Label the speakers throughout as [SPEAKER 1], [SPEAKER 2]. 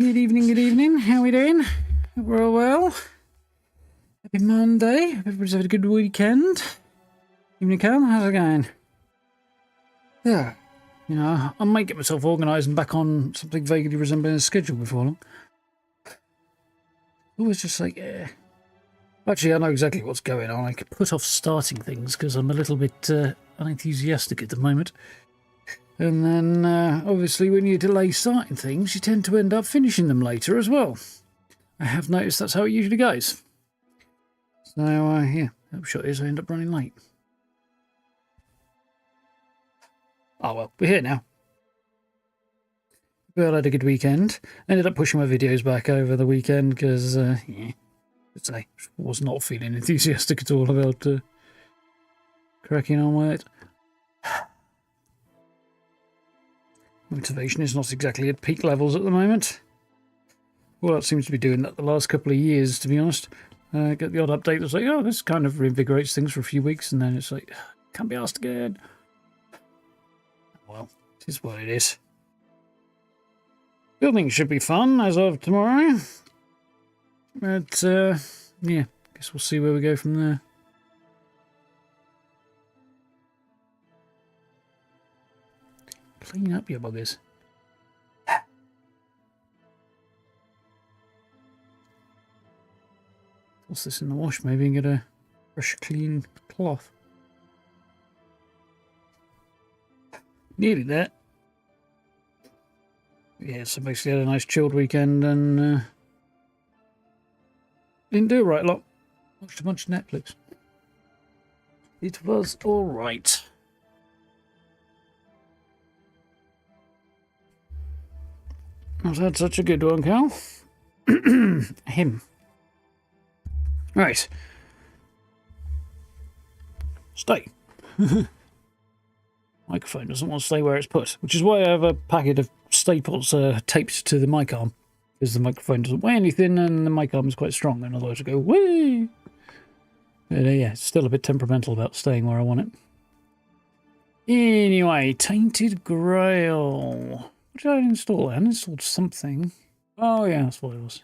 [SPEAKER 1] Good evening. How we doing? Hope we're all well. Happy Monday. Hope everybody's had a good weekend. Evening, Cal. How's it going? Yeah. You know, I might get myself organised and back on something vaguely resembling a schedule before long. Always just like, yeah. Actually, I know exactly what's going on. I could put off starting things because I'm a little bit unenthusiastic at the moment. And then, obviously, when you delay starting things, you tend to end up finishing them later as well. I have noticed that's how it usually goes. So, yeah, the upshot is I end up running late. Oh, well, we're here now. But I had a good weekend. Ended up pushing my videos back over the weekend because, yeah, I'd say, was not feeling enthusiastic at all about cracking on with it. Motivation is not exactly at peak levels at the moment. Well, it seems to be doing that the last couple of years, to be honest. Get the odd update that's like, oh, this kind of reinvigorates things for a few weeks, and then it's like, can't be asked again. Well, it is what it is. Building should be fun as of tomorrow. But, yeah, guess we'll see where we go from there. Clean up your buggers. Toss this in the wash maybe and get a fresh, clean cloth. Nearly there. Yeah, so basically had a nice chilled weekend and didn't do right a lot. Watched a bunch of Netflix. It was alright. I've had such a good one, Cal. Him. Right. Stay. Microphone doesn't want to stay where it's put, which is why I have a packet of staples taped to the mic arm, because the microphone doesn't weigh anything and the mic arm is quite strong, and otherwise I go, whee! But yeah, it's still a bit temperamental about staying where I want it. Anyway, Tainted Grail. What did I install? I installed something. Oh yeah, that's what it was.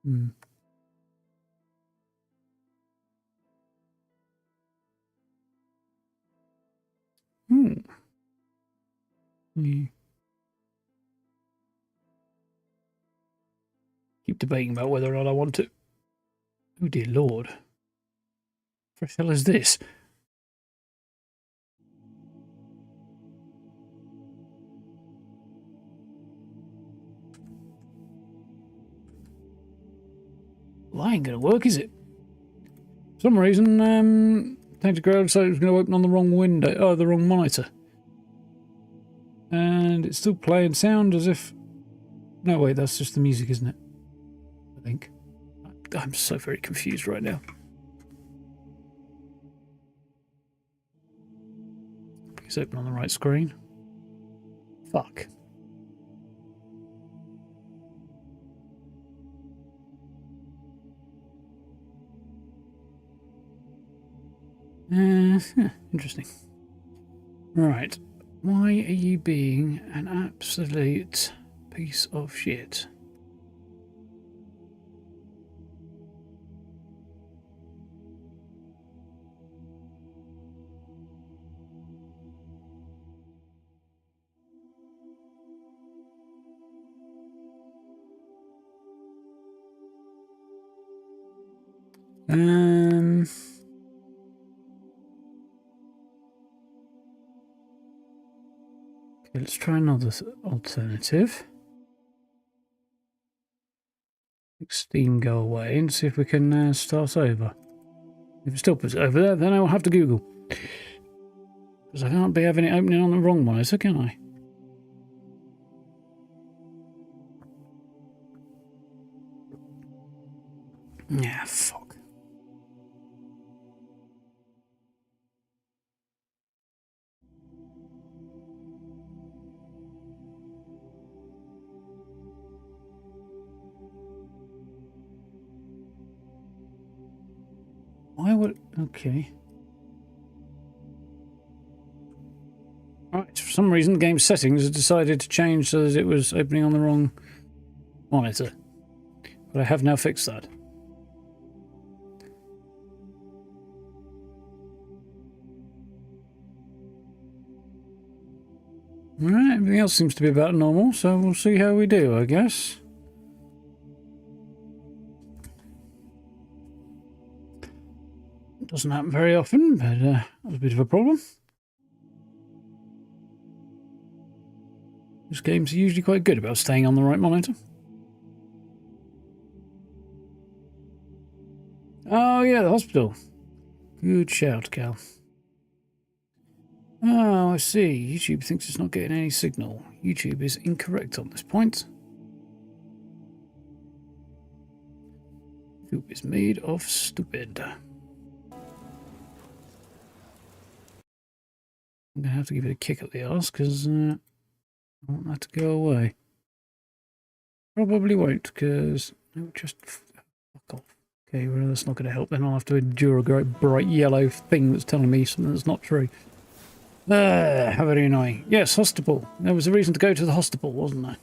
[SPEAKER 1] Yeah. Keep debating about whether or not I want to. Oh dear lord. What the hell is this? Well, that ain't gonna work, is it? For some reason, Tainted Grail decided it was going to open on the wrong window. Oh, the wrong monitor. And it's still playing sound as if... No, wait, that's just the music, isn't it? I think. I'm so very confused right now. Please open on the right screen. Fuck. Interesting. Right. Why are you being an absolute piece of shit? Okay, let's try another alternative. Make Steam go away and see if we can start over. If it still puts it over there, then I'll have to Google. Because I can't be having it opening on the wrong monitor, can I? Yeah, fuck. Why would... Okay. Right, for some reason the game's settings has decided to change so that it was opening on the wrong monitor. But I have now fixed that. Alright, everything else seems to be about normal, so we'll see how we do, I guess. It doesn't happen very often, but that was a bit of a problem. These games are usually quite good about staying on the right monitor. Oh yeah, the hospital. Good shout, Cal. Oh, I see. YouTube thinks it's not getting any signal. YouTube is incorrect on this point. YouTube is made of stupid. I'm going to have to give it a kick at the arse because I want that to go away. Probably won't because no, just fuck off. Okay, well, that's not going to help. Then I'll have to endure a great bright yellow thing that's telling me something that's not true. How very annoying. Yes, hospital. There was a reason to go to the hospital, wasn't there?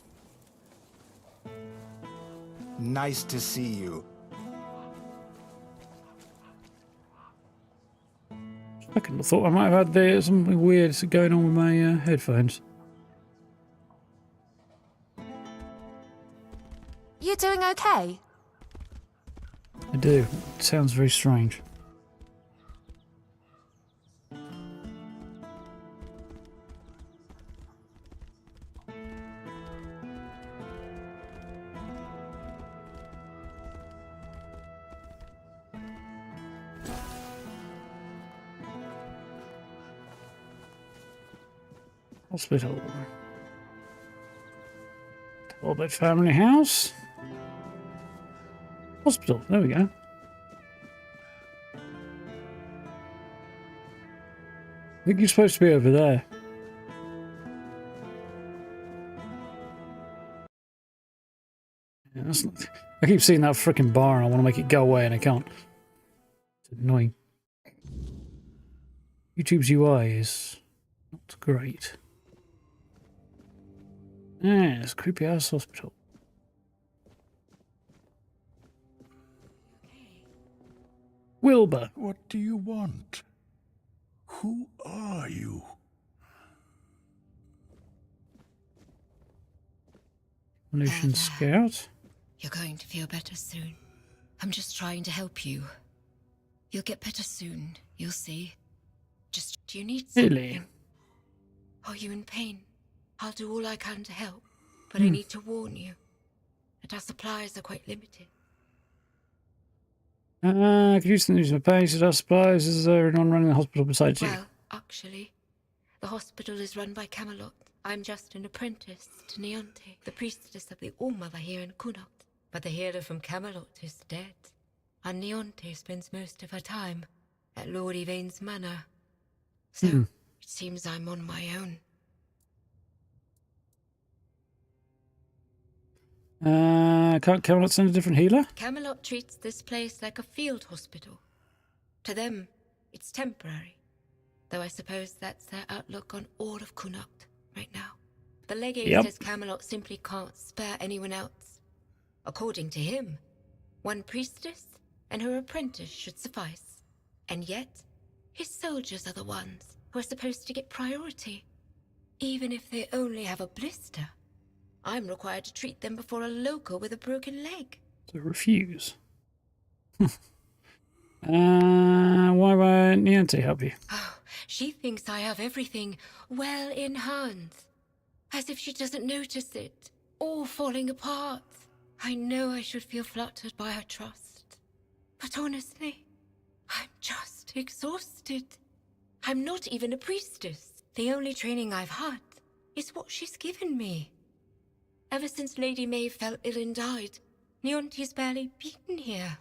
[SPEAKER 2] Nice to see you.
[SPEAKER 1] I couldn't have thought I might have had something weird going on with my headphones.
[SPEAKER 3] You doing okay?
[SPEAKER 1] I do. It sounds very strange. Hospital. Talbot family house. Hospital. There we go. I think you're supposed to be over there. Yeah, that's not, I keep seeing that freaking bar and I want to make it go away and I can't. It's annoying. YouTube's UI is not great. Yeah, it's a creepy ass hospital. Wilbur.
[SPEAKER 4] What do you want? Who are you?
[SPEAKER 1] Evolution Scout.
[SPEAKER 5] You're going to feel better soon. I'm just trying to help you. You'll get better soon, you'll see. Just, do you need something?
[SPEAKER 1] Really?
[SPEAKER 5] Are you in pain? I'll do all I can to help, but I need to warn you that our supplies are quite limited.
[SPEAKER 1] Could you use my pace? Our supplies? Is there anyone running the hospital besides you?
[SPEAKER 5] Well, actually, the hospital is run by Kamelot. I'm just an apprentice to Neonte, the priestess of the All-Mother here in Kunat. But the healer from Kamelot is dead, and Neonte spends most of her time at Lord Yvain's manor. So, it seems I'm on my own.
[SPEAKER 1] Can't Kamelot send a different healer?
[SPEAKER 5] Kamelot treats this place like a field hospital. To them, it's temporary. Though I suppose that's their outlook on all of Kunat right now. The legate says Kamelot simply can't spare anyone else. According to him, one priestess and her apprentice should suffice. And yet, his soldiers are the ones who are supposed to get priority. Even if they only have a blister. I'm required to treat them before a local with a broken leg.
[SPEAKER 1] So refuse. Why won't Niente help you?
[SPEAKER 5] Oh, she thinks I have everything well in hand. As if she doesn't notice it. All falling apart. I know I should feel flattered by her trust. But honestly, I'm just exhausted. I'm not even a priestess. The only training I've had is what she's given me. Ever since Lady May fell ill and died, Neonte's barely been here.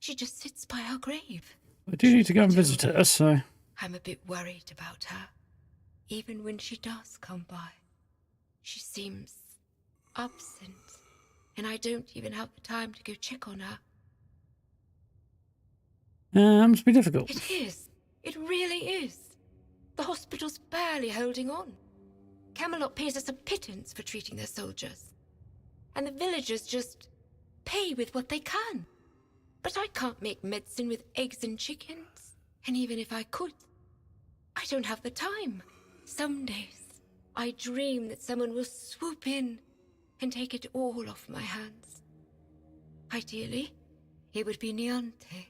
[SPEAKER 5] She just sits by her grave.
[SPEAKER 1] I do need to go and visit her, so...
[SPEAKER 5] I'm a bit worried about her. Even when she does come by, she seems absent, and I don't even have the time to go check on her.
[SPEAKER 1] Must be difficult.
[SPEAKER 5] It is. It really is. The hospital's barely holding on. Kamelot pays us a pittance for treating their soldiers. and the villagers just pay with what they can. But I can't make medicine with eggs and chickens. And even if I could, I don't have the time. Some days, I dream that someone will swoop in and take it all off my hands. Ideally, it would be Niante,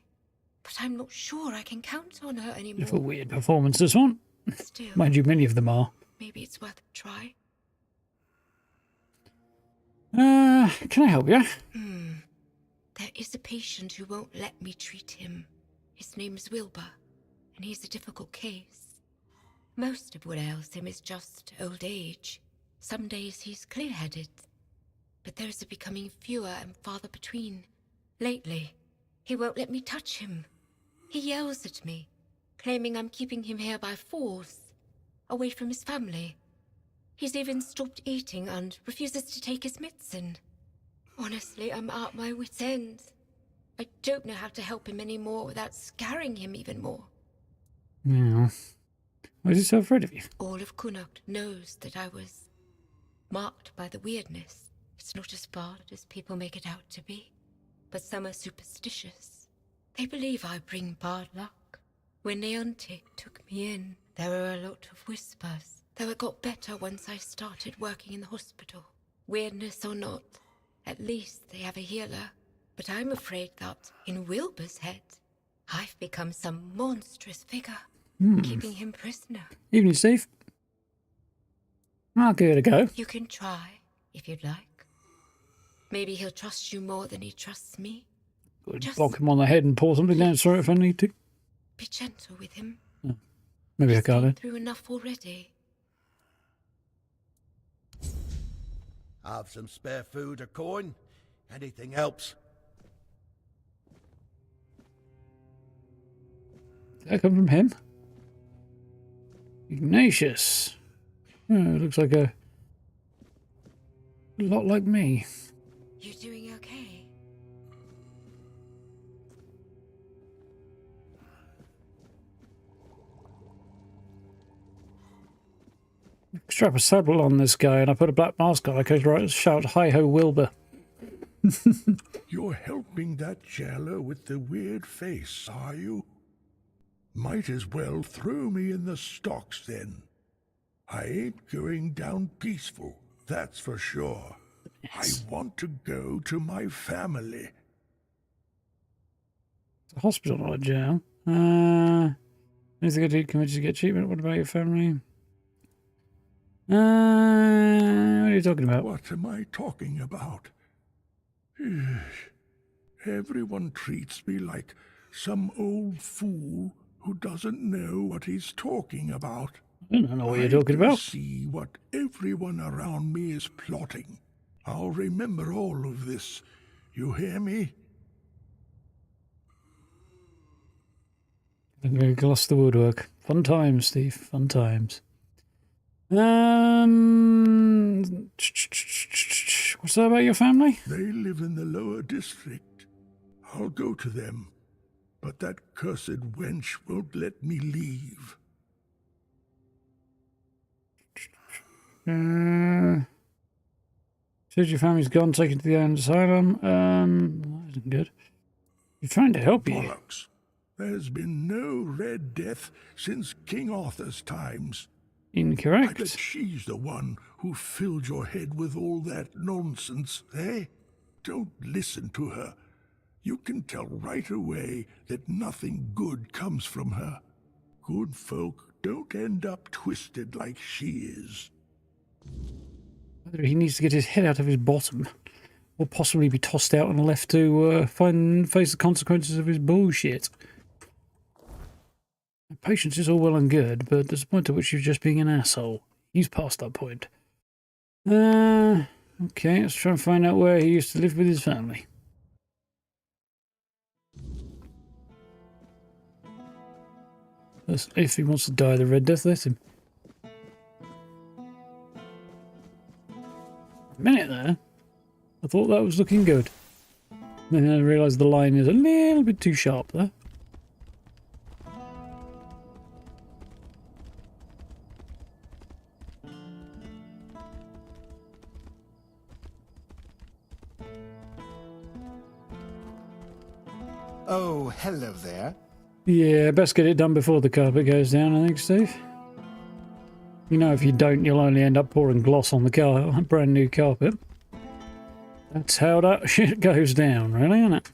[SPEAKER 5] but I'm not sure I can count on her anymore.
[SPEAKER 1] Bit of a weird performance, this one.
[SPEAKER 5] Still,
[SPEAKER 1] Mind you, many of them are.
[SPEAKER 5] maybe it's worth a try.
[SPEAKER 1] Can I help you?
[SPEAKER 5] There is a patient who won't let me treat him. His name's Wilbur, and he's a difficult case. Most of what ails him is just old age. Some days he's clear-headed, but those are becoming fewer and farther between. Lately, he won't let me touch him. He yells at me, claiming I'm keeping him here by force, away from his family. He's even stopped eating and refuses to take his medicine. Honestly, I'm at my wit's end. I don't know how to help him anymore without scaring him even more.
[SPEAKER 1] Yeah. Why is he so afraid of you?
[SPEAKER 5] All of Connacht knows that I was marked by the Wyrdness. It's not as bad as people make it out to be, but some are superstitious. They believe I bring bad luck. When Niante took me in, there were a lot of whispers, though it got better once I started working in the hospital. Wyrdness or not, at least they have a healer. But I'm afraid that, in Wilbur's head, I've become some monstrous figure, keeping him prisoner.
[SPEAKER 1] Evening, Steve. I'll give it a go.
[SPEAKER 5] You can try, if you'd like. Maybe he'll trust you more than he trusts me.
[SPEAKER 1] Good.
[SPEAKER 5] Just
[SPEAKER 1] Bonk him on the head and pour something down his throat if I need to.
[SPEAKER 5] be gentle with him.
[SPEAKER 1] Maybe I
[SPEAKER 5] He's
[SPEAKER 1] can't.
[SPEAKER 5] been through enough already.
[SPEAKER 4] Have some spare food or coin? Anything helps.
[SPEAKER 1] Did that come from him? Ignatius. Oh, looks like a lot like me.
[SPEAKER 5] You doing okay?
[SPEAKER 1] Strap a saddle on this guy and I put a black mask on. I could shout, "Hi-ho, Wilbur."
[SPEAKER 6] You're helping that jailer with the weird face, are you? Might as well throw me in the stocks then. I ain't going down peaceful, that's for sure.
[SPEAKER 1] Yes.
[SPEAKER 6] I want to go to my family.
[SPEAKER 1] It's a hospital, not a jail. Anything I do committed to get treatment? What about your family? What are you talking about?
[SPEAKER 6] What am I talking about? Everyone treats me like some old fool who doesn't know what he's talking about.
[SPEAKER 1] I don't know what you're talking
[SPEAKER 6] I can
[SPEAKER 1] about.
[SPEAKER 6] see what everyone around me is plotting. I'll remember all of this. You hear me?
[SPEAKER 1] I'm going to gloss the woodwork. Fun times, Steve. Fun times. What's that about your family?
[SPEAKER 6] They live in the lower district. I'll go to them. But that cursed wench won't let me leave.
[SPEAKER 1] Says your family's gone, taken to the asylum. That isn't good. You're trying to help you.
[SPEAKER 6] Bollocks. There's been no Red Death since King Arthur's times. I bet
[SPEAKER 1] Incorrect.
[SPEAKER 6] she's the one who filled your head with all that nonsense, eh? Don't listen to her. You can tell right away that nothing good comes from her. Good folk don't end up twisted like she is.
[SPEAKER 1] Either he needs to get his head out of his bottom, or possibly be tossed out and left to face the consequences of his bullshit. Patience is all well and good, but there's a point at which you're just being an asshole. He's past that point. Okay, let's try and find out where he used to live with his family. If he wants to die the Red Death, let him. A minute there. I thought that was looking good. Then I realised the line is a little bit too sharp there.
[SPEAKER 2] Oh, hello there.
[SPEAKER 1] Yeah, best get it done before the carpet goes down, I think, Steve. You know, if you don't, you'll only end up pouring gloss on the brand new carpet. That's how that shit goes down, really, isn't it?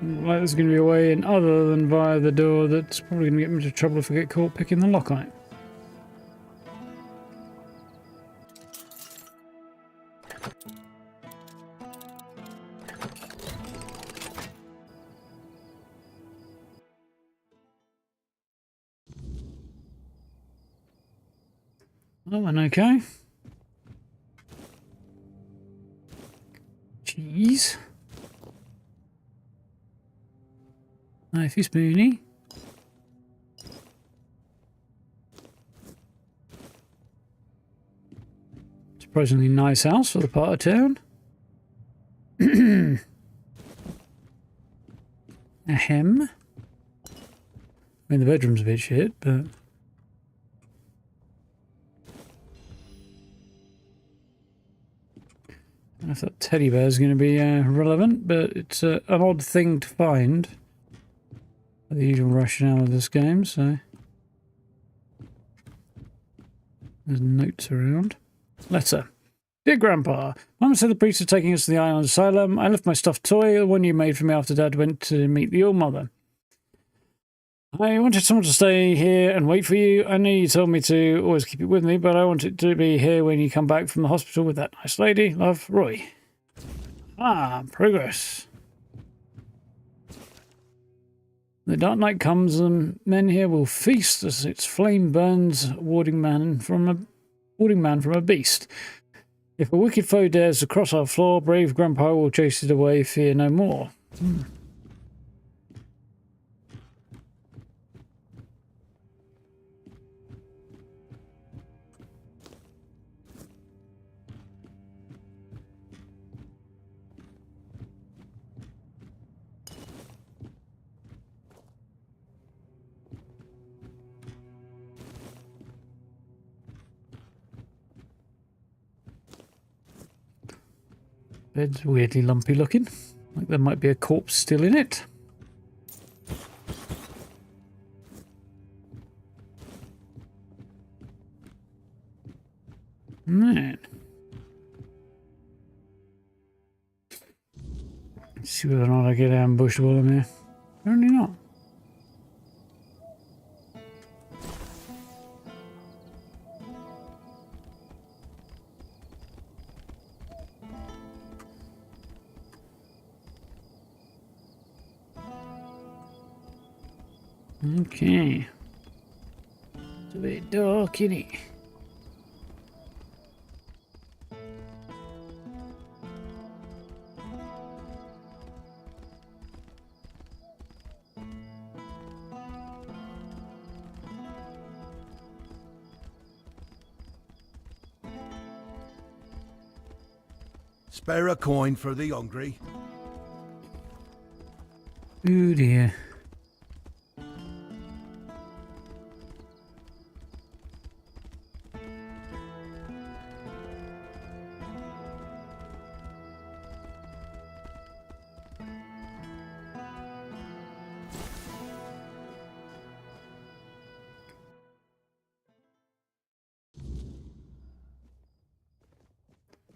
[SPEAKER 1] Like there's going to be a way in other than via the door that's probably going to get me into trouble if I get caught picking the lock on it. That went okay. Cheese. Knifey spoony. Surprisingly nice house for the part of town. Ahem. I mean, the bedroom's a bit shit, but... I thought teddy bear's going to be relevant, but it's an odd thing to find. The usual rationale of this game, so... There's notes around. Letter. Dear Grandpa, Mum said the priest is taking us to the island asylum. I left my stuffed toy, the one you made for me after Dad went to meet the All-Mother. I wanted someone to stay here and wait for you. I know you told me to always keep it with me, but I want it to be here when you come back from the hospital with that nice lady. Love, Roy. Ah, progress. The dark night comes, and men here will feast as its flame burns, warding man from a beast. If a wicked foe dares to cross our floor, brave Grandpa will chase it away, fear no more. Bed's weirdly lumpy looking, like there might be a corpse still in it. Man. Let's see whether or not I get ambushed while I'm here. Apparently not. Okay. It's a bit dark, innit?
[SPEAKER 4] Spare a coin for the hungry.
[SPEAKER 1] Oh dear.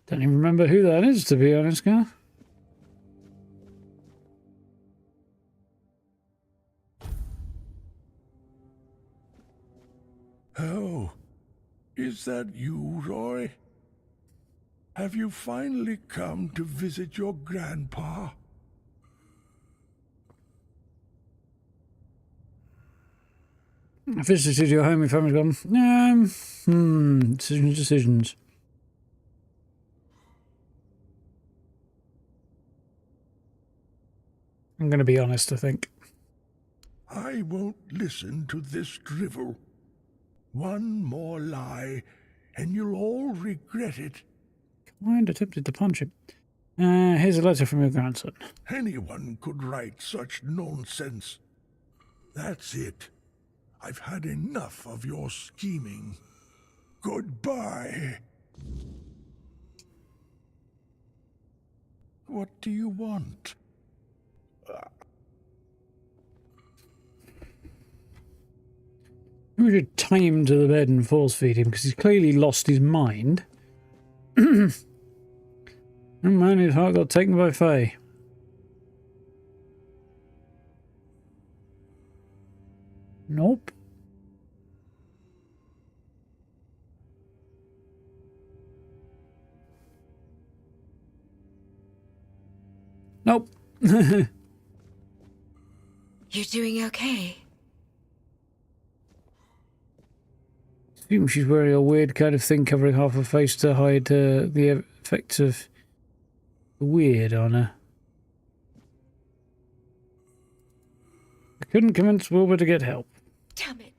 [SPEAKER 1] Don't even remember who that is, to be honest, guy.
[SPEAKER 6] Oh, is that you, Roy? Have you finally come to visit your grandpa?
[SPEAKER 1] I visited your home, your family's gone. Decisions. I'm going to be honest, I think.
[SPEAKER 6] I won't listen to this drivel. One more lie, and you'll all regret it.
[SPEAKER 1] Kind attempted to punch him. Here's a letter from your grandson.
[SPEAKER 6] Anyone could write such nonsense. That's it. I've had enough of your scheming. Goodbye. What do you want?
[SPEAKER 1] We should tie him to the bed and force feed him because he's clearly lost his mind. Oh man, his heart got taken by Faye. Nope. Nope.
[SPEAKER 5] You doing okay?
[SPEAKER 1] Assume she's wearing a weird kind of thing covering half her face to hide the effects of the weird on her. I couldn't convince Wilbur to get help.
[SPEAKER 5] Damn it.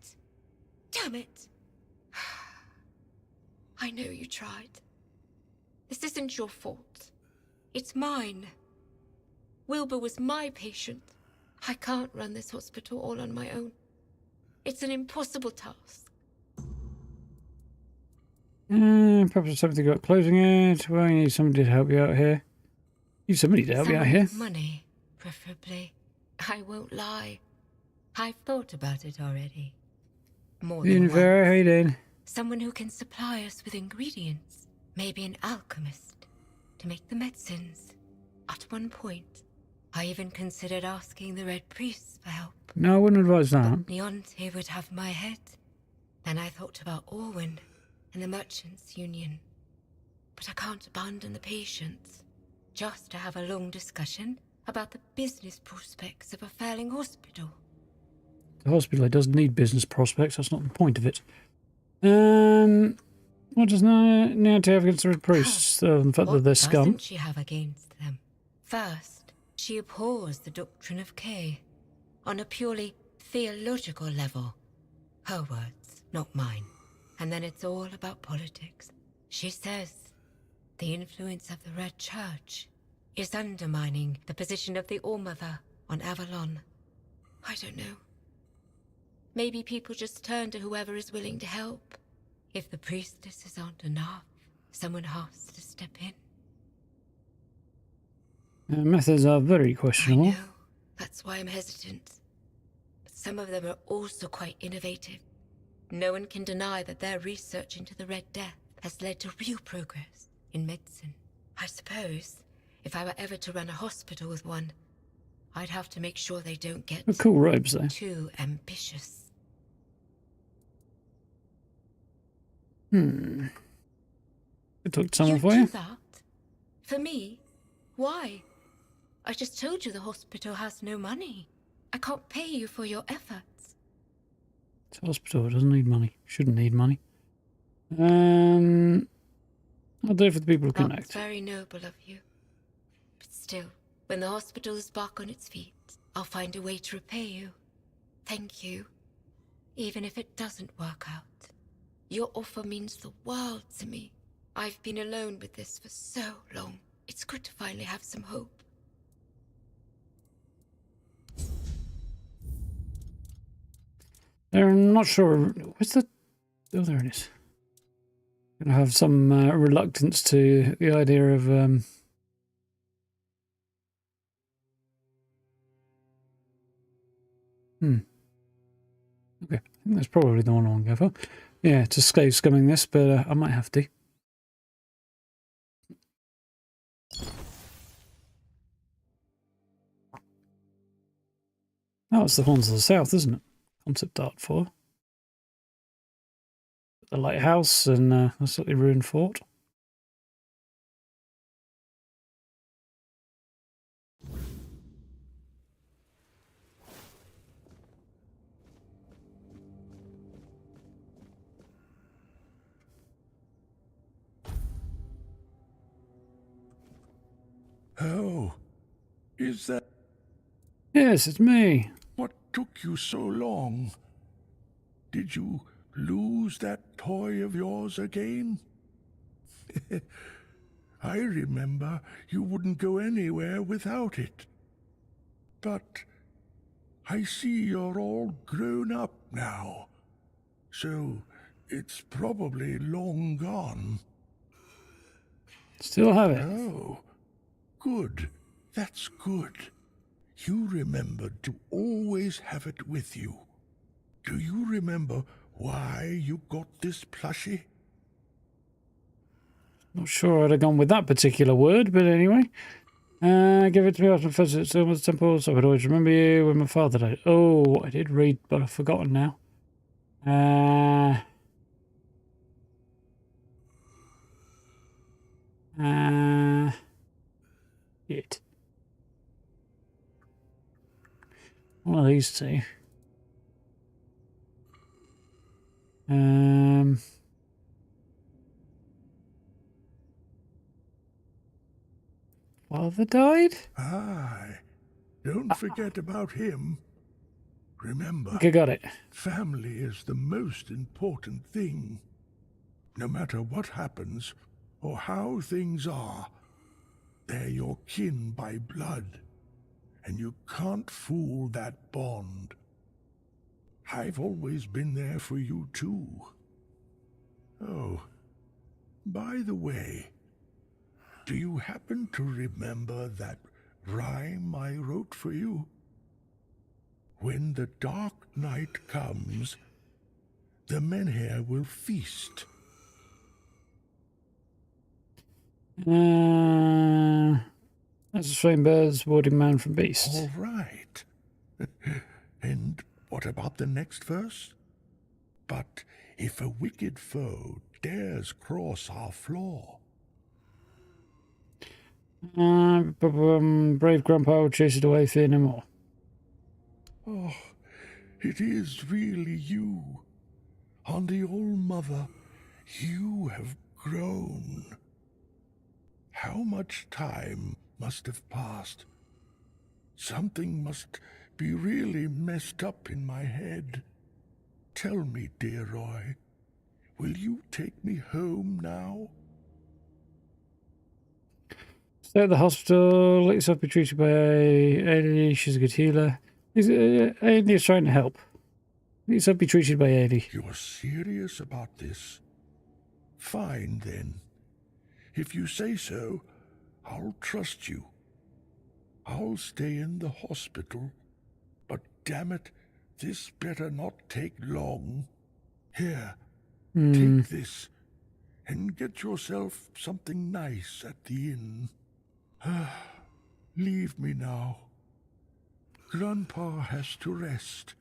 [SPEAKER 5] Damn it. I know you tried. This isn't your fault. It's mine. Wilbur was my patient. I can't run this hospital all on my own. It's an impossible task.
[SPEAKER 1] Perhaps it's something about closing it. Well, you need somebody to help you out here. You need somebody to help you out here.
[SPEAKER 5] Money, preferably. I won't lie. I've thought about it already. More than once.
[SPEAKER 1] How you doing?
[SPEAKER 5] Someone who can supply us with ingredients. Maybe an alchemist to make the medicines. At one point, I even considered asking the Red Priests for help.
[SPEAKER 1] No, I wouldn't advise that.
[SPEAKER 5] Leonte would have my head. Then I thought about Orwin and the Merchants' Union. But I can't abandon the patients just to have a long discussion about the business prospects of a failing hospital.
[SPEAKER 1] The hospital doesn't need business prospects. That's not the point of it. What does Leonte have against the Red Priests? The fact that they're scum.
[SPEAKER 5] What doesn't she have against them? First, she abhors the doctrine of K on a purely theological level. Her words, not mine. And then it's all about politics. She says the influence of the Red Church is undermining the position of the All-Mother on Avalon. I don't know. Maybe people just turn to whoever is willing to help. If the priestesses aren't enough, someone has to step in.
[SPEAKER 1] Methods are very questionable.
[SPEAKER 5] I know. That's why I'm hesitant. But some of them are also quite innovative. No one can deny that their research into the Red Death has led to real progress in medicine. I suppose if I were ever to run a hospital with one, I'd have to make sure they don't get
[SPEAKER 1] Cool robes, though.
[SPEAKER 5] too ambitious.
[SPEAKER 1] I took someone
[SPEAKER 5] You
[SPEAKER 1] for
[SPEAKER 5] do
[SPEAKER 1] you.
[SPEAKER 5] that? For me? Why? I just told you the hospital has no money. I can't pay you for your efforts.
[SPEAKER 1] It's a hospital. It doesn't need money. Shouldn't need money. I'll do it for the people who connect.
[SPEAKER 5] That's very noble of you. But still, when the hospital is back on its feet, I'll find a way to repay you. Thank you. Even if it doesn't work out. Your offer means the world to me. I've been alone with this for so long. It's good to finally have some hope.
[SPEAKER 1] I'm not sure. Where's the... Oh, there it is. I have some reluctance to the idea of... Okay, I think that's probably the one I want to go for. Yeah, to stay scumming this, but I might have to. Oh, it's the Horns of the South, isn't it? Concept art for. the lighthouse and a slightly ruined fort.
[SPEAKER 6] Oh, is that
[SPEAKER 1] Yes, it's me.
[SPEAKER 6] what took you so long? Did you lose that toy of yours again? I remember you wouldn't go anywhere without it. But I see you're all grown up now, so it's probably long gone.
[SPEAKER 1] Still have it.
[SPEAKER 6] Oh, good. That's good. You remembered to always have it with you. Do you remember why you got this plushie?
[SPEAKER 1] Not sure I'd have gone with that particular word, but anyway. Give it to me after first at Silver's Temple, so I'd always remember you when my father died. Oh, I did read, but I've forgotten now. Shit. One of these two. Father died?
[SPEAKER 6] Aye. Don't forget about him. Remember,
[SPEAKER 1] I think I got it.
[SPEAKER 6] family is the most important thing. No matter what happens or how things are, they're your kin by blood, and you can't fool that bond. I've always been there for you too. Oh, by the way, do you happen to remember that rhyme I wrote for you? When the dark night comes, the menhir will feast.
[SPEAKER 1] That's a strange birds warding man from beast.
[SPEAKER 6] All right. And what about the next verse? But if a wicked foe dares cross our floor,
[SPEAKER 1] Brave grandpa will chase it away, fear no more.
[SPEAKER 6] oh, it is really you. On the All-Mother, you have grown. How much time must have passed? Something must be really messed up in my head. Tell me, dear Roy, will you take me home now?
[SPEAKER 1] Stay at the hospital, let yourself be treated by Ailey, she's a good healer. Ailey is trying to help. Let yourself be treated by Ailey.
[SPEAKER 6] You're serious about this? Fine, then. If you say so, I'll trust you. I'll stay in the hospital, but damn it, this better not take long. Here, take this, and get yourself something nice at the inn. Leave me now. Grandpa has to rest.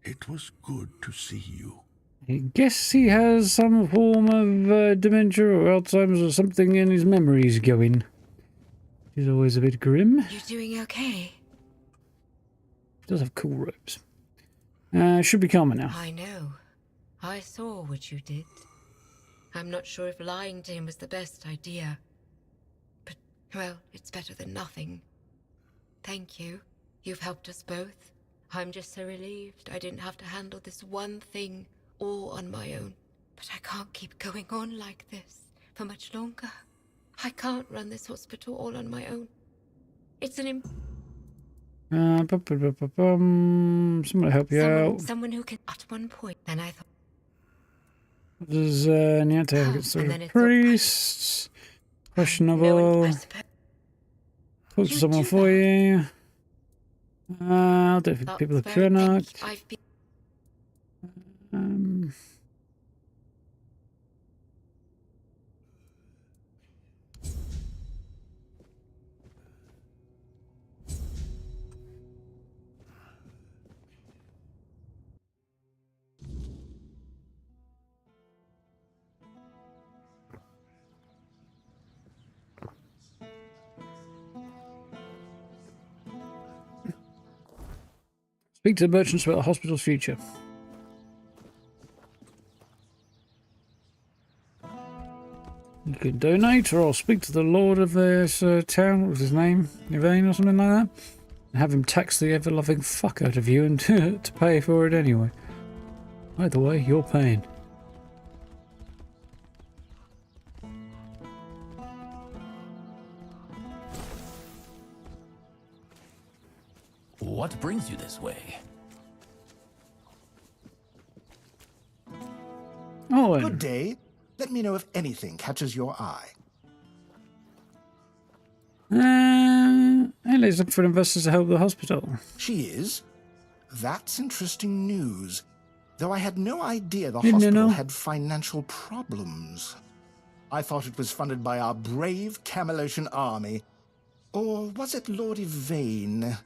[SPEAKER 6] It was good to see you.
[SPEAKER 1] I guess he has some form of dementia or Alzheimer's or something in his memories going. He's always a bit grim.
[SPEAKER 5] You doing okay?
[SPEAKER 1] He does have cool robes. Should be calmer now.
[SPEAKER 5] I know. I saw what you did. I'm not sure if lying to him was the best idea. But, well, it's better than nothing. Thank you. You've helped us both. I'm just so relieved I didn't have to handle this one thing all on my own. But I can't keep going on like this for much longer. I can't run this hospital all on my own. It's an
[SPEAKER 1] Someone to help you out.
[SPEAKER 5] someone who can. At one point, then I thought.
[SPEAKER 1] There's Niantic against the priests. Questionable.
[SPEAKER 5] I suppose.
[SPEAKER 1] Talk to
[SPEAKER 5] You
[SPEAKER 1] someone
[SPEAKER 5] do
[SPEAKER 1] for
[SPEAKER 5] that.
[SPEAKER 1] you. I'll do it for the people of
[SPEAKER 5] That's very
[SPEAKER 1] Kurnock.
[SPEAKER 5] thank you. I've been.
[SPEAKER 1] Speak to the merchants about the hospital's future. You can donate, or I'll speak to the lord of this town. What was his name? Yvain or something like that? And have him tax the ever-loving fuck out of you and to pay for it anyway. Either way, you're paying.
[SPEAKER 7] What brings you this way?
[SPEAKER 1] Oh,
[SPEAKER 2] Good day. Let me know if anything catches your eye.
[SPEAKER 1] Ellie's looking for investors to help the hospital.
[SPEAKER 2] She is? That's interesting news. Though I had no idea the
[SPEAKER 1] Didn't you
[SPEAKER 2] hospital
[SPEAKER 1] know?
[SPEAKER 2] had financial problems. I thought it was funded by our brave Kamelotian army. Or was it Lord Yvain?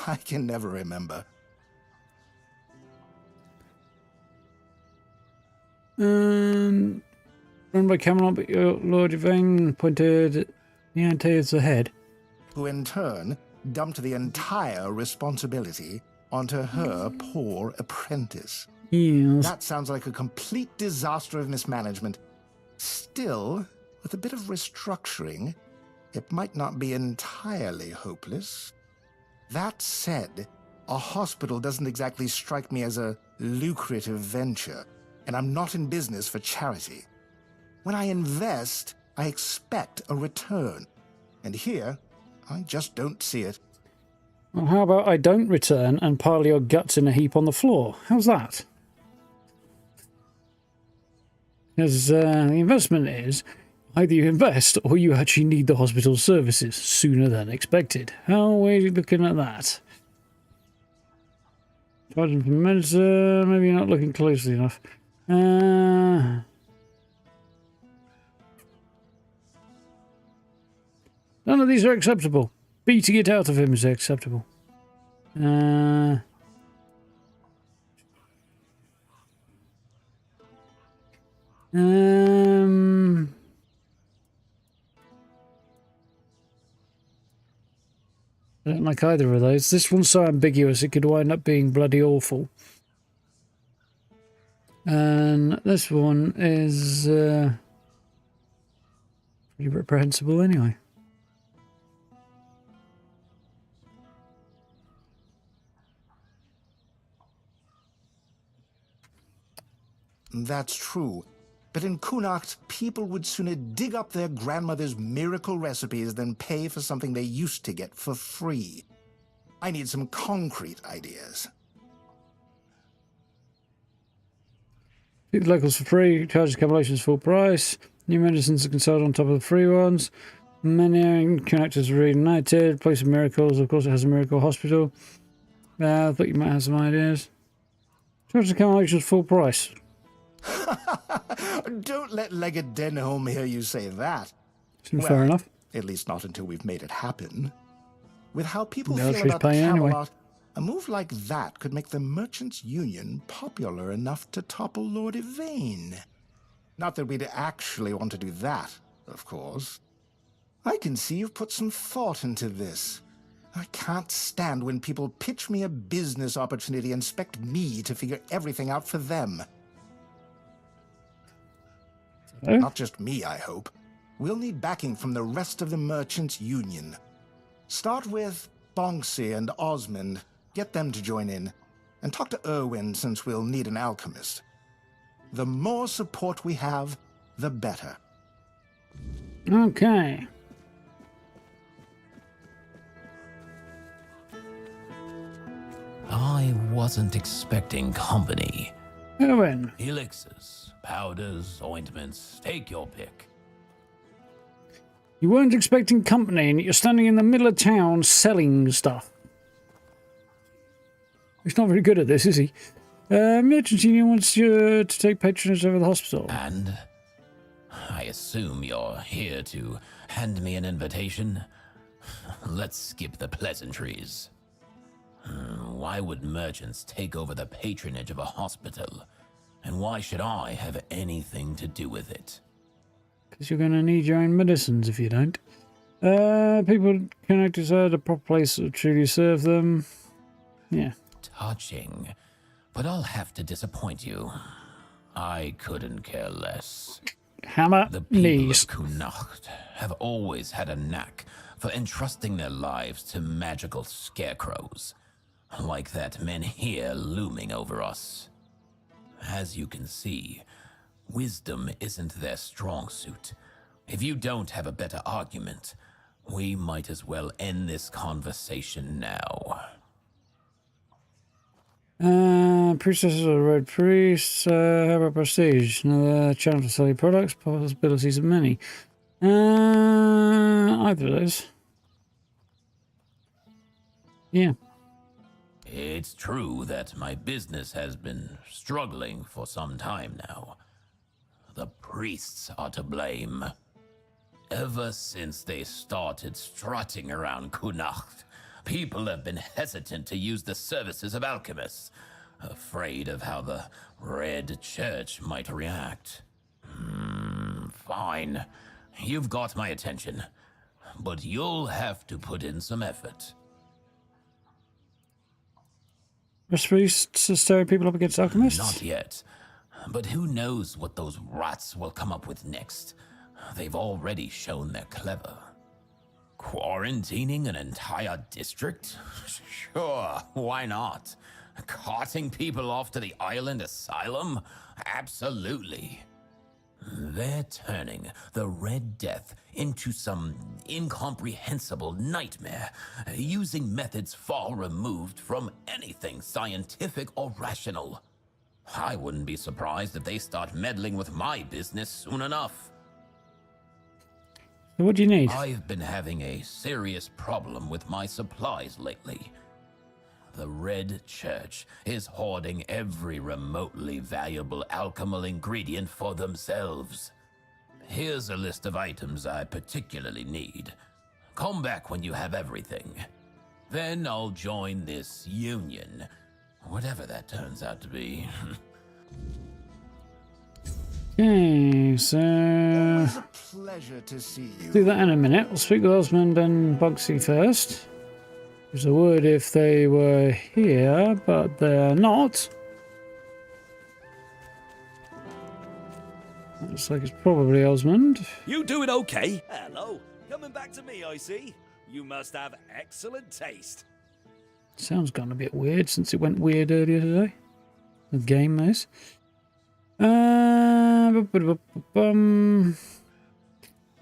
[SPEAKER 2] I can never remember.
[SPEAKER 1] Run by Kamelot, but your Lord Yvain appointed Niente as the head.
[SPEAKER 2] Who in turn dumped the entire responsibility onto her poor apprentice.
[SPEAKER 1] Yes.
[SPEAKER 2] That sounds like a complete disaster of mismanagement. Still, with a bit of restructuring, it might not be entirely hopeless. That said, a hospital doesn't exactly strike me as a lucrative venture, and I'm not in business for charity. When I invest, I expect a return. And here, I just don't see it.
[SPEAKER 1] Well, how about I don't return and pile your guts in a heap on the floor? How's that? Because the investment is either you invest or you actually need the hospital services sooner than expected. How are we looking at that? Charging for medicine, maybe you're not looking closely enough. None of these are acceptable. Beating it out of him is acceptable. I don't like either of those. This one's so ambiguous it could wind up being bloody awful. And this one is pretty reprehensible anyway.
[SPEAKER 2] That's true. But in Connacht, people would sooner dig up their grandmother's miracle recipes than pay for something they used to get for free. I need some concrete ideas.
[SPEAKER 1] Feed the locals for free, charge accommodations full price. New medicines are consoled on top of the free ones. Many connectors are reunited. Place of miracles, of course it has a miracle hospital. I thought you might have some ideas. Charge accommodations full price.
[SPEAKER 2] Don't let Leggett Denholm hear you say that.
[SPEAKER 1] Seems fair enough.
[SPEAKER 2] At least not until we've made it happen. With how people
[SPEAKER 1] No,
[SPEAKER 2] feel
[SPEAKER 1] she's
[SPEAKER 2] about
[SPEAKER 1] paying
[SPEAKER 2] Kamelot,
[SPEAKER 1] anyway.
[SPEAKER 2] a move like that could make the Merchants' Union popular enough to topple Lord Yvain. Not that we'd actually want to do that, of course. I can see you've put some thought into this. I can't stand when people pitch me a business opportunity and expect me to figure everything out for them.
[SPEAKER 1] Oh?
[SPEAKER 2] Not just me, I hope. We'll need backing from the rest of the Merchants' Union. Start with Bonksy and Osmond. Get them to join in. And talk to Erwin, since we'll need an alchemist. The more support we have, the better.
[SPEAKER 1] Okay.
[SPEAKER 7] I wasn't expecting company.
[SPEAKER 1] Owen,
[SPEAKER 7] Elixirs, powders, ointments, take your pick.
[SPEAKER 1] you weren't expecting company and you're standing in the middle of town selling stuff. He's not very good at this, is he? Merchants Union wants you to take patronage over the hospital.
[SPEAKER 7] And I assume you're here to hand me an invitation? Let's skip the pleasantries. Why would merchants take over the patronage of a hospital? And why should I have anything to do with it?
[SPEAKER 1] Because you're going to need your own medicines if you don't. People connect to the proper place that will truly serve them. Yeah.
[SPEAKER 7] touching, but I'll have to disappoint you. I couldn't care less.
[SPEAKER 1] Hammer
[SPEAKER 7] The people
[SPEAKER 1] knees.
[SPEAKER 7] of Connacht have always had a knack for entrusting their lives to magical scarecrows, like that men here looming over us. As you can see, wisdom isn't their strong suit. If you don't have a better argument, we might as well end this conversation now.
[SPEAKER 1] Priestesses or red priests, how about prestige? Another chance to sell your products, possibilities of many. Either of those. Yeah.
[SPEAKER 7] It's true that my business has been struggling for some time now. The priests are to blame. Ever since they started strutting around Connacht, people have been hesitant to use the services of alchemists, afraid of how the Red Church might react. Fine. You've got my attention, but you'll have to put in some effort.
[SPEAKER 1] Red priests are stirring people up against alchemists?
[SPEAKER 7] Not yet. But who knows what those rats will come up with next? They've already shown they're clever. Quarantining an entire district? Sure, why not? Carting people off to the island asylum? Absolutely. They're turning the Red Death into some incomprehensible nightmare, using methods far removed from anything scientific or rational. I wouldn't be surprised if they start meddling with my business soon enough.
[SPEAKER 1] So what do you need?
[SPEAKER 7] I've been having a serious problem with my supplies lately. The Red Church is hoarding every remotely valuable alchemical ingredient for themselves. Here's a list of items I particularly need. Come back when you have everything. Then I'll join this union, whatever that turns out to be.
[SPEAKER 1] Okay, so
[SPEAKER 2] Always a pleasure to see you.
[SPEAKER 1] do that in a minute. We'll speak with Osmond and Bugsy first. Because I would if they were here, but they're not. Looks like it's probably Osmond.
[SPEAKER 8] You doing okay? Hello. Coming back to me, I see. You must have excellent taste.
[SPEAKER 1] Sounds gone a bit weird since it went weird earlier today. The game, this. Holman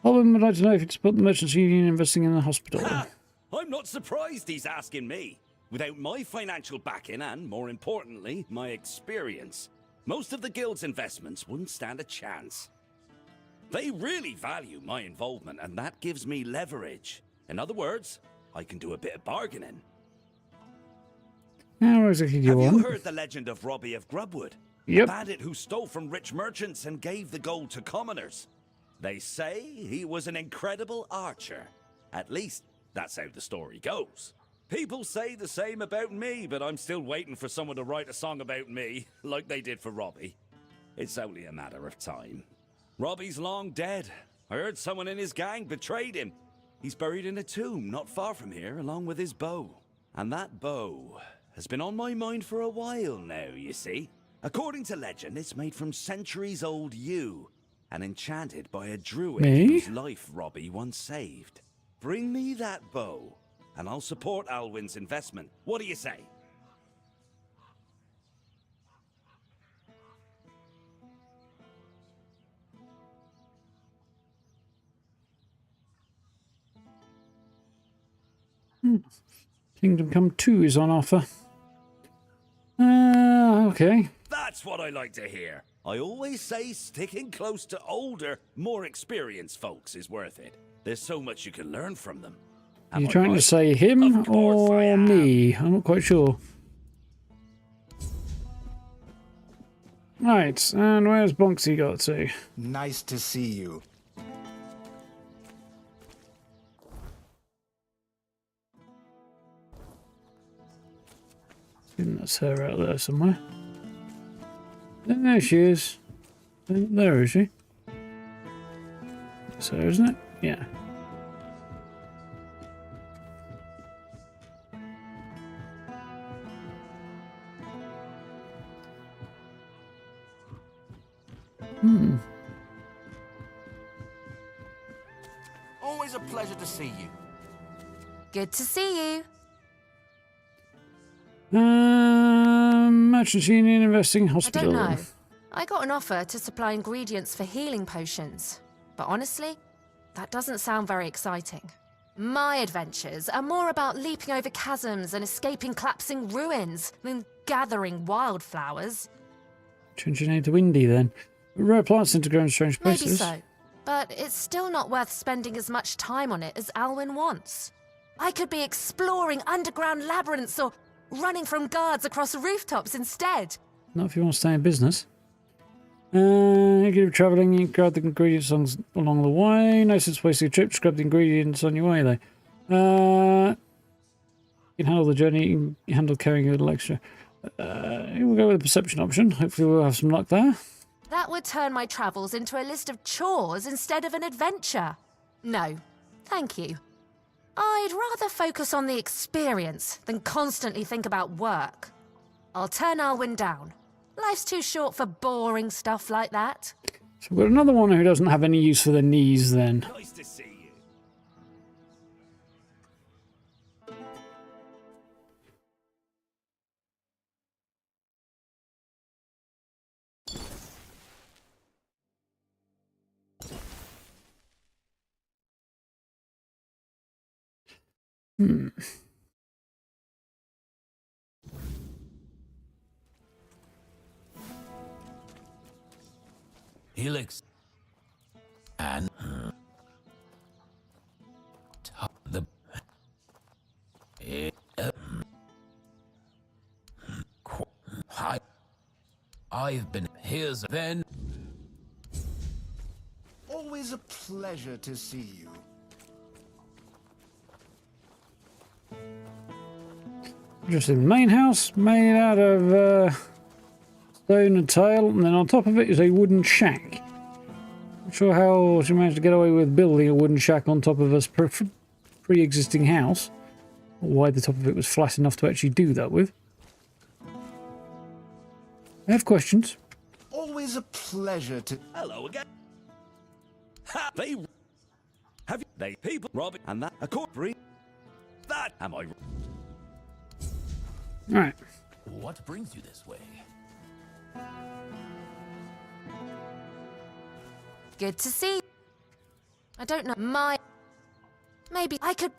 [SPEAKER 1] would like to know if you'd support the Merchants Union investing in the hospital.
[SPEAKER 8] Ha! I'm not surprised he's asking me. Without my financial backing and, more importantly, my experience, most of the guild's investments wouldn't stand a chance. They really value my involvement, and that gives me leverage. In other words, I can do a bit of bargaining.
[SPEAKER 1] How exactly do you
[SPEAKER 8] Have
[SPEAKER 1] want?
[SPEAKER 8] you heard the legend of Robbie of Grubwood?
[SPEAKER 1] Yep.
[SPEAKER 8] A bandit who stole from rich merchants and gave the gold to commoners. They say he was an incredible archer. At least, that's how the story goes. People say the same about me, but I'm still waiting for someone to write a song about me, like they did for Robbie. It's only a matter of time. Robbie's long dead. I heard someone in his gang betrayed him. He's buried in a tomb not far from here, along with his bow. And that bow has been on my mind for a while now, you see. According to legend, it's made from centuries-old yew, and enchanted by a druid whose life Robbie once saved. Bring me that bow, and I'll support Alwyn's investment. What do you say?
[SPEAKER 1] Kingdom Come 2 is on offer. Okay.
[SPEAKER 8] That's what I like to hear. I always say sticking close to older, more experienced folks is worth it. There's so much you can learn from them.
[SPEAKER 1] Are you
[SPEAKER 8] Am I
[SPEAKER 1] trying to
[SPEAKER 8] right?
[SPEAKER 1] say him
[SPEAKER 8] Of course I
[SPEAKER 1] or
[SPEAKER 8] am.
[SPEAKER 1] me? I'm not quite sure. Right, and where's Bonksy got to?
[SPEAKER 2] Nice to see you.
[SPEAKER 1] That's her out there somewhere. There she is. There is she. That's her, isn't it? Yeah.
[SPEAKER 2] Always a pleasure to see you.
[SPEAKER 3] Good to see you.
[SPEAKER 1] Merchants Union investing
[SPEAKER 3] I
[SPEAKER 1] hospital.
[SPEAKER 3] don't know. I got an offer to supply ingredients for healing potions. But honestly, that doesn't sound very exciting. My adventures are more about leaping over chasms and escaping collapsing ruins than gathering wildflowers.
[SPEAKER 1] Change your name to Windy then. Rare plants tend to grow in strange places.
[SPEAKER 3] Maybe so. But it's still not worth spending as much time on it as Alwyn wants. I could be exploring underground labyrinths or running from guards across rooftops instead.
[SPEAKER 1] Not if you want to stay in business. You keep travelling, you grab the ingredients along the way. No sense wasting a trip, just grab the ingredients on your way though. You can handle the journey, you can handle carrying a little extra. We'll go with the perception option. Hopefully we'll have some luck there.
[SPEAKER 3] That would turn my travels into a list of chores instead of an adventure. No, thank you. I'd rather focus on the experience than constantly think about work. I'll turn Alwyn down. Life's too short for boring stuff like that.
[SPEAKER 1] So we've got another one who doesn't have any use for their knees then.
[SPEAKER 8] Nice to see you.
[SPEAKER 7] Helix. And the I've been here's then.
[SPEAKER 2] Always a pleasure to see you.
[SPEAKER 1] Just in the main house, made out of stone and tile, and then on top of it is a wooden shack. Not sure how she managed to get away with building a wooden shack on top of a pre-existing house, or why the top of it was flat enough to actually do that with. I have questions.
[SPEAKER 2] Always a pleasure to...
[SPEAKER 8] Hello again. Ha! They have you? They people rob it and that a corporate. That am I?
[SPEAKER 1] Alright.
[SPEAKER 7] What brings you this way?
[SPEAKER 3] Good to see you. I don't know. Maybe I could...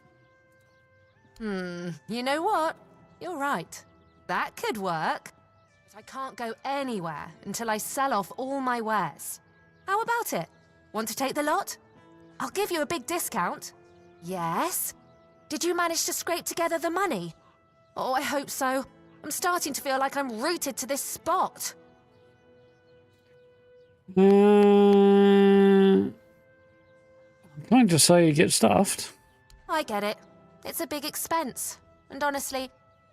[SPEAKER 3] You know what? You're right. That could work. But I can't go anywhere until I sell off all my wares. How about it? Want to take the lot? I'll give you a big discount. Yes? Did you manage to scrape together the money? Oh, I hope so. I'm starting to feel like I'm rooted to this spot.
[SPEAKER 1] I'm trying to say you get stuffed.
[SPEAKER 3] I get it. It's a big expense. And honestly,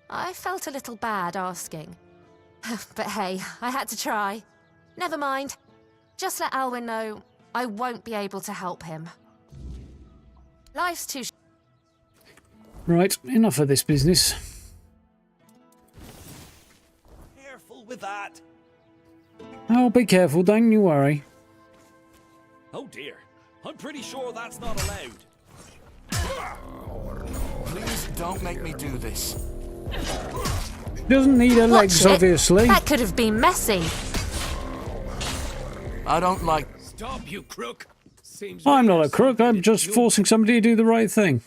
[SPEAKER 3] I felt a little bad asking. But hey, I had to try. Never mind. Just let Alwyn know I won't be able to help him. Life's too
[SPEAKER 1] Right, enough of this business.
[SPEAKER 8] Careful with that.
[SPEAKER 1] Oh, be careful, don't you worry.
[SPEAKER 8] Oh dear. I'm pretty sure that's not allowed.
[SPEAKER 2] Please don't make me do this.
[SPEAKER 1] Doesn't need her legs,
[SPEAKER 3] Watch it.
[SPEAKER 1] obviously.
[SPEAKER 3] That could have been messy.
[SPEAKER 2] I don't like...
[SPEAKER 9] Stop, you crook! Seems
[SPEAKER 1] I'm not
[SPEAKER 9] like
[SPEAKER 1] a crook, I'm just
[SPEAKER 9] you-
[SPEAKER 1] forcing somebody to do the right thing.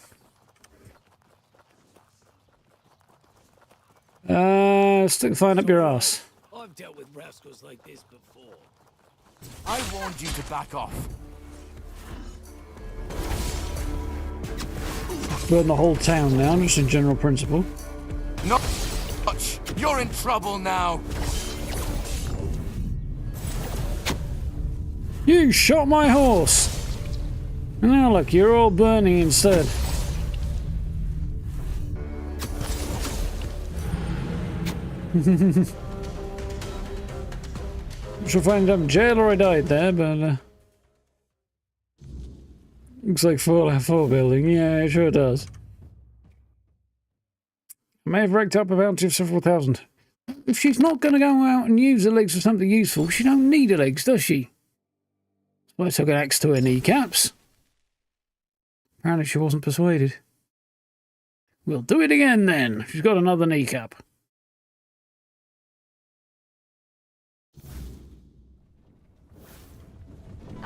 [SPEAKER 1] Stick the fine up your ass.
[SPEAKER 9] I've dealt with rascals like this before.
[SPEAKER 2] I warned you to back off.
[SPEAKER 1] Burn the whole town now, just in general principle.
[SPEAKER 2] Not much. You're in trouble now.
[SPEAKER 1] You shot my horse! And now look, you're all burning instead. She'll find up in jail or I died there, but looks like full building. Yeah, it sure does. I may have racked up a bounty of several thousand. If she's not going to go out and use her legs for something useful, she don't need her legs, does she? Well, I took an axe to her kneecaps. Apparently she wasn't persuaded. We'll do it again then. She's got another kneecap.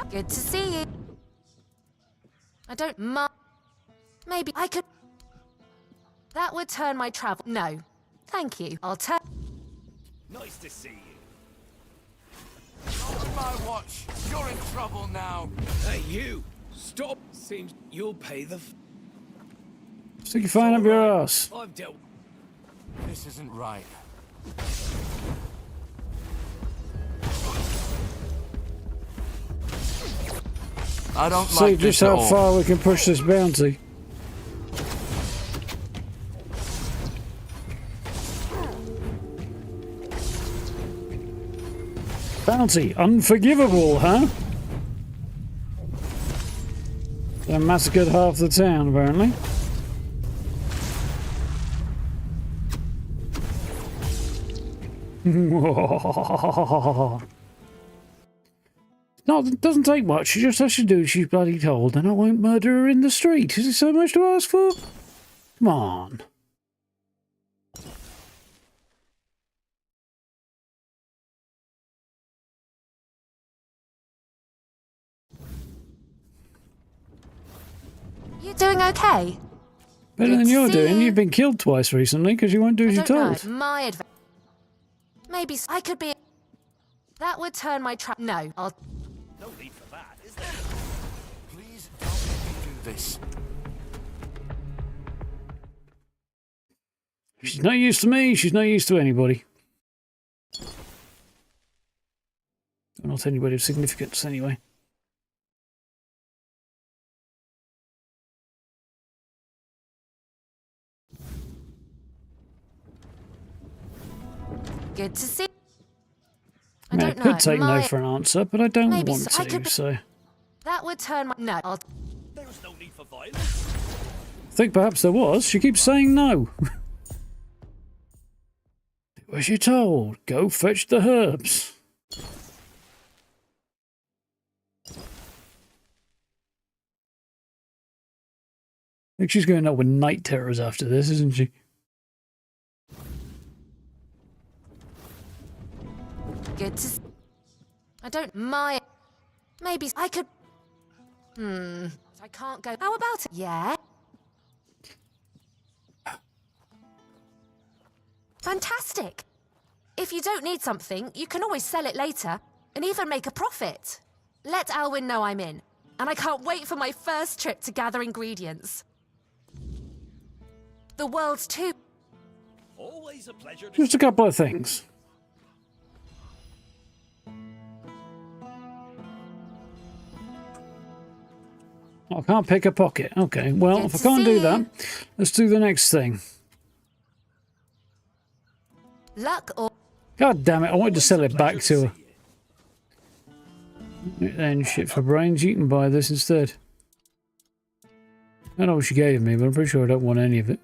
[SPEAKER 3] Good to see you. I don't mind. Maybe I could... That would turn my travel... No. Thank you. I'll turn...
[SPEAKER 8] Nice to see you.
[SPEAKER 10] On my watch. You're in trouble now.
[SPEAKER 9] Hey, you! Stop! Seems you'll pay the...
[SPEAKER 1] Stick your phone up your ass.
[SPEAKER 9] I've dealt...
[SPEAKER 10] This isn't right. I don't
[SPEAKER 1] See
[SPEAKER 10] like
[SPEAKER 1] just
[SPEAKER 10] this at
[SPEAKER 1] how
[SPEAKER 10] all.
[SPEAKER 1] far we can push this bounty. Bounty, unforgivable, huh? They massacred half the town, apparently. No, it doesn't take much. She just has to do as she's bloody told, and I won't murder her in the street. Is it so much to ask for? Come on.
[SPEAKER 3] You doing okay?
[SPEAKER 1] Better
[SPEAKER 3] Good
[SPEAKER 1] than
[SPEAKER 3] to
[SPEAKER 1] you're
[SPEAKER 3] see
[SPEAKER 1] doing.
[SPEAKER 3] you.
[SPEAKER 1] You've been killed twice recently because you won't do as you're
[SPEAKER 3] I don't
[SPEAKER 1] told.
[SPEAKER 3] know. My advice. Maybe I could be... That would turn my trap... No, I'll...
[SPEAKER 8] No need for that, is there?
[SPEAKER 10] Please don't make me do this.
[SPEAKER 1] She's no use to me. She's no use to anybody. Not anybody of significance, anyway.
[SPEAKER 3] Good to see...
[SPEAKER 1] I mean, I
[SPEAKER 3] don't
[SPEAKER 1] could
[SPEAKER 3] know.
[SPEAKER 1] take no for an answer, but I don't
[SPEAKER 3] Maybe
[SPEAKER 1] want
[SPEAKER 3] so- I
[SPEAKER 1] to,
[SPEAKER 3] could be-
[SPEAKER 1] so...
[SPEAKER 3] That would turn my... No, I'll...
[SPEAKER 8] There's no need for violence.
[SPEAKER 1] I think perhaps there was. She keeps saying no. Do as you're told. Go fetch the herbs. I think she's going up with night terrors after this, isn't she?
[SPEAKER 3] Good to... I don't... My... Maybe I could... I can't go... How about it? Yeah? Fantastic! If you don't need something, you can always sell it later, and even make a profit. Let Alwyn know I'm in, and I can't wait for my first trip to gather ingredients. The world's too...
[SPEAKER 8] Always a pleasure to...
[SPEAKER 1] Just a couple of things. I can't pick a pocket. Okay, well,
[SPEAKER 3] Good
[SPEAKER 1] if I
[SPEAKER 3] to
[SPEAKER 1] can't do
[SPEAKER 3] see
[SPEAKER 1] that,
[SPEAKER 3] you.
[SPEAKER 1] let's do the next thing.
[SPEAKER 3] Luck or...
[SPEAKER 1] God damn it, I wanted to sell it back to her. Then shit for brains, you can buy this instead. I don't know what she gave me, but I'm pretty sure I don't want any of it.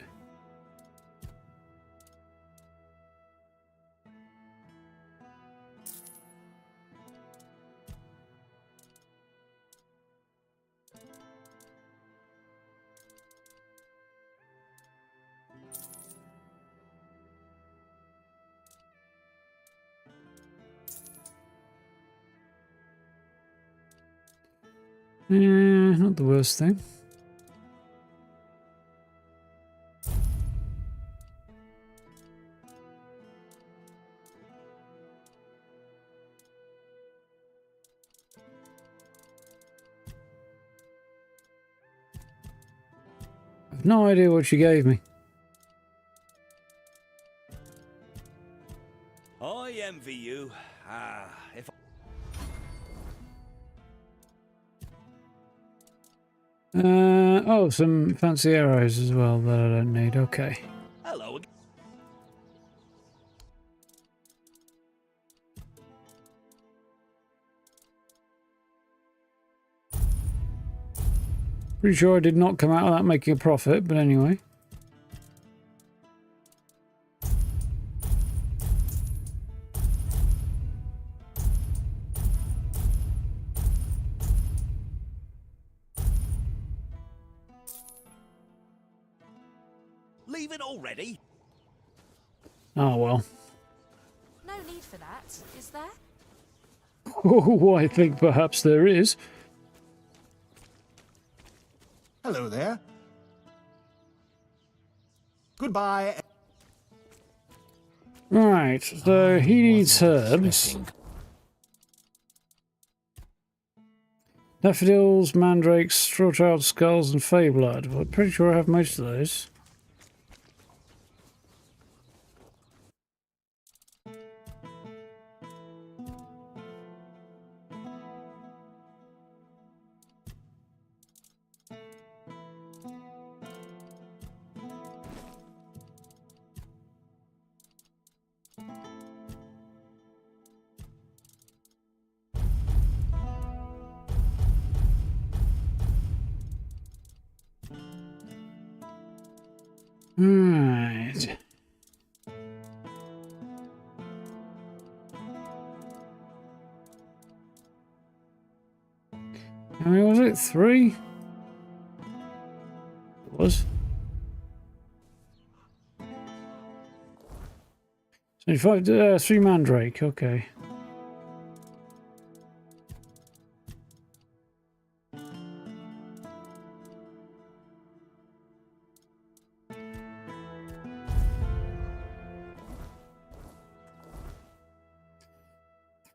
[SPEAKER 1] Not the worst thing. I've no idea what she gave me.
[SPEAKER 8] I envy you. If
[SPEAKER 1] Oh, some fancy arrows as well that I don't need. Okay.
[SPEAKER 8] Hello again.
[SPEAKER 1] Pretty sure I did not come out of that making a profit, but anyway.
[SPEAKER 8] leaving already?
[SPEAKER 1] Oh, well.
[SPEAKER 3] No need for that, is there?
[SPEAKER 1] Oh, I think perhaps there is.
[SPEAKER 2] Hello there. Goodbye.
[SPEAKER 1] Right, so he needs herbs. Daffodils, mandrakes, straw-child skulls, and fey blood. Well, I'm pretty sure I have most of those. Right. How many was it? 3? It was. 25, 3 mandrake, okay.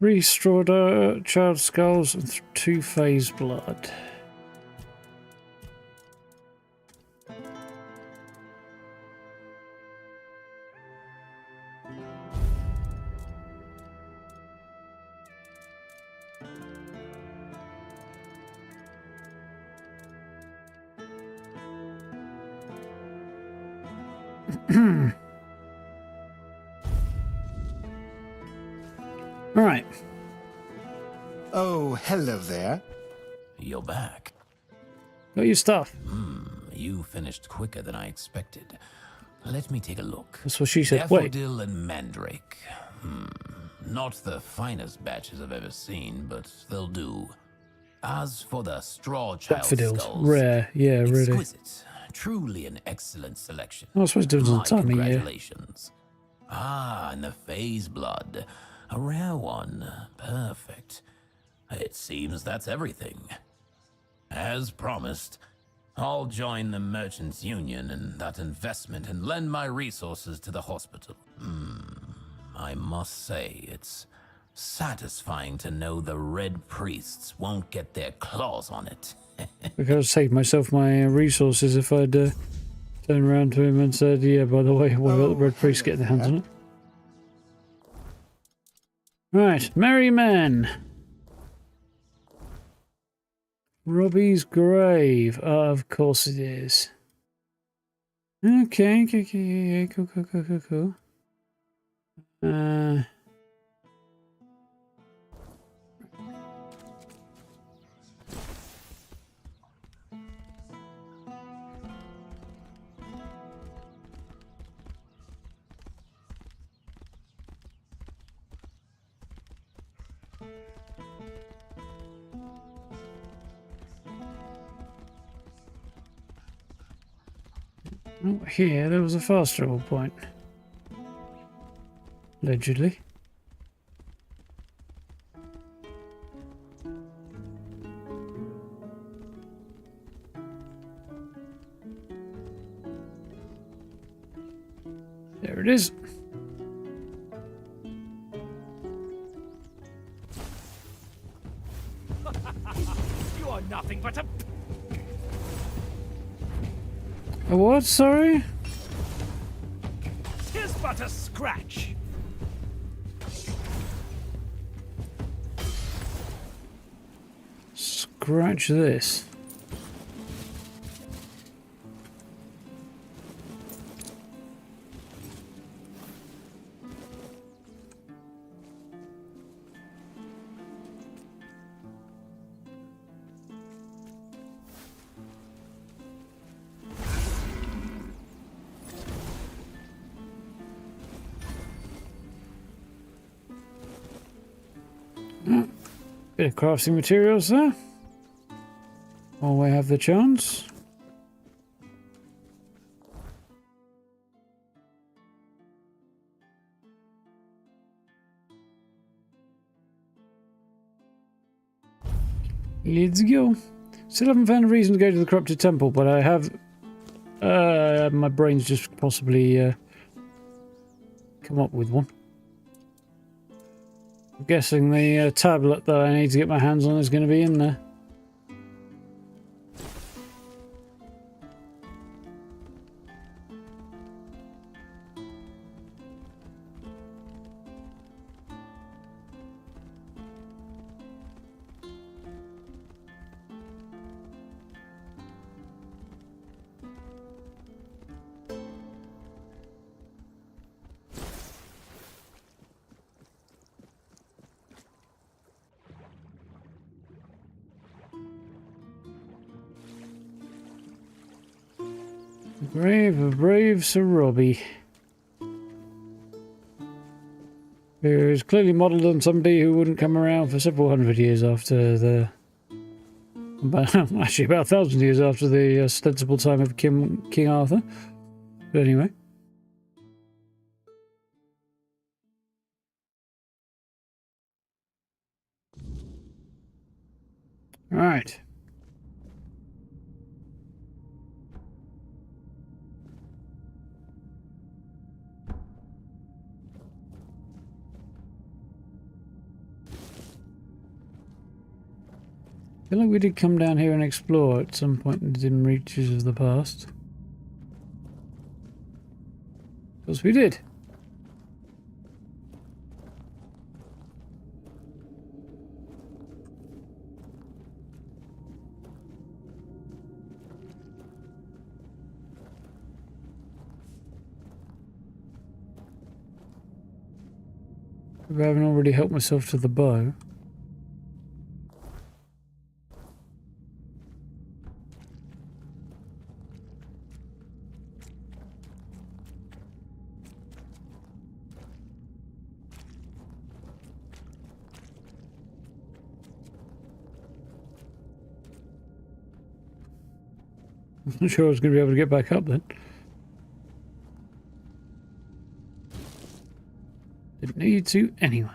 [SPEAKER 1] Three straw child skulls and 2 phase blood. Right.
[SPEAKER 2] Oh, hello there.
[SPEAKER 7] You're back.
[SPEAKER 1] Got your stuff.
[SPEAKER 7] You finished quicker than I expected. Let me take a look.
[SPEAKER 1] That's what she said. Wait.
[SPEAKER 7] Daffodil and mandrake. Not the finest batches I've ever seen, but they'll do. As for the straw child
[SPEAKER 1] Daffodils.
[SPEAKER 7] skulls,
[SPEAKER 1] Rare. Yeah, really.
[SPEAKER 7] exquisite. Truly an excellent selection.
[SPEAKER 1] I was supposed to do it on
[SPEAKER 7] My
[SPEAKER 1] time, yeah.
[SPEAKER 7] congratulations. Ah, and the phase blood. A rare one. Perfect. It seems that's everything. As promised, I'll join the Merchants' Union in that investment and lend my resources to the hospital. I must say, it's satisfying to know the Red Priests won't get their claws on it.
[SPEAKER 1] I could have saved myself my resources if I'd turned around to him and said, yeah, by the way, what about the Red Priests getting their hands on it? Right, merry men. Robbie's grave. Oh, of course it is. Okay, cool. Oh, here, there was a fast travel point. Allegedly. There it is.
[SPEAKER 9] You are nothing but a...
[SPEAKER 1] A what? Sorry?
[SPEAKER 9] 'Tis but a scratch.
[SPEAKER 1] Scratch this. Bit of crafting materials there. While we have the chance. Let's go. Still haven't found a reason to go to the corrupted temple, but I have... my brain's just possibly come up with one. I'm guessing the tablet that I need to get my hands on is going to be in there. Grave of brave Sir Robbie, who is clearly modelled on somebody who wouldn't come around for several hundred years after the... actually about 1,000 years after the ostensible time of King Arthur. But anyway. Alright. I feel like we did come down here and explore at some point in the dim reaches of the past. Of course we did. If I haven't already helped myself to the bow. I'm not sure I was going to be able to get back up then. Didn't need to anyway.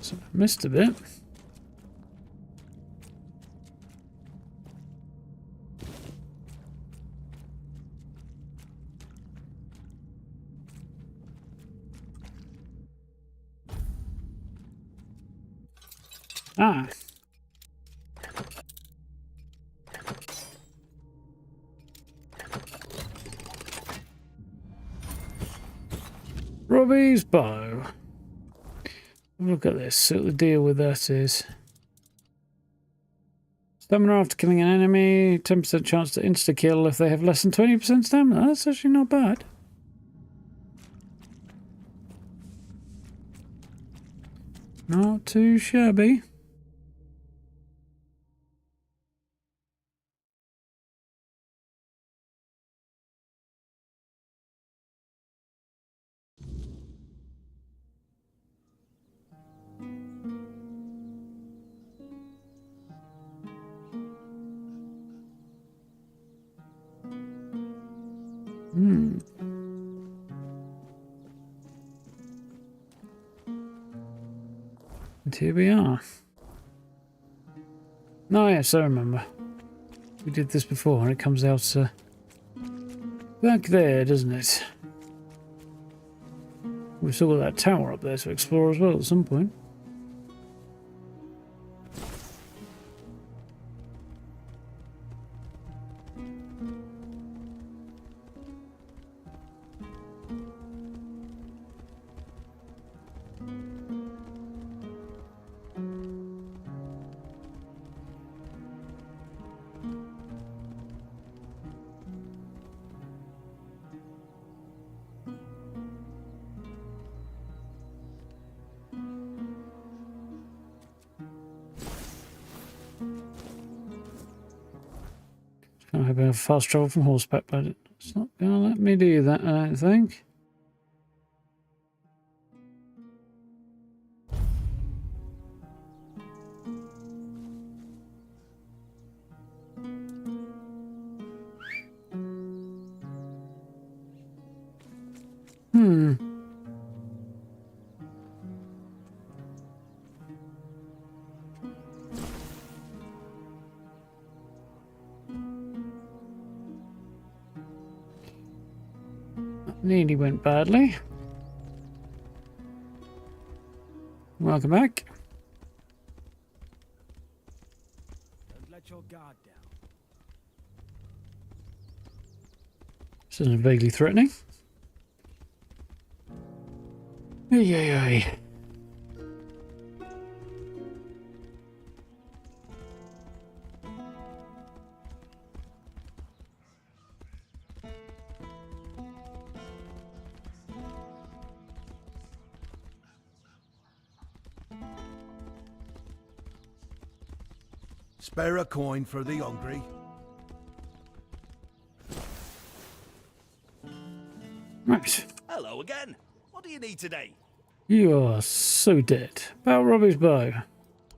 [SPEAKER 1] So I missed a bit. Ah. Robbie's bow. Look at this. See what the deal with that is. Stamina after killing an enemy. 10% chance to insta-kill if they have less than 20% stamina. That's actually not bad. Not too shabby. And here we are. Oh yes, I remember. We did this before and it comes out back there, doesn't it? We've still got that tower up there to explore as well at some point. I'm hoping for fast travel from horseback, but it's not going to let me do that, I don't think. Nearly went badly. Welcome back.
[SPEAKER 9] Don't let your guard down.
[SPEAKER 1] Sounds vaguely threatening. Ay, ay, ay.
[SPEAKER 4] Spare a coin for the hungry.
[SPEAKER 1] Right.
[SPEAKER 8] Hello again. What do you need today?
[SPEAKER 1] You are so dead. About Robbie's bow.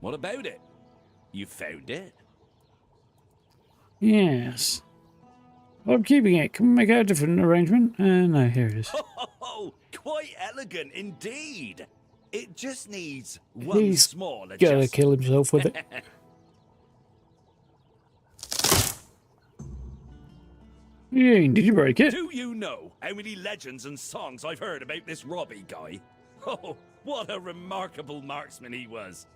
[SPEAKER 8] What about it? You found it?
[SPEAKER 1] Yes. I'm keeping it. Can we make out a different arrangement? No, here it is.
[SPEAKER 8] Oh, quite elegant indeed. It just needs one
[SPEAKER 1] He's
[SPEAKER 8] small
[SPEAKER 1] gotta
[SPEAKER 8] adjustment.
[SPEAKER 1] kill himself with it. Did you break it?
[SPEAKER 8] Do you know how many legends and songs I've heard about this Robbie guy? Oh, what a remarkable marksman he was.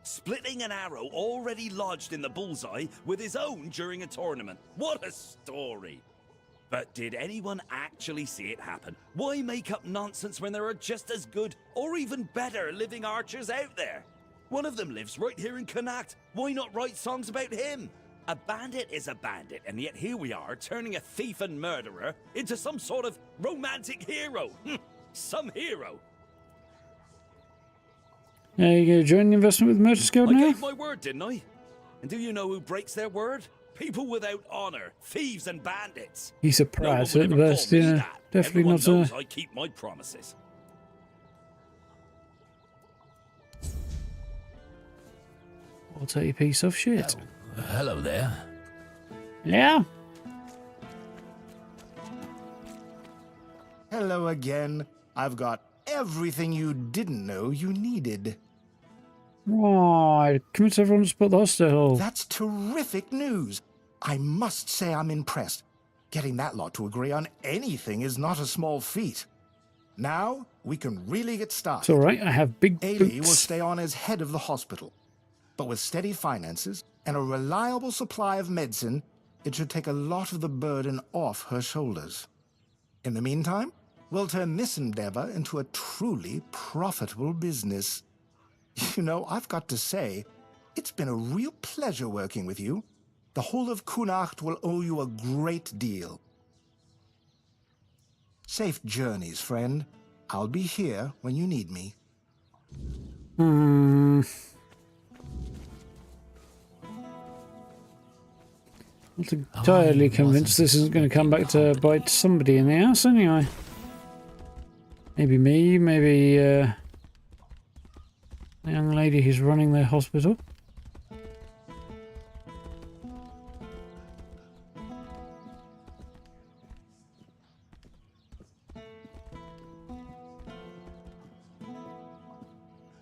[SPEAKER 8] Splitting an arrow already lodged in the bullseye with his own during a tournament. What a story. But did anyone actually see it happen? Why make up nonsense when there are just as good or even better living archers out there? One of them lives right here in Connacht. Why not write songs about him? A bandit is a bandit, and yet here we are, turning a thief and murderer into some sort of romantic hero. Some hero.
[SPEAKER 1] Are you going to join the investment with the Merchants Guild
[SPEAKER 8] I
[SPEAKER 1] now?
[SPEAKER 8] gave my word, didn't I? And do you know who breaks their word? People without honor, thieves and bandits.
[SPEAKER 1] He's a
[SPEAKER 8] No one
[SPEAKER 1] prat
[SPEAKER 8] would
[SPEAKER 1] at the
[SPEAKER 8] ever call
[SPEAKER 1] best,
[SPEAKER 8] me
[SPEAKER 1] yeah.
[SPEAKER 8] that.
[SPEAKER 1] Definitely
[SPEAKER 8] Everyone
[SPEAKER 1] not a...
[SPEAKER 8] knows I keep my promises.
[SPEAKER 1] I'll take a piece of shit.
[SPEAKER 7] Hello there.
[SPEAKER 1] Yeah?
[SPEAKER 2] Hello again. I've got everything you didn't know you needed.
[SPEAKER 1] Right. Commit everyone to spot the hostel.
[SPEAKER 2] That's terrific news. I must say I'm impressed. Getting that lot to agree on anything is not a small feat. Now, we can really get started.
[SPEAKER 1] It's alright, I have big
[SPEAKER 2] Ailey will
[SPEAKER 1] boots.
[SPEAKER 2] stay on as head of the hospital. But with steady finances and a reliable supply of medicine, it should take a lot of the burden off her shoulders. In the meantime, we'll turn this endeavor into a truly profitable business. You know, I've got to say, it's been a real pleasure working with you. The whole of Connacht will owe you a great deal. Safe journeys, friend. I'll be here when you need me.
[SPEAKER 1] Not entirely convinced this isn't going to come back to bite somebody in the ass anyway. Maybe me, maybe the young lady who's running their hospital.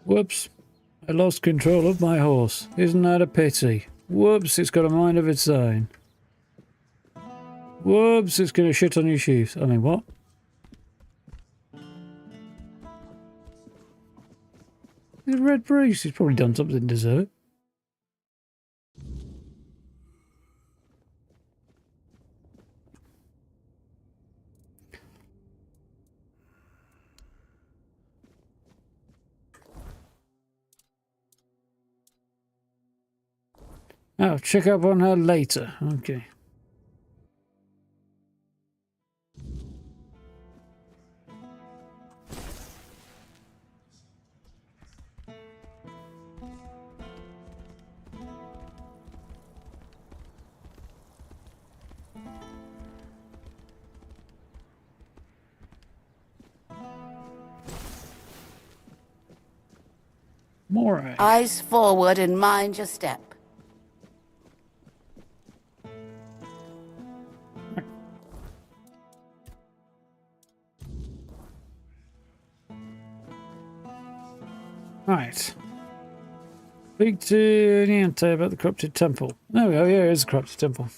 [SPEAKER 1] Whoops, I lost control of my horse. Isn't that a pity? Whoops, it's got a mind of its own. Whoops, it's going to shit on your shoes. I mean, what? The red priest, he's probably done something to deserve it. Oh, check up on her later. Okay. More.
[SPEAKER 11] Eyes forward and mind your step.
[SPEAKER 1] Right. Speak to Niente about the corrupted temple. There we go, yeah, it is a corrupted temple.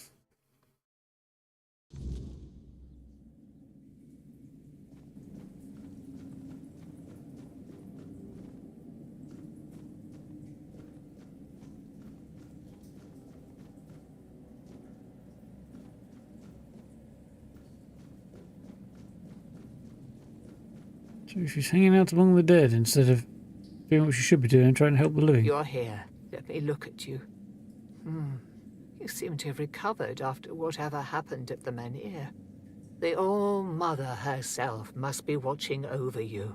[SPEAKER 1] So she's hanging out among the dead instead of doing what she should be doing, trying to help the living.
[SPEAKER 12] You're here. Let me look at you. You seem to have recovered after whatever happened at the Menhir. The All-Mother herself must be watching over you.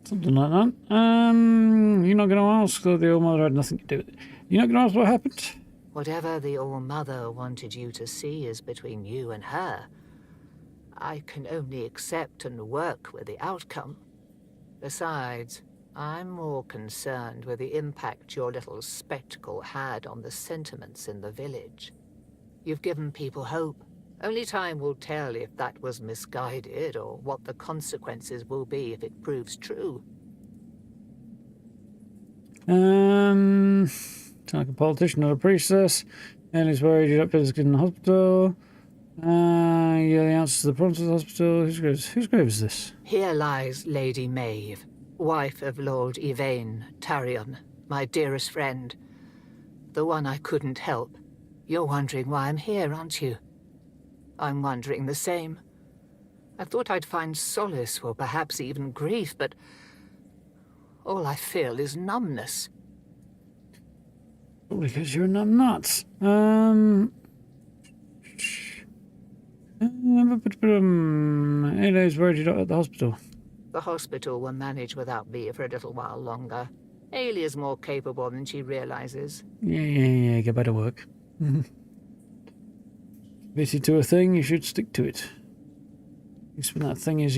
[SPEAKER 1] Something like that. You're not going to ask, though the All-Mother had nothing to do with it. You're not going to ask what happened?
[SPEAKER 12] Whatever the All-Mother wanted you to see is between you and her. I can only accept and work with the outcome. Besides, I'm more concerned with the impact your little spectacle had on the sentiments in the village. You've given people hope. Only time will tell if that was misguided or what the consequences will be if it proves true.
[SPEAKER 1] Sound like a politician, not a priestess. Ellie's worried you're up in the hospital. Yeah, the answer to the problems of the hospital. Whose grave is this?
[SPEAKER 12] Here lies Lady Maeve, wife of Lord Yvain Tarion, my dearest friend. The one I couldn't help. You're wondering why I'm here, aren't you? I'm wondering the same. I thought I'd find solace or perhaps even grief, but all I feel is numbness.
[SPEAKER 1] Probably because you're numb nuts. Elo's worried you're not at the hospital.
[SPEAKER 12] The hospital will manage without me for a little while longer. Ailey is more capable than she realizes.
[SPEAKER 1] Yeah, get back to work. Committed to a thing, you should stick to it. At least when that thing is,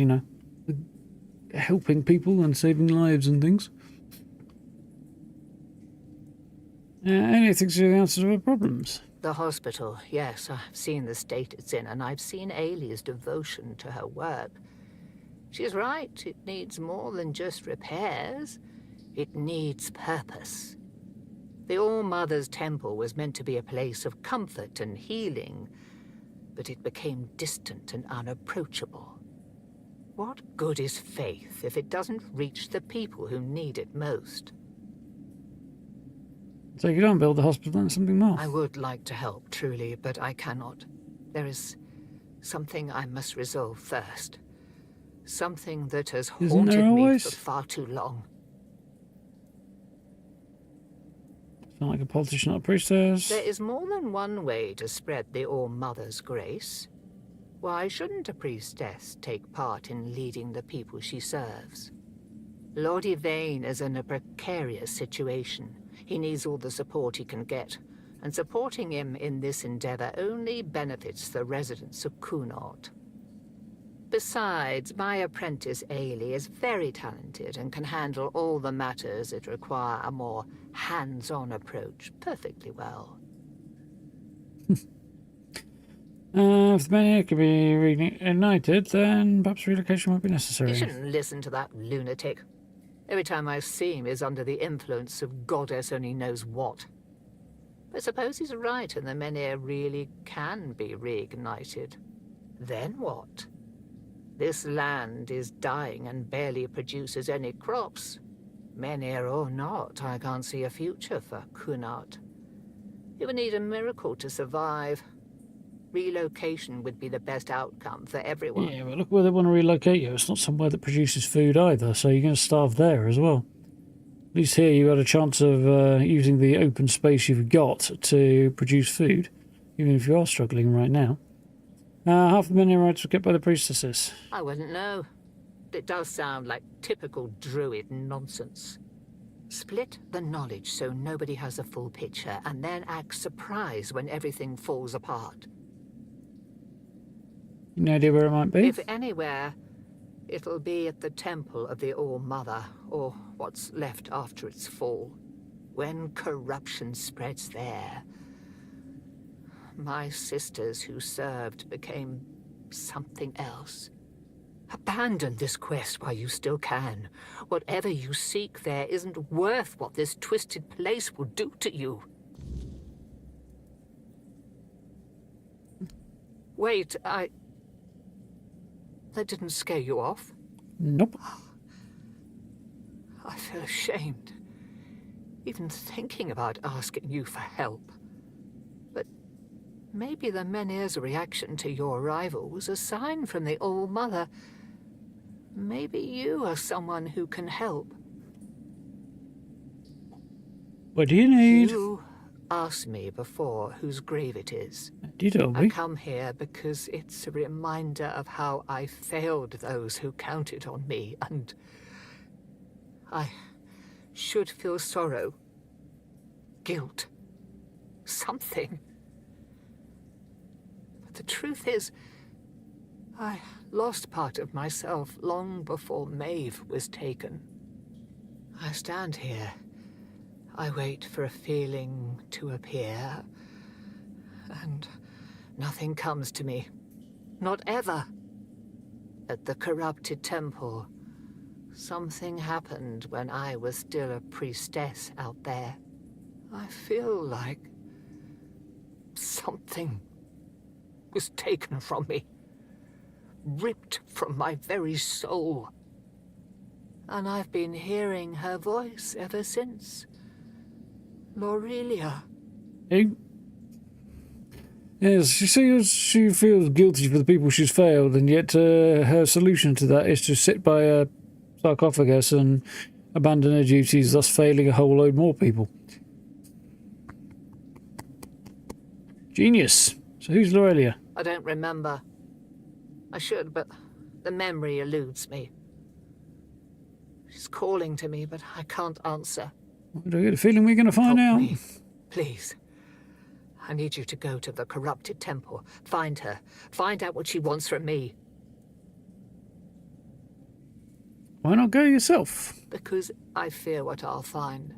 [SPEAKER 1] helping people and saving lives and things. Ailey thinks you're the answer to her problems.
[SPEAKER 12] The hospital, yes, I've seen the state it's in, and I've seen Ailey's devotion to her work. She's right, it needs more than just repairs. It needs purpose. The All-Mother's temple was meant to be a place of comfort and healing, but it became distant and unapproachable. What good is faith if it doesn't reach the people who need it most?
[SPEAKER 1] So you don't build the hospital and something more?
[SPEAKER 12] I would like to help, truly, but I cannot. There is something I must resolve first. Something that has haunted me for far too long.
[SPEAKER 1] Sound like a politician, not a priestess.
[SPEAKER 12] There is more than one way to spread the All-Mother's grace. Why shouldn't a priestess take part in leading the people she serves? Lord Yvain is in a precarious situation. He needs all the support he can get, and supporting him in this endeavor only benefits the residents of Kunot. Besides, my apprentice Ailey is very talented and can handle all the matters that require a more hands-on approach perfectly well.
[SPEAKER 1] If the Menhir can be reunited, then perhaps relocation won't be necessary.
[SPEAKER 12] You shouldn't listen to that lunatic. Every time I see him, he's under the influence of goddess only knows what. But suppose he's right and the Menhir really can be reignited. Then what? This land is dying and barely produces any crops. Menhir or not, I can't see a future for Kunat. It would need a miracle to survive. Relocation would be the best outcome for everyone.
[SPEAKER 1] Yeah, but look where they want to relocate you. It's not somewhere that produces food either, so you're going to starve there as well. At least here you had a chance of using the open space you've got to produce food, even if you are struggling right now. Half the Menhirites were kept by the priestesses.
[SPEAKER 12] I wouldn't know. It does sound like typical druid nonsense. Split the knowledge so nobody has a full picture, and then act surprised when everything falls apart.
[SPEAKER 1] No idea where it might be?
[SPEAKER 12] If anywhere, it'll be at the temple of the All-Mother, or what's left after its fall. When corruption spreads there, my sisters who served became something else. Abandon this quest while you still can. Whatever you seek there isn't worth what this twisted place will do to you. Wait, that didn't scare you off?
[SPEAKER 1] Nope.
[SPEAKER 12] I feel ashamed, even thinking about asking you for help. But maybe the Menhir's reaction to your arrival was a sign from the All-Mother. Maybe you are someone who can help.
[SPEAKER 1] What do you need?
[SPEAKER 12] You asked me before whose grave it is.
[SPEAKER 1] You told me.
[SPEAKER 12] I come here because it's a reminder of how I failed those who counted on me, and I should feel sorrow, guilt, something. But the truth is, I lost part of myself long before Maeve was taken. I stand here. I wait for a feeling to appear, and nothing comes to me. Not ever. At the corrupted temple, something happened when I was still a priestess out there. I feel like something was taken from me. Ripped from my very soul. And I've been hearing her voice ever since. Lorelia.
[SPEAKER 1] Hey. Yes, she feels guilty for the people she's failed, and yet her solution to that is to sit by a sarcophagus and abandon her duties, thus failing a whole load more people. Genius. So who's Lorelia?
[SPEAKER 12] I don't remember. I should, but the memory eludes me. She's calling to me, but I can't answer.
[SPEAKER 1] I get a feeling we're going to find out.
[SPEAKER 12] Me, please. I need you to go to the corrupted temple. Find her. Find out what she wants from me.
[SPEAKER 1] Why not go yourself?
[SPEAKER 12] Because I fear what I'll find.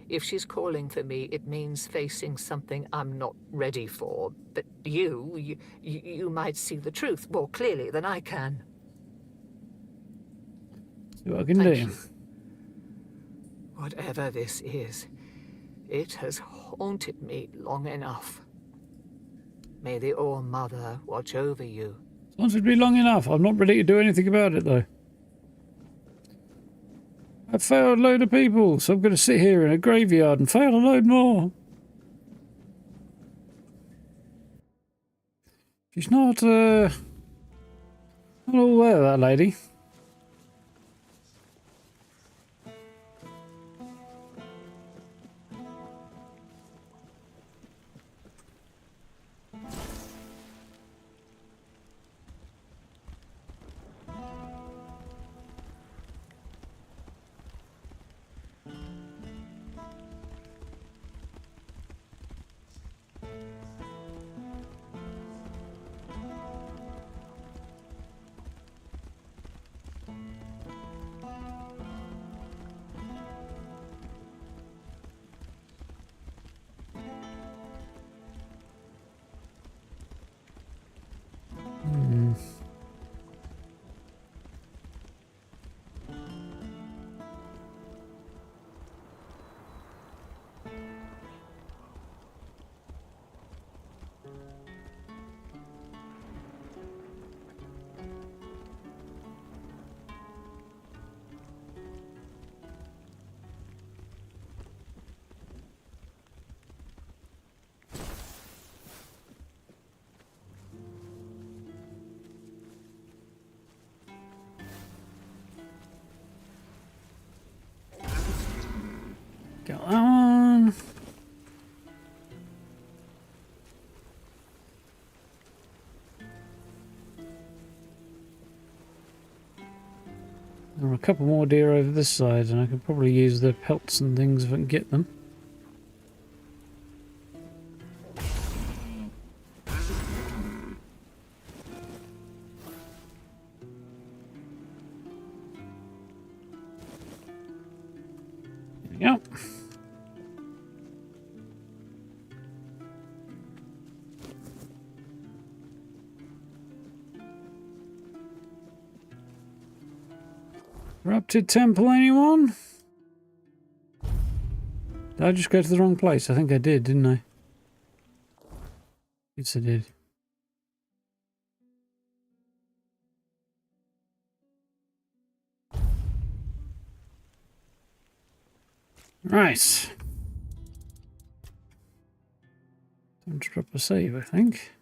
[SPEAKER 12] If she's calling for me, it means facing something I'm not ready for. But you might see the truth more clearly than I can.
[SPEAKER 1] See what I can
[SPEAKER 12] Thank
[SPEAKER 1] do.
[SPEAKER 12] you. Whatever this is, it has haunted me long enough. May the All-Mother watch over you.
[SPEAKER 1] It's haunted me long enough. I'm not ready to do anything about it, though. I failed a load of people, so I'm going to sit here in a graveyard and fail a load more. She's not all there, that lady. Got that one. There are a couple more deer over this side, and I could probably use the pelts and things if I can get them. There we go. Corrupted temple, anyone? Did I just go to the wrong place? I think I did, didn't I? Yes, I did. Right. Time to drop a save, I think.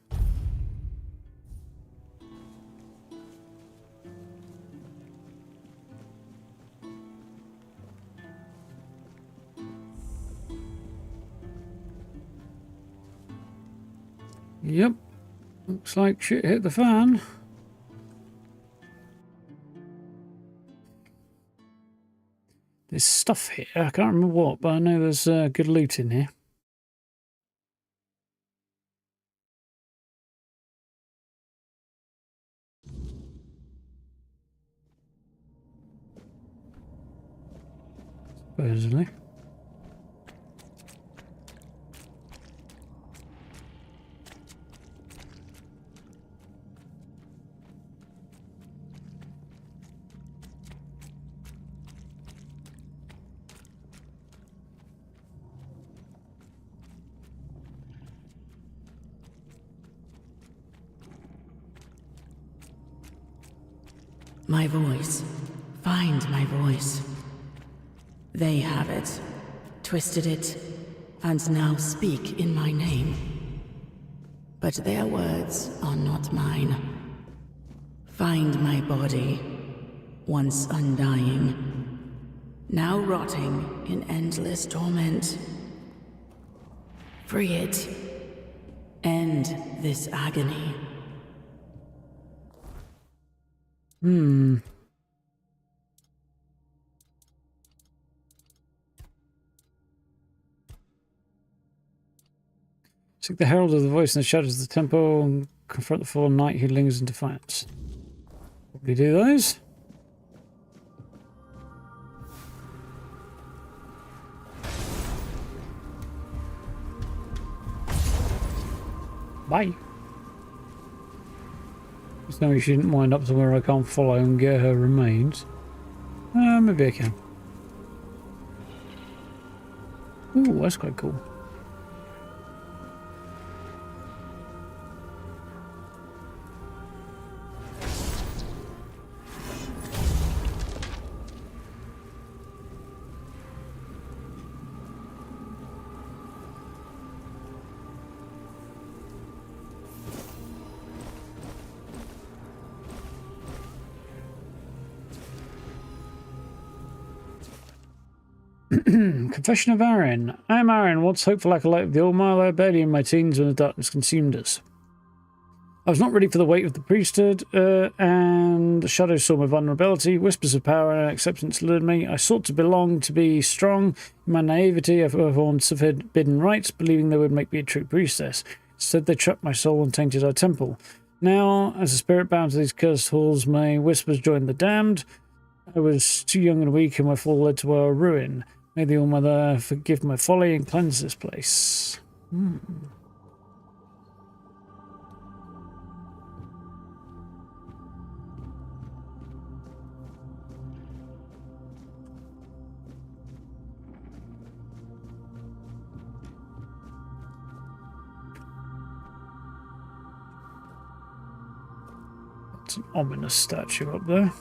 [SPEAKER 1] Yep. Looks like shit hit the fan. There's stuff here. I can't remember what, but I know there's good loot in here. Supposedly.
[SPEAKER 11] My voice. Find my voice. They have it, twisted it, and now speak in my name. But their words are not mine. Find my body, once undying, now rotting in endless torment. Free it. End this agony.
[SPEAKER 1] Seek the herald of the voice in the shadows of the temple and confront the fallen knight who lingers in defiance. Probably do those. Bye. Just know she didn't wind up somewhere I can't follow and get her remains. Maybe I can. Ooh, that's quite cool. Confession of Aaron. I am Aaron, once hopeful acolyte of the All-Mile. I barely in my teens when the darkness consumed us. I was not ready for the weight of the priesthood, and the shadows saw my vulnerability. Whispers of power and acceptance lured me. I sought to belong, to be strong. In my naivety, I performed forbidden rites, believing they would make me a true priestess. Instead, they trapped my soul and tainted our temple. Now, as a spirit bound to these cursed halls, my whispers joined the damned. I was too young and weak, and my fall led to our ruin. May the All-Mother forgive my folly and cleanse this place. It's an ominous statue up there.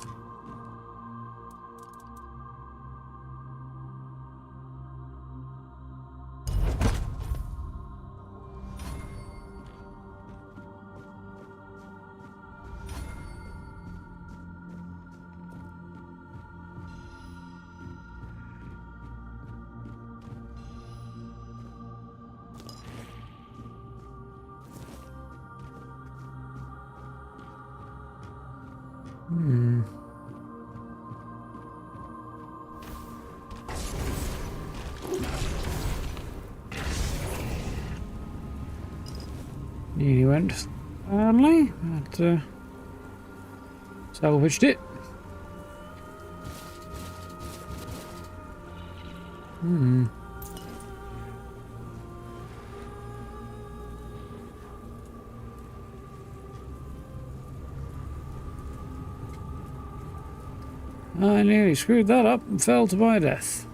[SPEAKER 1] Nearly went badly, but salvaged it. I nearly screwed that up and fell to my death.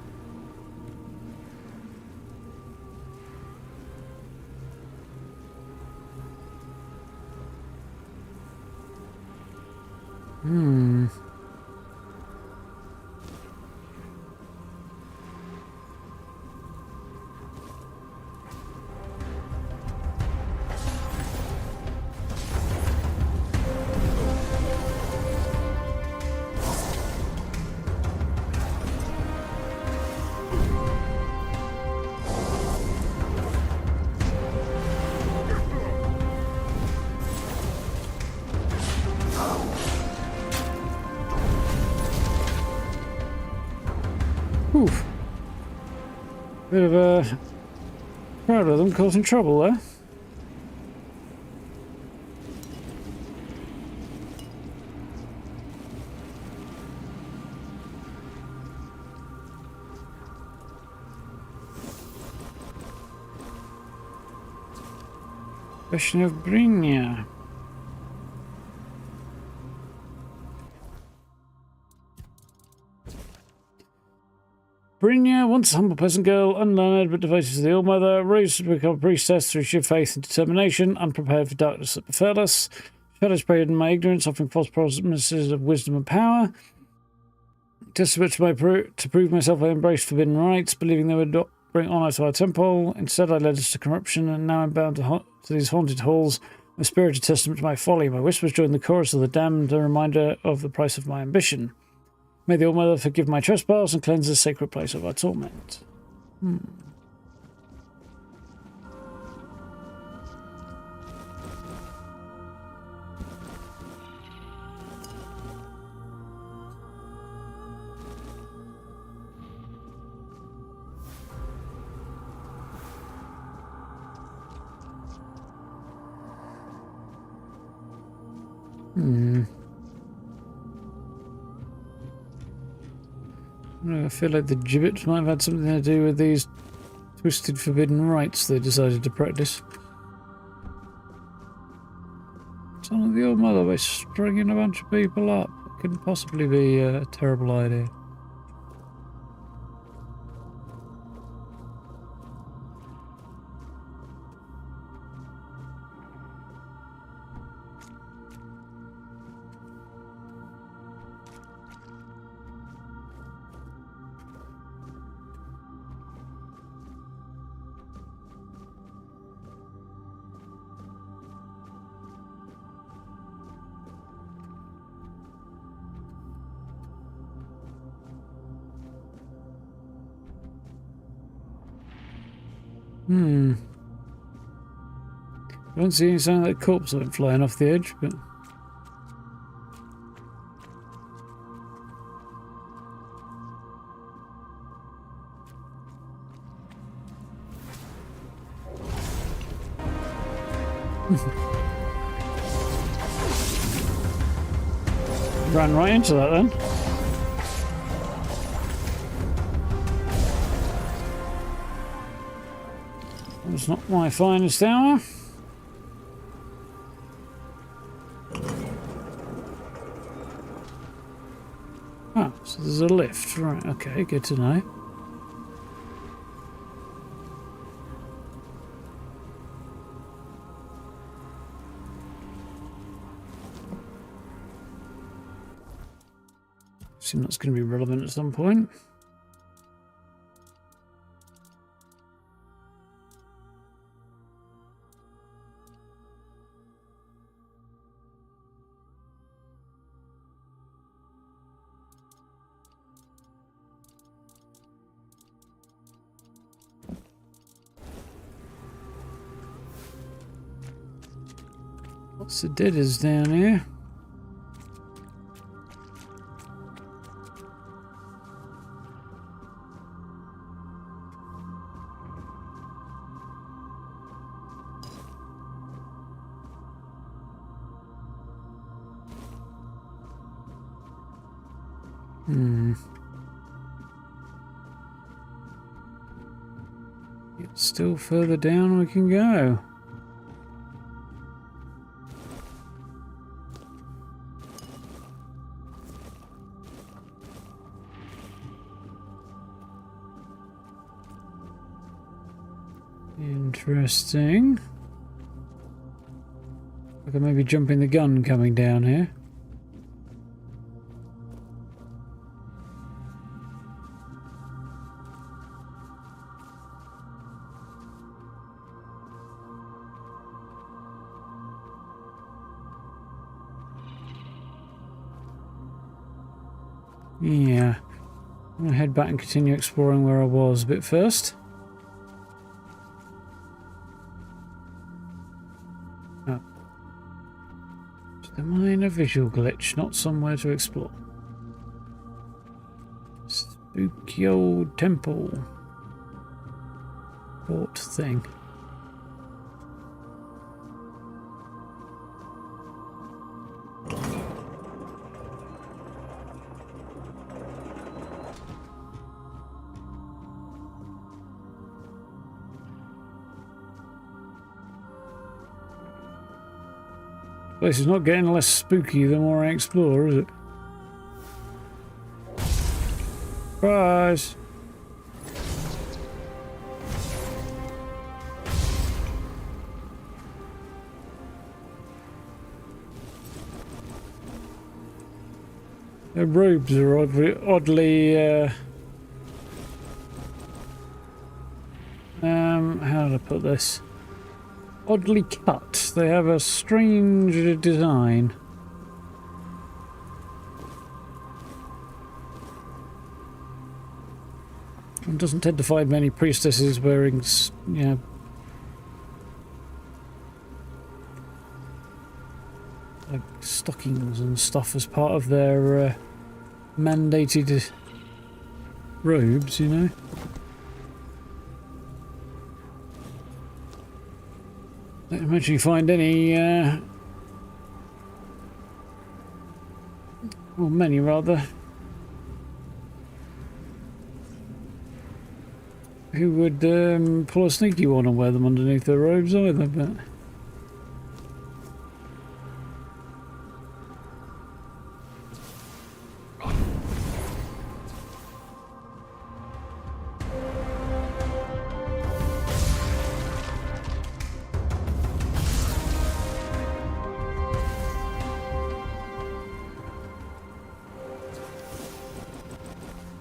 [SPEAKER 1] Oof. Bit of a crowd of them causing trouble there. Question of Brynja. Brynja, once a humble peasant girl, unlearned but devoted to the All-Mother, rose to become a priestess through sheer faith and determination, unprepared for darkness that befell us. Shadows preyed in my ignorance, offering false promises of wisdom and power. Desperate to prove myself, I embraced forbidden rites, believing they would not bring honour to our temple. Instead, I led us to corruption, and now I'm bound to these haunted halls. My spirit a testament to my folly. My whispers join the chorus of the damned, a reminder of the price of my ambition. May the All-Mother forgive my trespass and cleanse this sacred place of our torment. I feel like the gibbet might have had something to do with these twisted forbidden rites they decided to practice. Son of the All-Mother by stringing a bunch of people up. It couldn't possibly be a terrible idea. I don't see any sign of that corpse went flying off the edge, but... Ran right into that then. That's not my finest hour. Oh, so there's a lift. Right, okay, good to know. Assume that's going to be relevant at some point. What's the deaders down here? It's still further down we can go. Interesting. Like I may be jumping the gun coming down here. Yeah. I'm gonna head back and continue exploring where I was a bit first. Oh. Am I in a visual glitch? Not somewhere to explore. Spooky old temple. Fort thing. Place is not getting less spooky the more I explore, is it? Surprise! Their robes are oddly how did I put this? Oddly cut. They have a strange design. One doesn't tend to find many priestesses wearing, you know, like stockings and stuff as part of their mandated robes, you know. I don't imagine you find any, or many rather, who would pull a sneaky one and wear them underneath their robes either, but...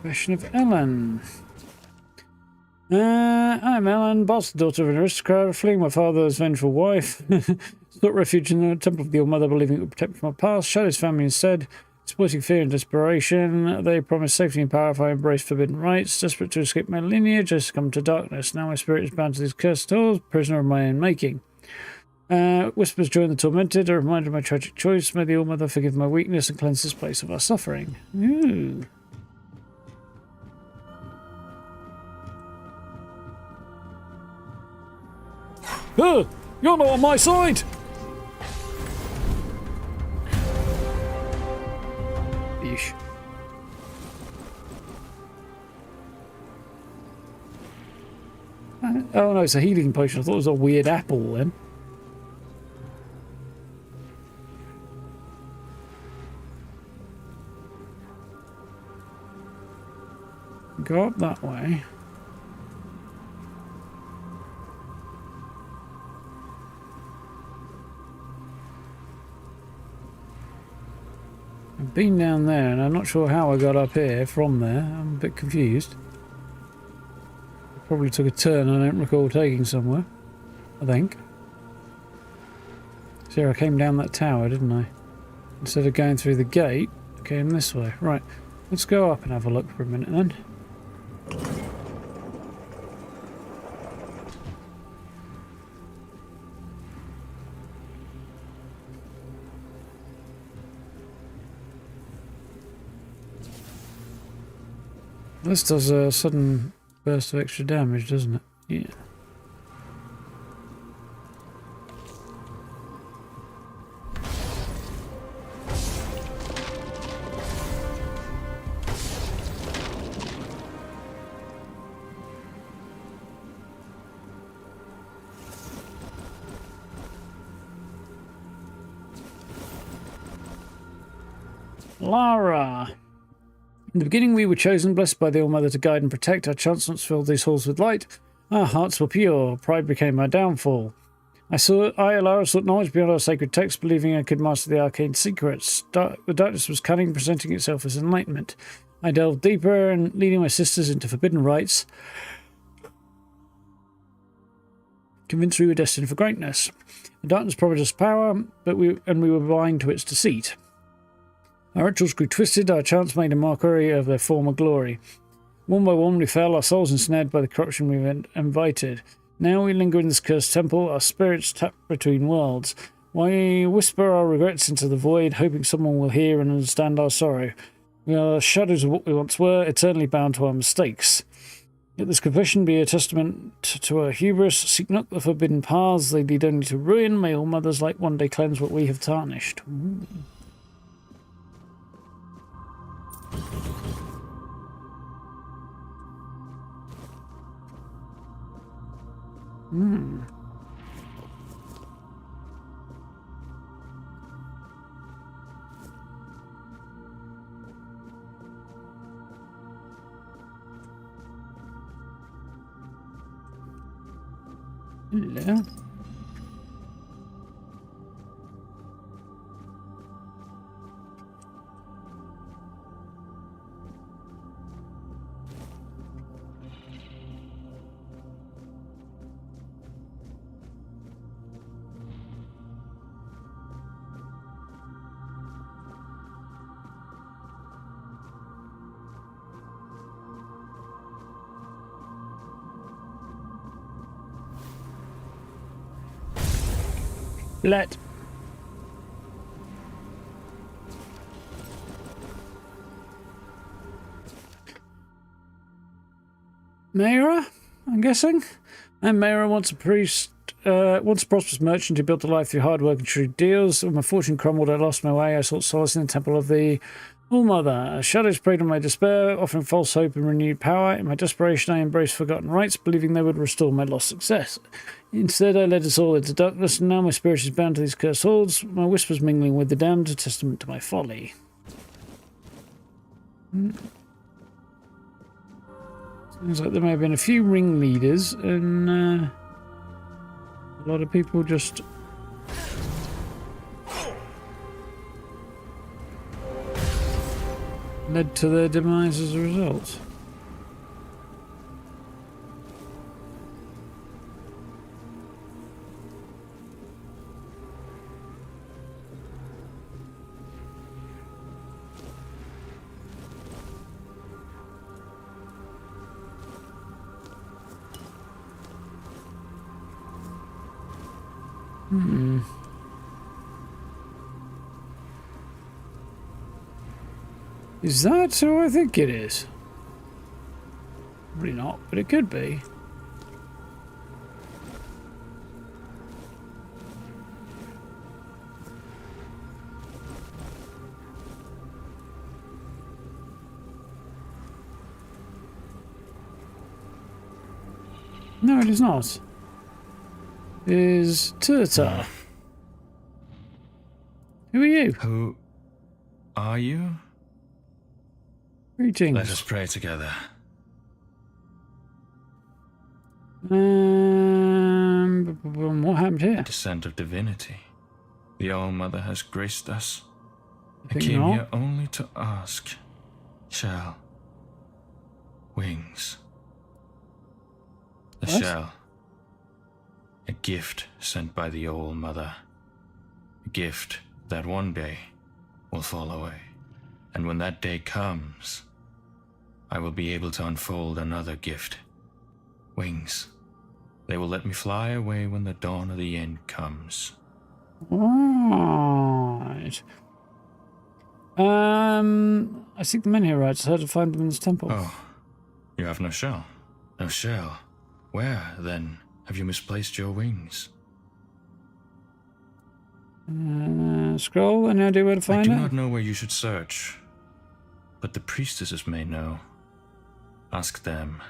[SPEAKER 1] Question of Ellen. I'm Ellen, bastard daughter of an aristocrat, fleeing my father's vengeful wife. Sought refuge in the temple of the All-Mother, believing it would protect me from my past. Shut his family instead. Exploiting fear and desperation, they promised safety and power if I embraced forbidden rites. Desperate to escape my lineage, I succumbed to darkness. Now my spirit is bound to these cursed halls, prisoner of my own making. Whispers join the tormented, a reminder of my tragic choice. May the All-Mother forgive my weakness and cleanse this place of our suffering. Ooh. You're not on my side! Yeesh. Oh no, it's a healing potion. I thought it was a weird apple then. Go up that way. I've been down there and I'm not sure how I got up here from there. I'm a bit confused. I probably took a turn I don't recall taking somewhere, I think. So I came down that tower, didn't I? Instead of going through the gate, I came this way. Right, let's go up and have a look for a minute then. This does a sudden burst of extra damage, doesn't it? Yeah. Lara! In the beginning we were chosen, blessed by the All-Mother to guide and protect. Our chancellors filled these halls with light. Our hearts were pure, pride became our downfall. I, Alara, sought knowledge beyond our sacred texts, believing I could master the arcane secrets. The darkness was cunning, presenting itself as enlightenment. I delved deeper and leading my sisters into forbidden rites, convinced we were destined for greatness. The darkness promised us power, but we were blind to its deceit. Our rituals grew twisted, our chants made a mockery of their former glory. One by one we fell, our souls ensnared by the corruption we invited. Now we linger in this cursed temple, our spirits tap between worlds. We whisper our regrets into the void, hoping someone will hear and understand our sorrow. We are shadows of what we once were, eternally bound to our mistakes. Let this confession be a testament to our hubris. Seek not the forbidden paths, they lead only to ruin. May all mother's light one day cleanse what we have tarnished. Ooh. Hello. Let. Mayra, I'm guessing? I'm Mayra, once a priest, once a prosperous merchant who built a life through hard work and shrewd deals. When my fortune crumbled, I lost my way. I sought solace in the temple of the All-Mother. Shadows preyed on my despair, offering false hope and renewed power. In my desperation, I embraced forgotten rites, believing they would restore my lost success. Instead, I led us all into darkness, and now my spirit is bound to these cursed halls, my whispers mingling with the damned, a testament to my folly. Seems like there may have been a few ringleaders, and a lot of people just led to their demise as a result. Is that who I think it is? Probably not, but it could be. No, it is not. It is Turtar. Who are you?
[SPEAKER 13] Who are you?
[SPEAKER 1] Greetings.
[SPEAKER 13] Let us pray together.
[SPEAKER 1] What happened here?
[SPEAKER 13] A descent of divinity. The All-Mother has graced us. I
[SPEAKER 1] Think
[SPEAKER 13] came
[SPEAKER 1] not.
[SPEAKER 13] here only to ask. Shell. Wings. The
[SPEAKER 1] What?
[SPEAKER 13] shell. A gift sent by the All-Mother. A gift that one day will fall away. And when that day comes, I will be able to unfold another gift. Wings. They will let me fly away when the dawn of the end comes.
[SPEAKER 1] Right. I seek the men here, right? So how to find them in this temple?
[SPEAKER 13] Oh, you have no shell. No shell. Where, then, have you misplaced your wings?
[SPEAKER 1] Scroll, any idea where to find
[SPEAKER 13] I do
[SPEAKER 1] it?
[SPEAKER 13] not know where you should search, but the priestesses may know. Ask them.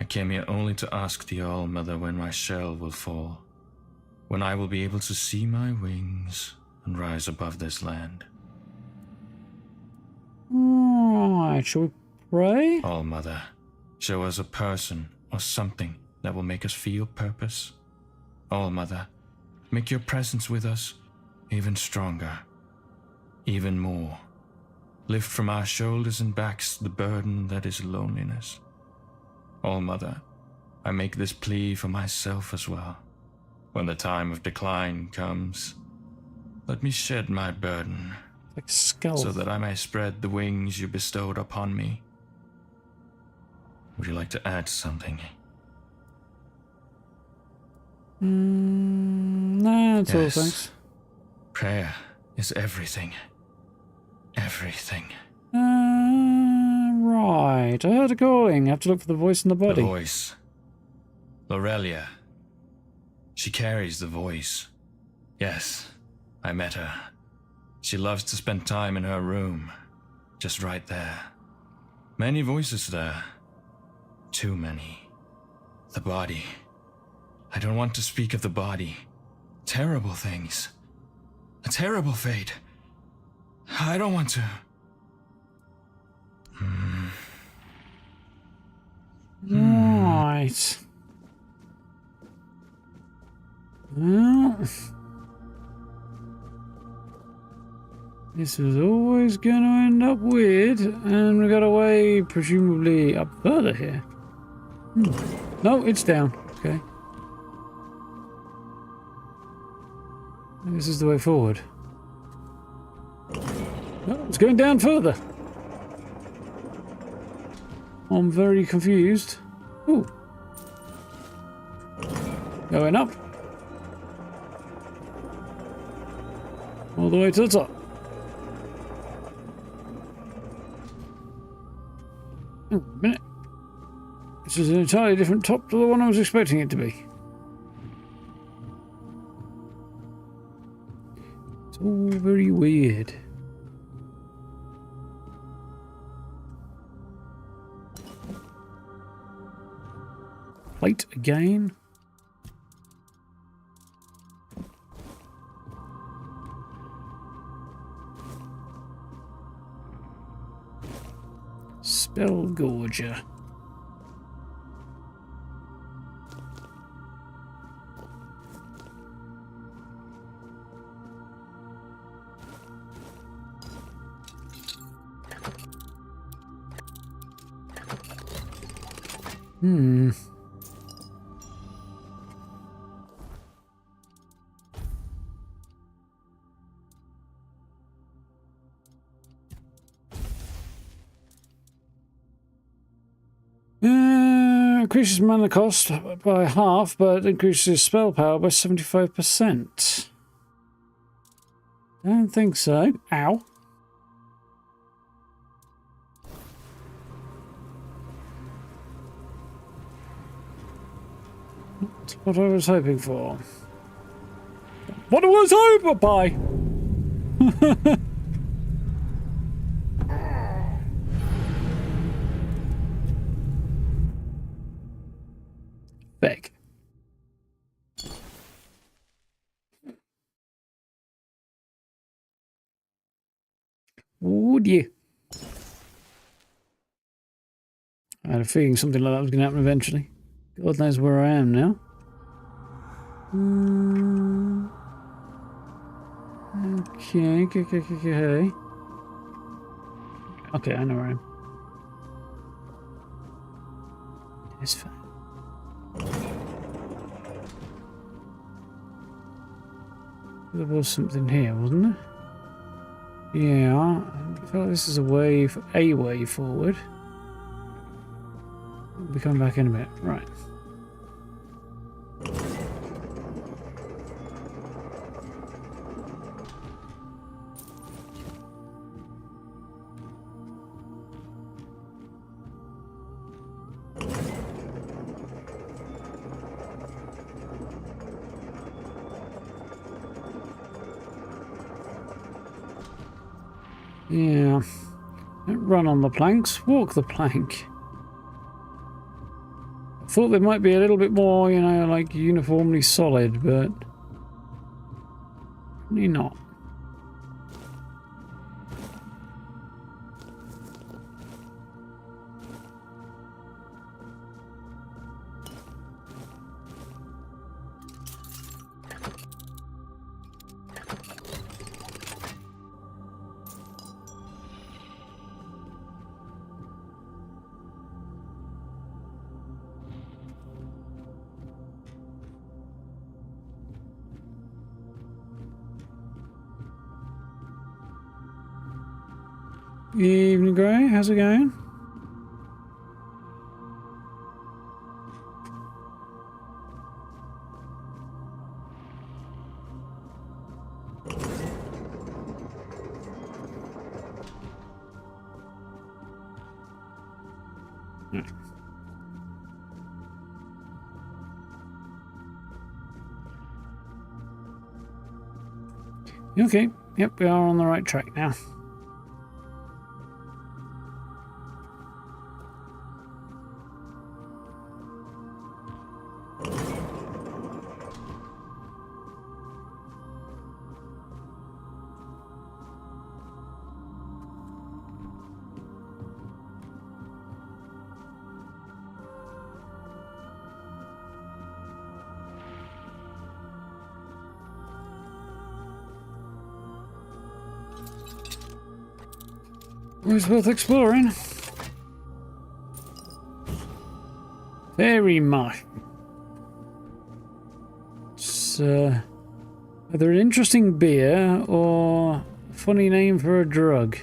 [SPEAKER 13] I came here only to ask the All-Mother when my shell will fall, when I will be able to see my wings and rise above this land.
[SPEAKER 1] Right, shall we pray?
[SPEAKER 13] All-Mother, show us a person or something that will make us feel purpose. All-Mother, make your presence with us even stronger, even more. Lift from our shoulders and backs the burden that is loneliness. All-Mother, I make this plea for myself as well. When the time of decline comes, let me shed my burden,
[SPEAKER 1] like a skull,
[SPEAKER 13] so that I may spread the wings you bestowed upon me. Would you like to add something?
[SPEAKER 1] No, that's all, thanks.
[SPEAKER 13] Prayer is everything. Everything.
[SPEAKER 1] Right. I heard a calling. I have to look for the voice in the body.
[SPEAKER 13] The voice. Lorelia. She carries the voice. Yes, I met her. She loves to spend time in her room. Just right there. Many voices there. Too many. The body. I don't want to speak of the body. Terrible things. A terrible fate. I don't want to.
[SPEAKER 1] Right. Well, this was always going to end up weird, and we got away presumably up further here. No, it's down. Okay. This is the way forward. No, it's going down further. I'm very confused. Ooh. Going up. All the way to the top. Oh, a minute. This is an entirely different top to the one I was expecting it to be. It's all very weird. Plate again. Spell Gorger. Increases mana cost by half, but increases spell power by 75%. Don't think so. Ow. That's what I was hoping for. What I was hoping by! Back. Oh dear. I had a feeling something like that was going to happen eventually. God knows where I am now. Okay. Okay, I know where I am. It's fine. There was something here, wasn't there? Yeah, I feel like this is a way forward. We'll be coming back in a bit. Right. Yeah. Don't run on the planks, walk the plank. I thought they might be a little bit more, you know, like uniformly solid, but probably not. Evening, Grey. How's it going? Okay, yep, we are on the right track now. Always worth exploring. Very much. It's either an interesting beer or a funny name for a drug.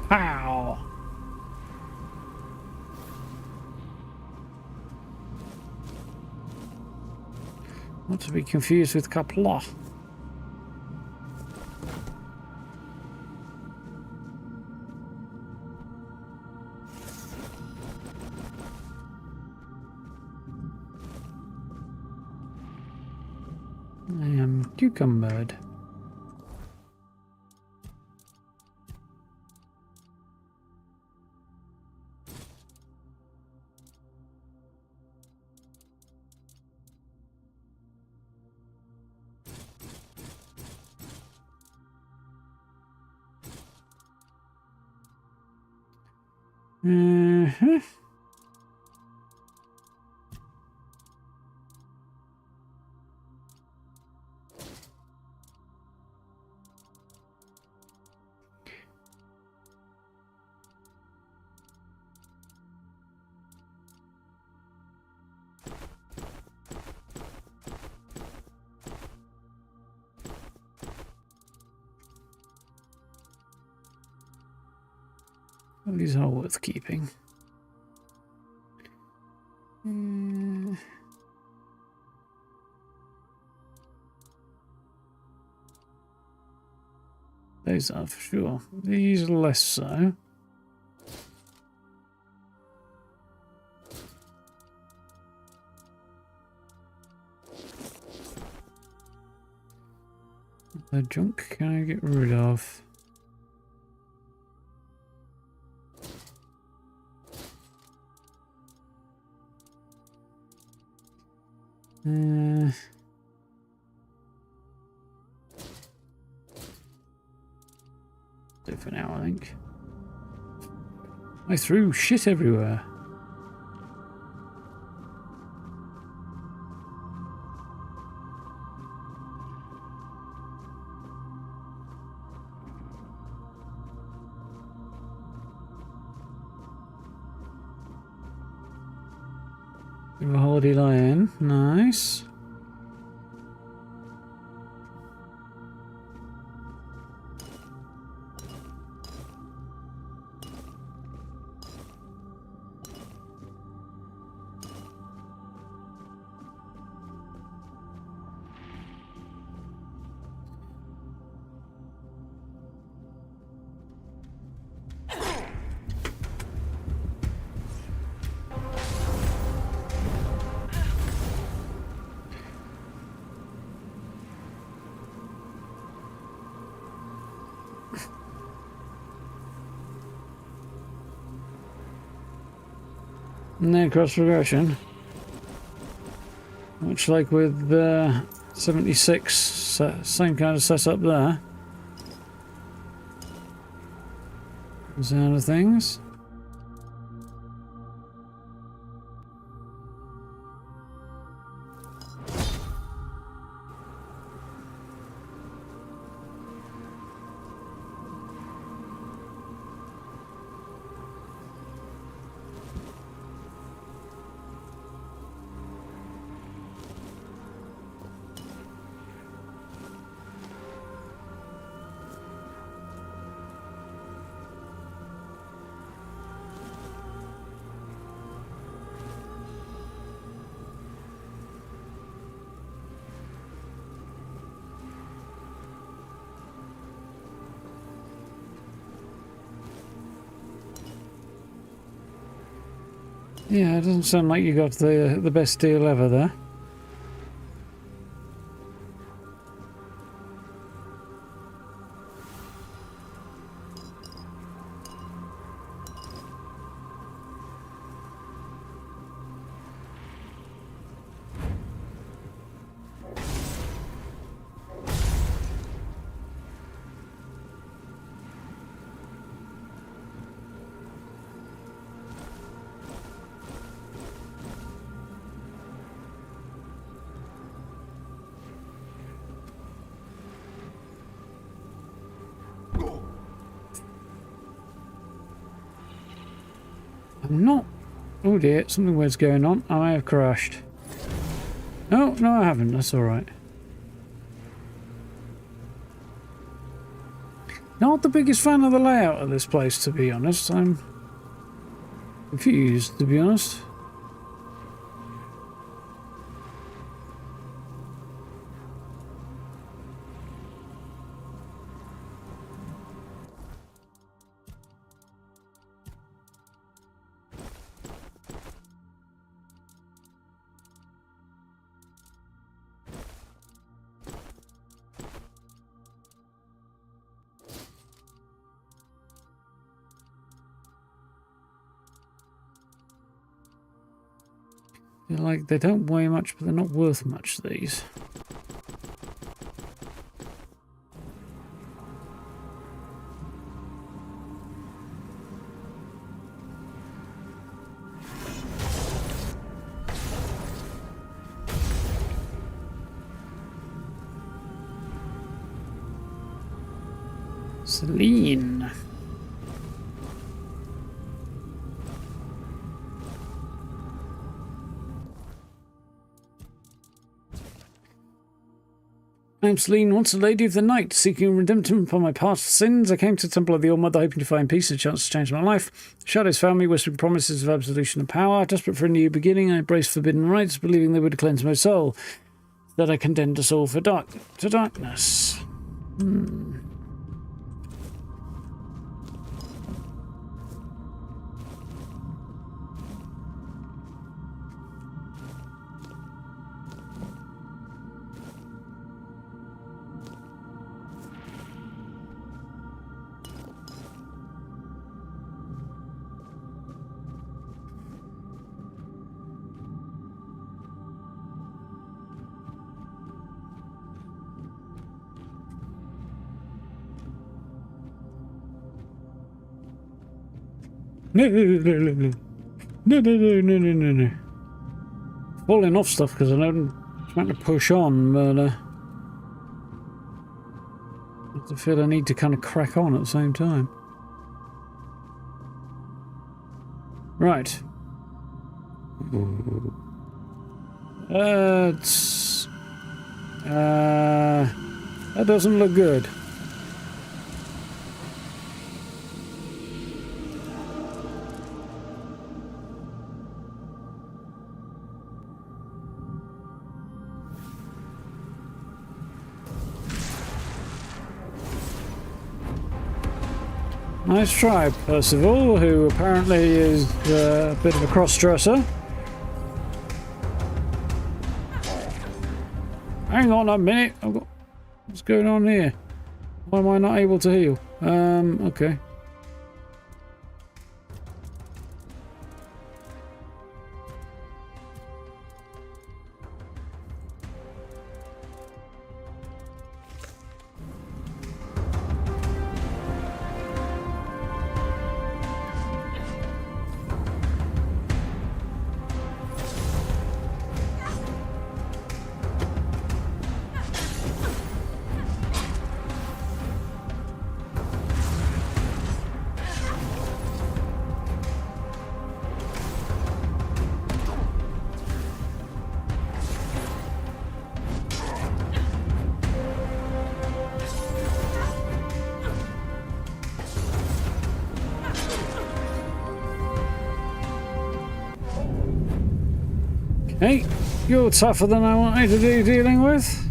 [SPEAKER 1] Pow! Not to be confused with Kamelot. I am cucumbered. Well, these are worth keeping. Those are for sure. These less so. The junk can I get rid of? Do for now, I think. I threw shit everywhere. Bit of a holiday lie-in, nice. And then cross progression, much like with 76, same kind of setup there. Sound of things. Yeah, it doesn't sound like you got the best deal ever there. I'm not... Oh dear, something weird's going on. I may have crashed. Oh, no I haven't. That's alright. Not the biggest fan of the layout of this place, to be honest. I'm confused, to be honest. Like, they don't weigh much, but they're not worth much, these. Celine. I am Celine, once a lady of the night, seeking redemption for my past sins. I came to the Temple of the All-Mother, hoping to find peace and a chance to change my life. Shadows found me, whispering promises of absolution and power. Desperate for a new beginning, I embraced forbidden rites, believing they would cleanse my soul. That I condemned us all to darkness. No. Falling off stuff because I don't trying to push on, but I feel I need to kind of crack on at the same time. Right. That doesn't look good. Nice try, Percival, who apparently is a bit of a cross-dresser. Hang on a minute. What's going on here? Why am I not able to heal? Okay. Hey, you're tougher than I wanted to be dealing with.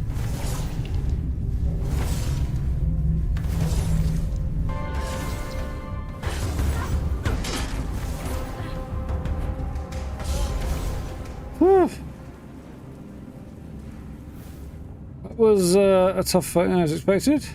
[SPEAKER 1] Whew. That was a tough fight as expected.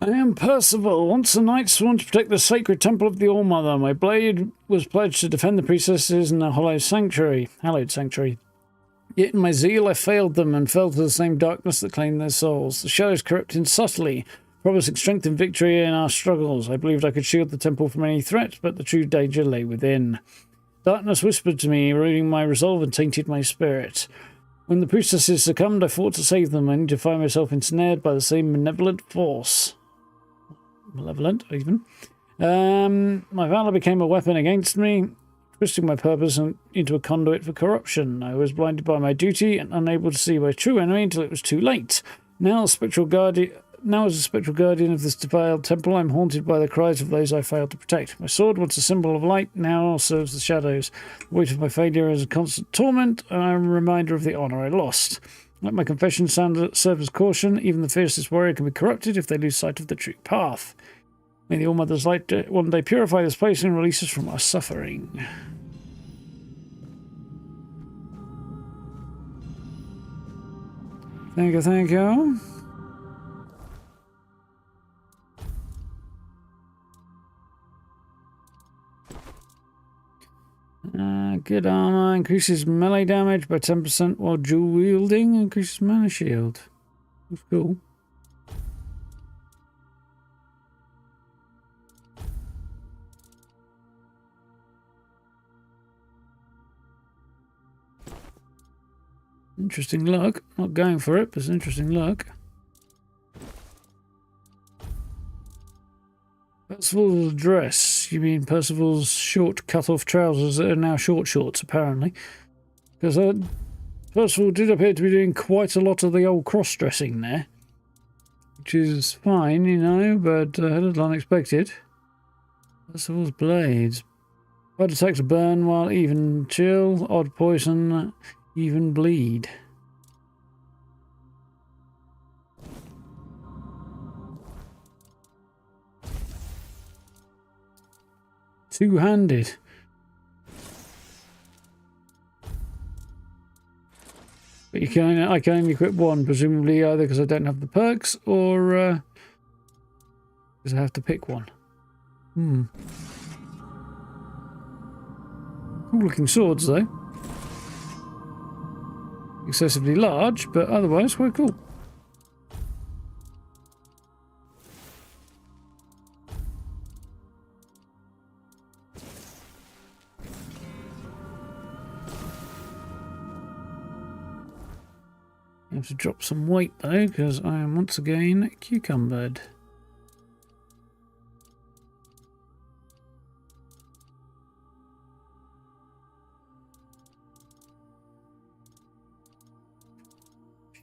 [SPEAKER 1] I am Percival, once a knight sworn to protect the sacred temple of the All-Mother. My blade was pledged to defend the priestesses in the hallowed sanctuary. Yet in my zeal I failed them and fell to the same darkness that claimed their souls. The shadows corrupted subtly, promising strength and victory in our struggles. I believed I could shield the temple from any threat, but the true danger lay within. Darkness whispered to me, eroding my resolve and tainted my spirit. When the priestesses succumbed, I fought to save them, only to find myself ensnared by the same malevolent force. Malevolent, even. My valor became a weapon against me, twisting my purpose into a conduit for corruption. I was blinded by my duty and unable to see my true enemy until it was too late. Now as a spectral guardian of this defiled temple, I'm haunted by the cries of those I failed to protect. My sword, once a symbol of light, now serves the shadows. The weight of my failure is a constant torment, and I'm a reminder of the honor I lost. Let my confession serve as caution. Even the fiercest warrior can be corrupted if they lose sight of the true path. May the All-Mother's light one day purify this place and release us from our suffering. Thank you, thank you. Good armor, increases melee damage by 10% while dual wielding, increases mana shield. That's cool. Interesting luck. Not going for it, but it's interesting luck. Percival's dress. You mean Percival's short cut-off trousers that are now short shorts, apparently. Because Percival did appear to be doing quite a lot of the old cross-dressing there. Which is fine, you know, but a little unexpected. Percival's blades. Odd attacks burn while even chill. Odd poison, even bleed. Two-handed. But I can only equip one, presumably either because I don't have the perks or because I have to pick one. Cool looking swords though. Excessively large, but otherwise quite cool. I have to drop some weight though, because I am once again cucumbered.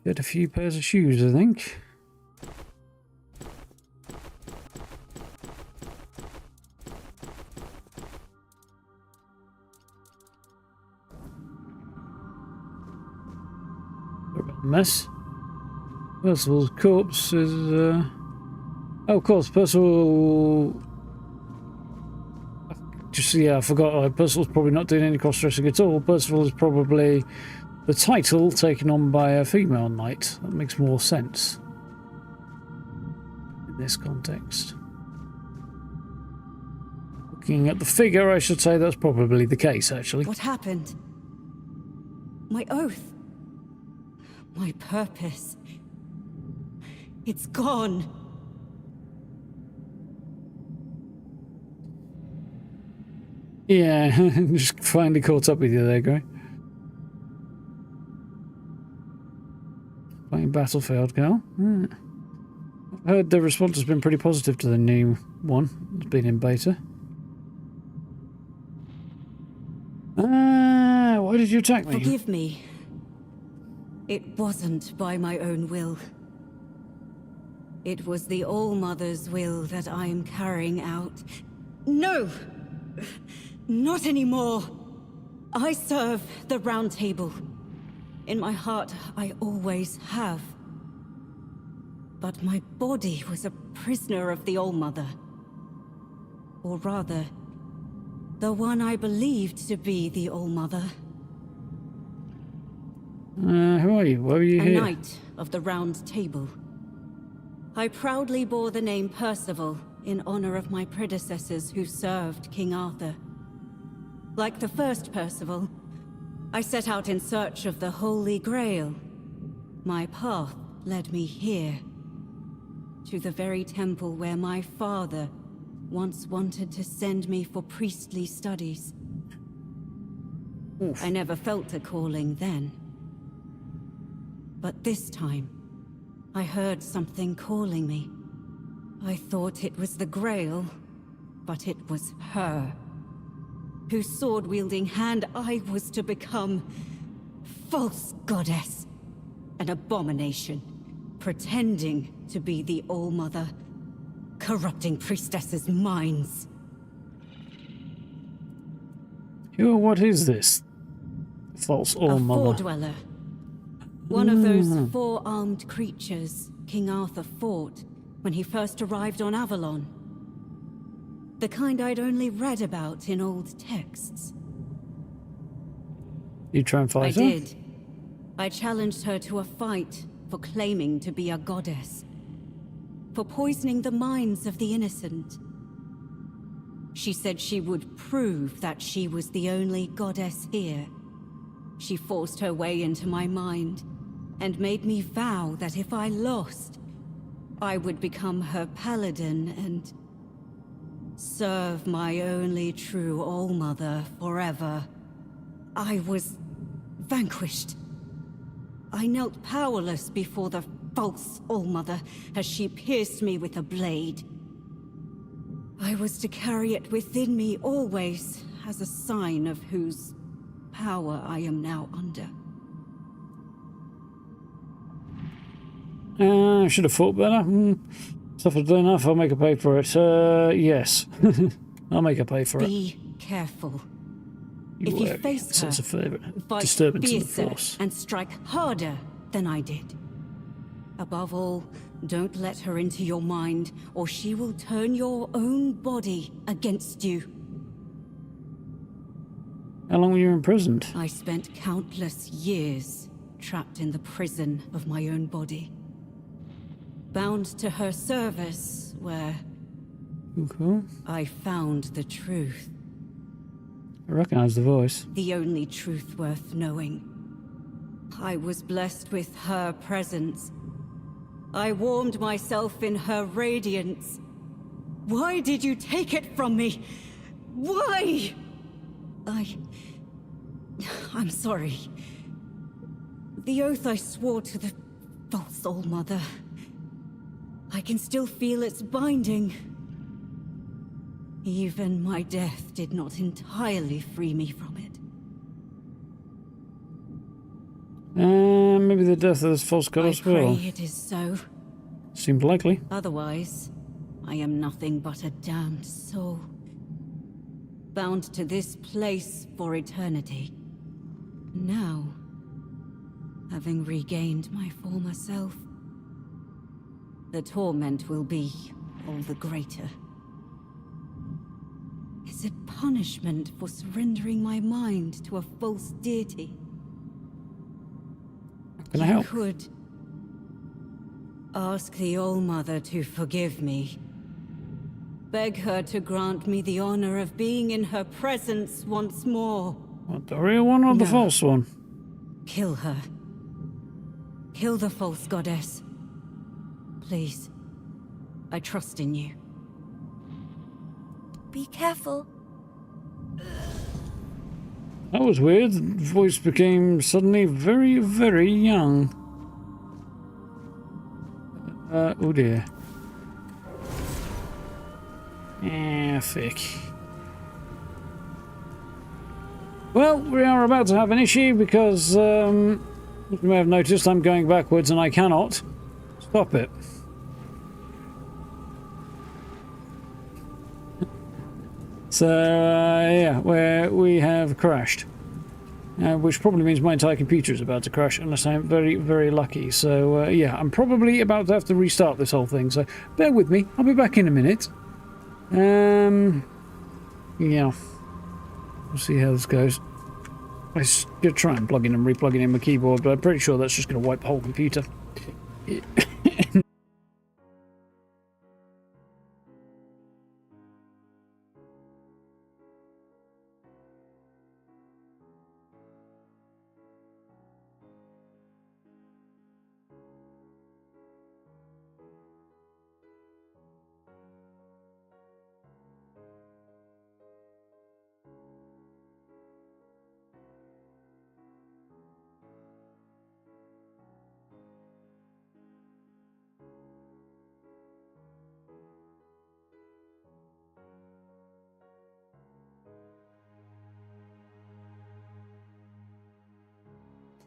[SPEAKER 1] Get a few pairs of shoes, I think. Mess. Percival's corpse is oh, of course, Percival I forgot. Percival's probably not doing any cross-dressing at all. Percival is probably the title taken on by a female knight. That makes more sense in this context. Looking at the figure, I should say that's probably the case, actually.
[SPEAKER 14] What happened? My oath. My purpose. It's gone.
[SPEAKER 1] Yeah, just finally caught up with you there, Gray. Playing Battlefield, Carl. I've heard the response has been pretty positive to the new one. It's been in beta. Why did you attack me?
[SPEAKER 14] Forgive me. It wasn't by my own will. It was the All-Mother's will that I am carrying out. No! Not anymore! I serve the Round Table. In my heart, I always have. But my body was a prisoner of the All-Mother. Or rather, the one I believed to be the All-Mother.
[SPEAKER 1] Who are you? Why are you here?
[SPEAKER 14] A knight of the Round Table. I proudly bore the name Percival in honor of my predecessors who served King Arthur. Like the first Percival, I set out in search of the Holy Grail. My path led me here, to the very temple where my father once wanted to send me for priestly studies.
[SPEAKER 1] Oof.
[SPEAKER 14] I never felt a calling then. But this time, I heard something calling me. I thought it was the Grail, but it was her, whose sword-wielding hand I was to become. False goddess. An abomination, pretending to be the All-Mother, corrupting priestesses' minds.
[SPEAKER 1] What is this? False All-Mother.
[SPEAKER 14] A Fore-Dweller. One of those four-armed creatures King Arthur fought when he first arrived on Avalon. The kind I'd only read about in old texts.
[SPEAKER 1] You try and fight her?
[SPEAKER 14] I did. I challenged her to a fight for claiming to be a goddess. For poisoning the minds of the innocent. She said she would prove that she was the only goddess here. She forced her way into my mind and made me vow that if I lost, I would become her paladin and serve my only true All-Mother forever. I was vanquished. I knelt powerless before the false All-Mother as she pierced me with a blade. I was to carry it within me always as a sign of whose power I am now under.
[SPEAKER 1] I should have thought better. Suffered enough, I'll make her pay for it. Yes. I'll make her pay for it.
[SPEAKER 14] Be careful. If you face her,
[SPEAKER 1] it's a favourite
[SPEAKER 14] fight
[SPEAKER 1] disturbance in the
[SPEAKER 14] fiercer
[SPEAKER 1] force.
[SPEAKER 14] and strike harder than I did. Above all, don't let her into your mind, or she will turn your own body against you.
[SPEAKER 1] How long were you imprisoned?
[SPEAKER 14] I spent countless years trapped in the prison of my own body. Bound to her service, where
[SPEAKER 1] Okay.
[SPEAKER 14] I found the truth.
[SPEAKER 1] I recognise the voice.
[SPEAKER 14] The only truth worth knowing. I was blessed with her presence. I warmed myself in her radiance. Why did you take it from me? Why? I'm sorry. The oath I swore to the false All-Mother. I can still feel its binding. Even my death did not entirely free me from it.
[SPEAKER 1] Maybe the death of this false god as well.
[SPEAKER 14] I pray it is so.
[SPEAKER 1] Seemed likely.
[SPEAKER 14] Otherwise, I am nothing but a damned soul. Bound to this place for eternity. Now, having regained my former self, the torment will be all the greater. Is it punishment for surrendering my mind to a false deity?
[SPEAKER 1] Can I help?
[SPEAKER 14] You could ask the All-Mother to forgive me. Beg her to grant me the honor of being in her presence once more.
[SPEAKER 1] What, the real one or the
[SPEAKER 14] No.
[SPEAKER 1] false one?
[SPEAKER 14] Kill her. Kill the false goddess. Please. I trust in you.
[SPEAKER 3] Be careful.
[SPEAKER 1] That was weird. The voice became suddenly very, very young. Oh dear. Fick. Well, we are about to have an issue because, you may have noticed I'm going backwards and I cannot stop it. So, yeah, we have crashed. which probably means my entire computer is about to crash unless I'm very, very lucky. So, yeah, I'm probably about to have to restart this whole thing, so bear with me. I'll be back in a minute. Yeah. We'll see how this goes. I'm going to try and plug in and replugging in my keyboard, but I'm pretty sure that's just going to wipe the whole computer.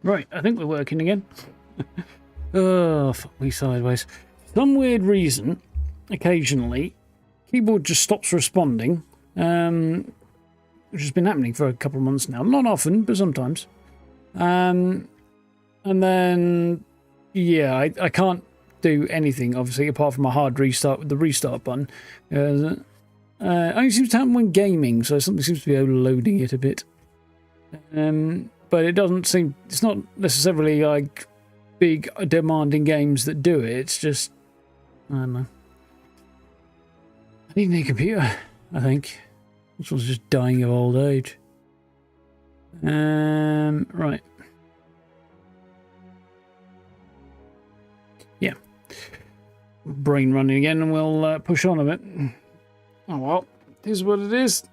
[SPEAKER 1] Right, I think we're working again. Oh, fuck me sideways. For some weird reason, occasionally, keyboard just stops responding, which has been happening for a couple of months now. Not often, but sometimes. And then, yeah, I can't do anything, obviously, apart from a hard restart with the restart button. Only seems to happen when gaming, so something seems to be overloading it a bit. But it doesn't seem, it's not necessarily like big demanding games that do it, it's just, I don't know. I need a new computer, I think. This one's just dying of old age. Right. Yeah. Brain running again, and we'll push on a bit. Oh well, here's what it is.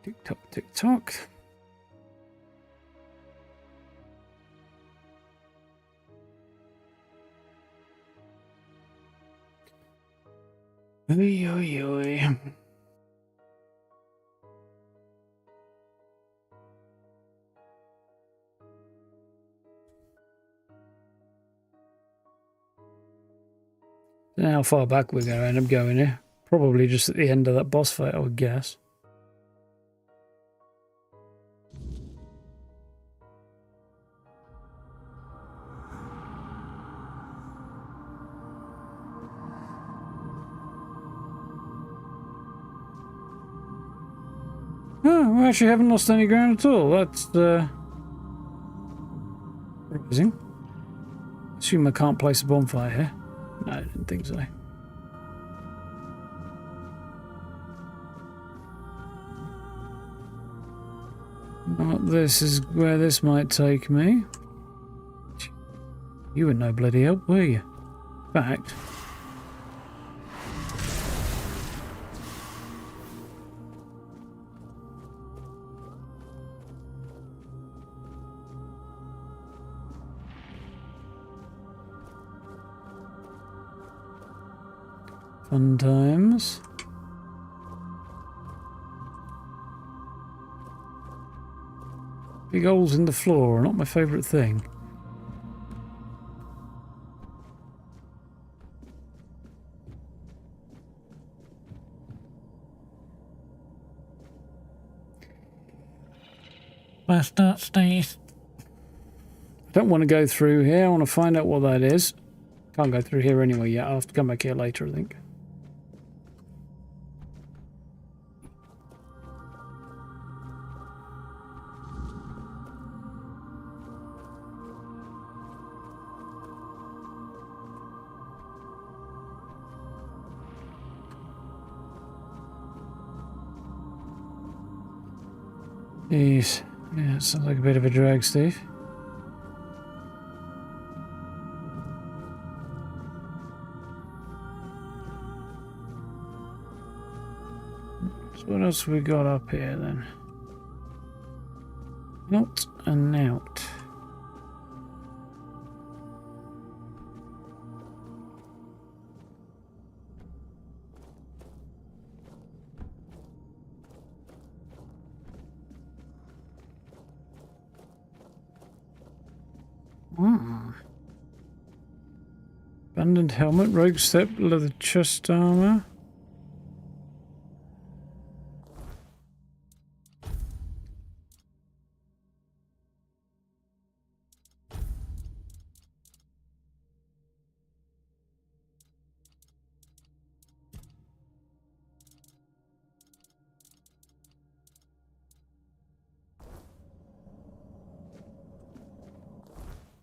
[SPEAKER 1] Tick tock, tick tock. Oi, oi, oi. Don't know how far back we're going to end up going here. Probably just at the end of that boss fight, I would guess. Oh, we actually haven't lost any ground at all. That's surprising. Assume I can't place a bonfire here. No, I didn't think so. Well, this is where this might take me. You were no bloody help, were you? In fact. Fun times. Big holes in the floor are not my favourite thing. Last start, Steve. I don't want to go through here. I want to find out what that is. Can't go through here anyway yet. I'll have to come back here later, I think. Jeez. Yeah, it sounds like a bit of a drag, Steve. So what else have we got up here then? Out and out. Abandoned helmet, rogue step, leather chest armor.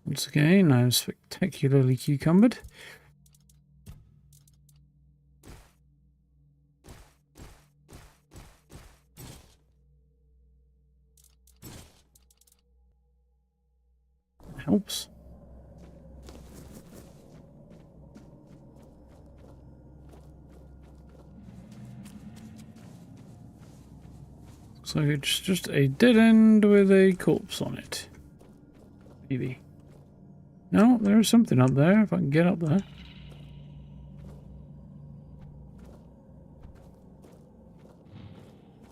[SPEAKER 1] Once again, I'm spectacularly cucumbered. Helps. So it's just a dead end with a corpse on it. Maybe. No, there's something up there, if I can get up there.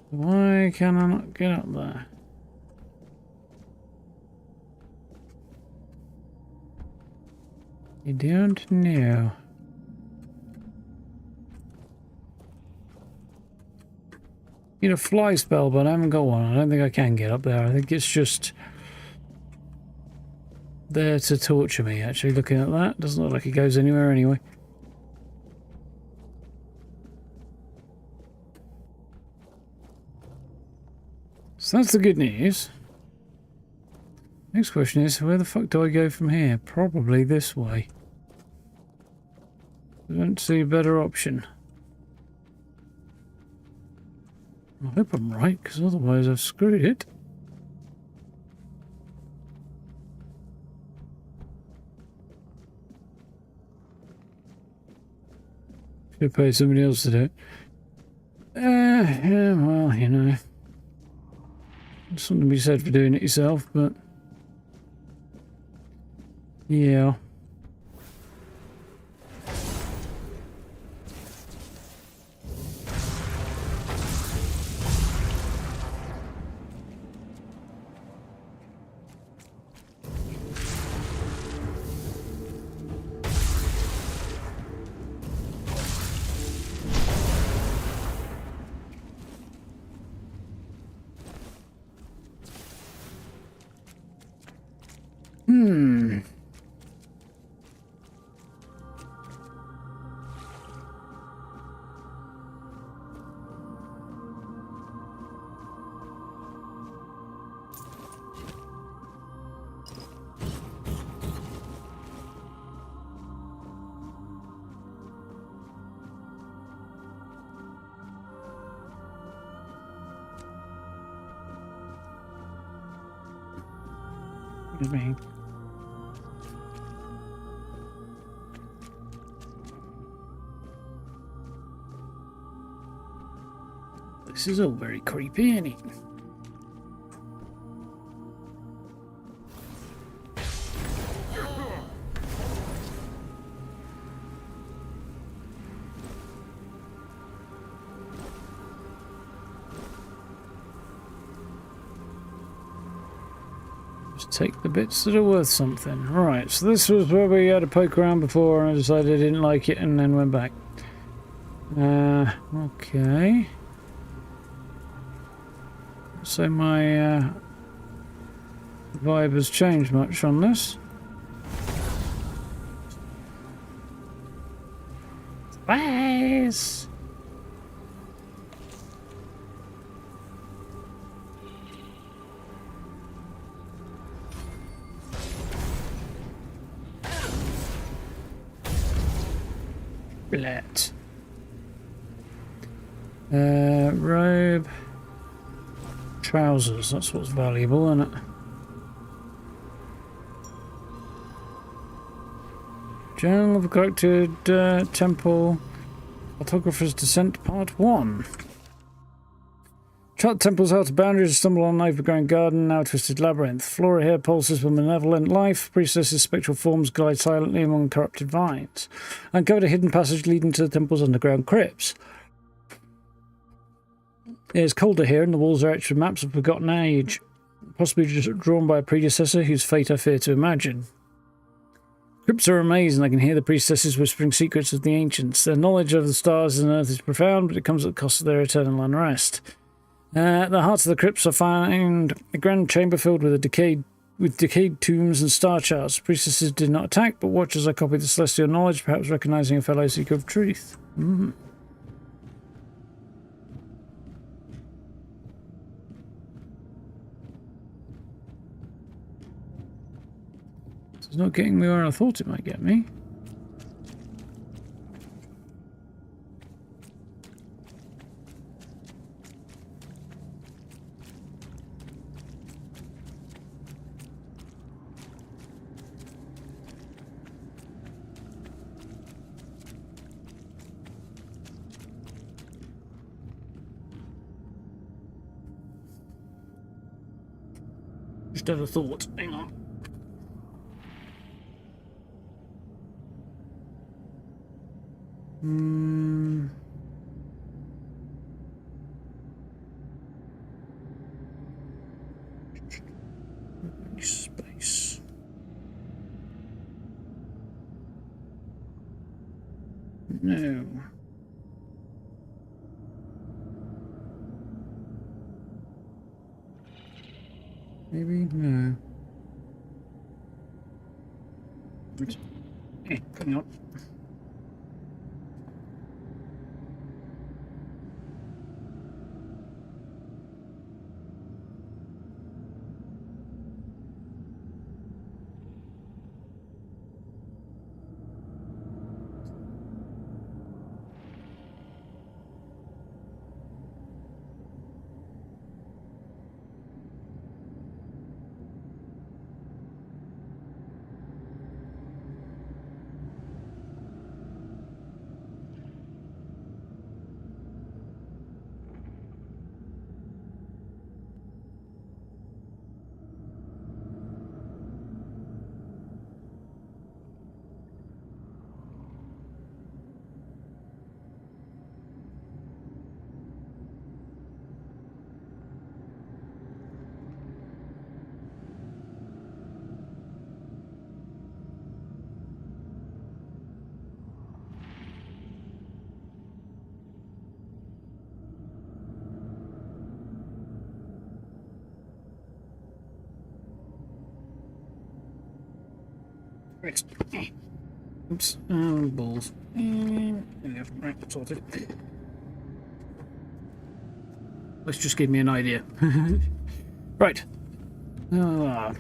[SPEAKER 1] Why can I not get up there? I don't know. Need a fly spell, but I haven't got one. I don't think I can get up there. I think it's just there to torture me, actually, looking at that. Doesn't look like it goes anywhere anyway. So that's the good news. Next question is, where the fuck do I go from here? Probably this way. I don't see a better option. I hope I'm right, because otherwise I've screwed it. Should pay somebody else to do it. Yeah, well, you know. There's something to be said for doing it yourself, but... yeah. Me. This is all very creepy, isn't it? Take the bits that are worth something. Right, so this was where we had a poke around before and I decided I didn't like it and then went back. Okay. So my vibe has changed much on this. Space! Blat. Robe. Trousers, that's what's valuable, isn't it? Journal of a Corrupted Temple. Photographer's Descent Part 1. Chart temple's outer boundaries, stumble on an overgrown garden, now a twisted labyrinth. Flora here pulses with malevolent life. Priestesses' spectral forms glide silently among corrupted vines. Uncovered a hidden passage leading to the temple's underground crypts. It is colder here, and the walls are etched with maps of forgotten age, possibly just drawn by a predecessor whose fate I fear to imagine. Crypts are amazing. I can hear the priestesses whispering secrets of the ancients. Their knowledge of the stars and earth is profound, but it comes at the cost of their eternal unrest. At the hearts of the crypts are found a grand chamber filled with decayed tombs and star charts. Priestesses did not attack, but watch as I copied the celestial knowledge, perhaps recognizing a fellow seeker of truth. It's not getting me where I thought it might get me. Just had a thought. Hang on. Space. No. Maybe no. Hey, hang on. Right. Oops. Balls. There we go. Right, sorted. Let's just give me an idea. Right. Yeah.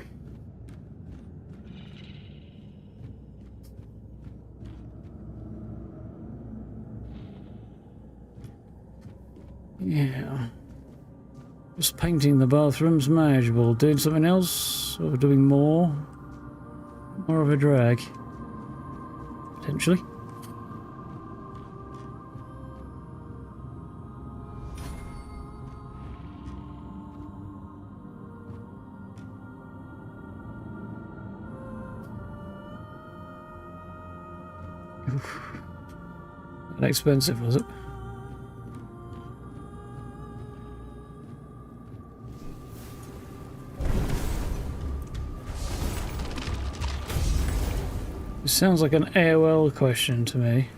[SPEAKER 1] Just painting the bathrooms manageable. Doing something else? Or doing more? More of a drag. Potentially. Oof. That expensive, was it? It sounds like an AOL question to me.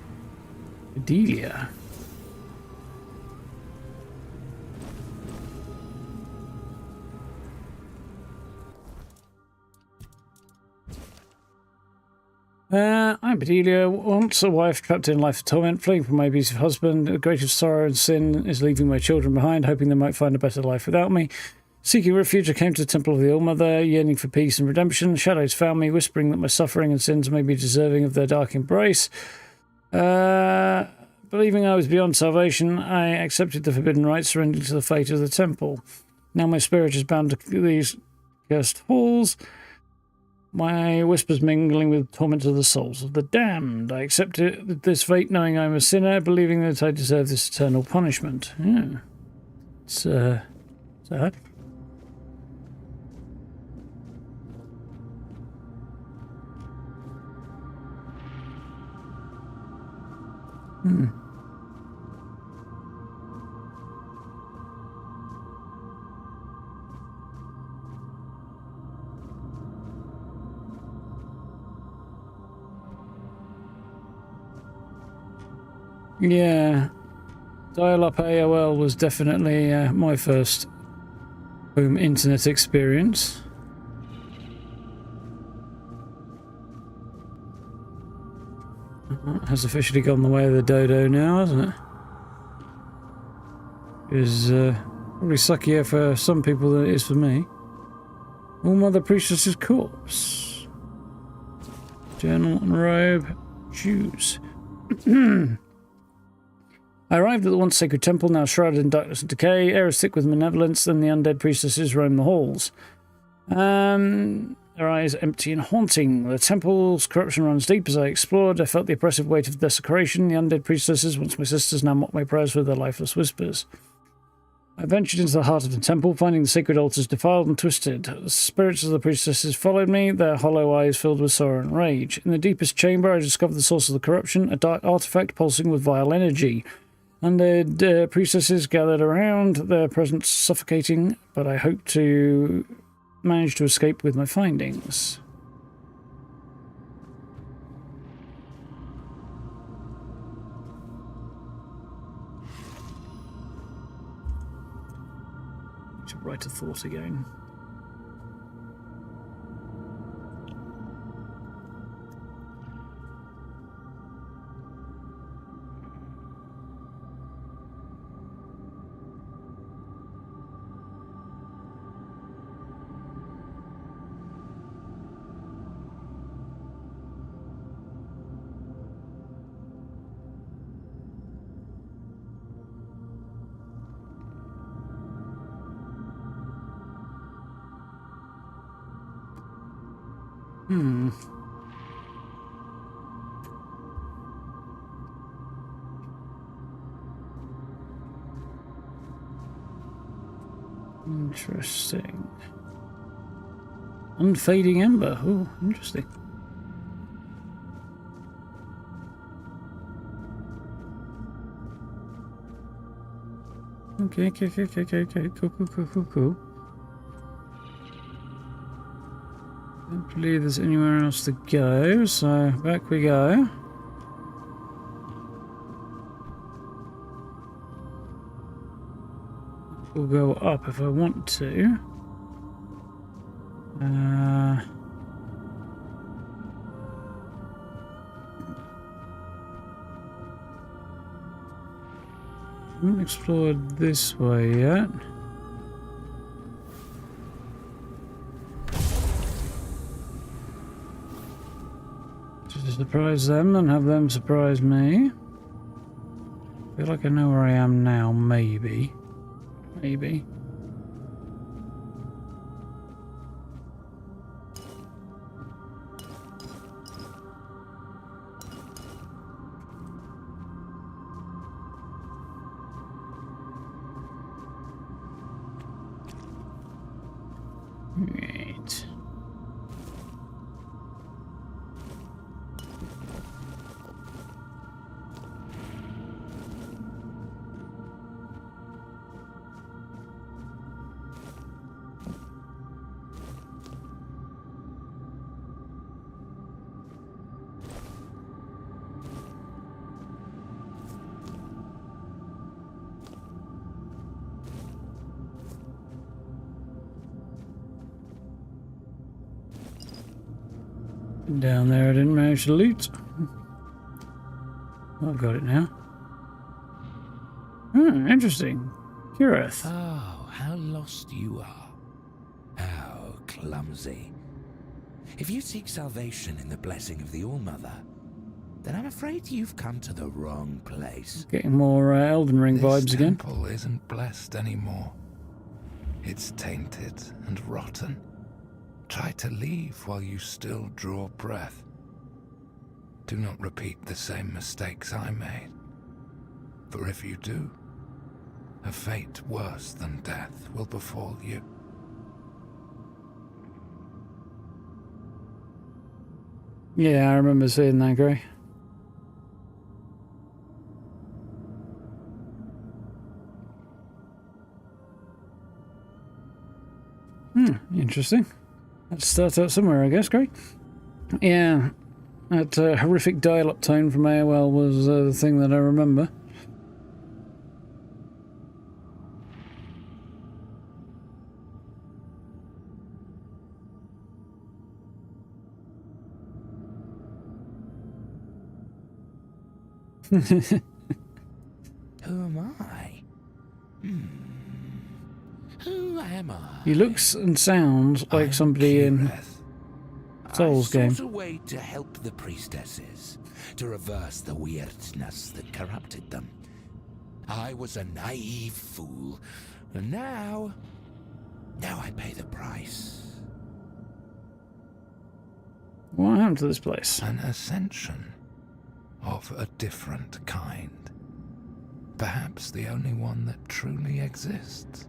[SPEAKER 1] Delia. I'm Bedelia, once a wife trapped in life of torment, fleeing from my abusive husband. The greatest sorrow and sin is leaving my children behind, hoping they might find a better life without me. Seeking refuge, I came to the Temple of the All-Mother, yearning for peace and redemption. Shadows found me, whispering that my suffering and sins may be deserving of their dark embrace. Believing I was beyond salvation, I accepted the forbidden rites, surrendering to the fate of the temple. Now my spirit is bound to these cursed halls, my whispers mingling with torment of the souls of the damned. I accepted this fate, knowing I am a sinner, believing that I deserve this eternal punishment. Yeah. It's, sad. Yeah. Dial-up AOL was definitely my first home internet experience. Has officially gone the way of the dodo now, hasn't it? Is probably suckier for some people than it is for me. All Mother Priestess's corpse. Journal and robe. Shoes. I arrived at the once sacred temple, now shrouded in darkness and decay. Air is thick with malevolence, and the undead priestesses roam the halls. Their eyes empty and haunting. The temple's corruption runs deep. As I explored, I felt the oppressive weight of desecration. The undead priestesses, once my sisters, now mock my prayers with their lifeless whispers. I ventured into the heart of the temple, finding the sacred altars defiled and twisted. The spirits of the priestesses followed me, their hollow eyes filled with sorrow and rage. In the deepest chamber, I discovered the source of the corruption, a dark artifact pulsing with vile energy. Undead priestesses gathered around, their presence suffocating, but I hope to manage to escape with my findings. To write a thought again. Interesting. Unfading ember. Oh, interesting. Okay. Cool. Don't believe there's anywhere else to go, so back we go. We'll go up if I want to. Haven't explored this way yet. Just surprise them and have them surprise me. I feel like I know where I am now, maybe. Maybe. Right. Down there I didn't manage to loot. I've got it now. Interesting. Kirith.
[SPEAKER 15] Oh, how lost you are. How clumsy. If you seek salvation in the blessing of the All-Mother, then I'm afraid you've come to the wrong place.
[SPEAKER 1] Getting more Elden Ring vibes again.
[SPEAKER 16] This temple isn't blessed anymore. It's tainted and rotten. Try to leave while you still draw breath. Do not repeat the same mistakes I made. For if you do, a fate worse than death will befall you.
[SPEAKER 1] Yeah, I remember seeing that, Grey. Interesting. Let's start out somewhere, I guess, Grey. Yeah. That horrific dial-up tone from AOL was the thing that I remember.
[SPEAKER 15] Who am I? Who am I?
[SPEAKER 1] He looks and sounds like somebody in Souls game.
[SPEAKER 15] I sought a way to help the priestesses, to reverse the weirdness that corrupted them. I was a naive fool, and now I pay the price.
[SPEAKER 1] What happened to this place?
[SPEAKER 16] An ascension of a different kind. Perhaps the only one that truly exists.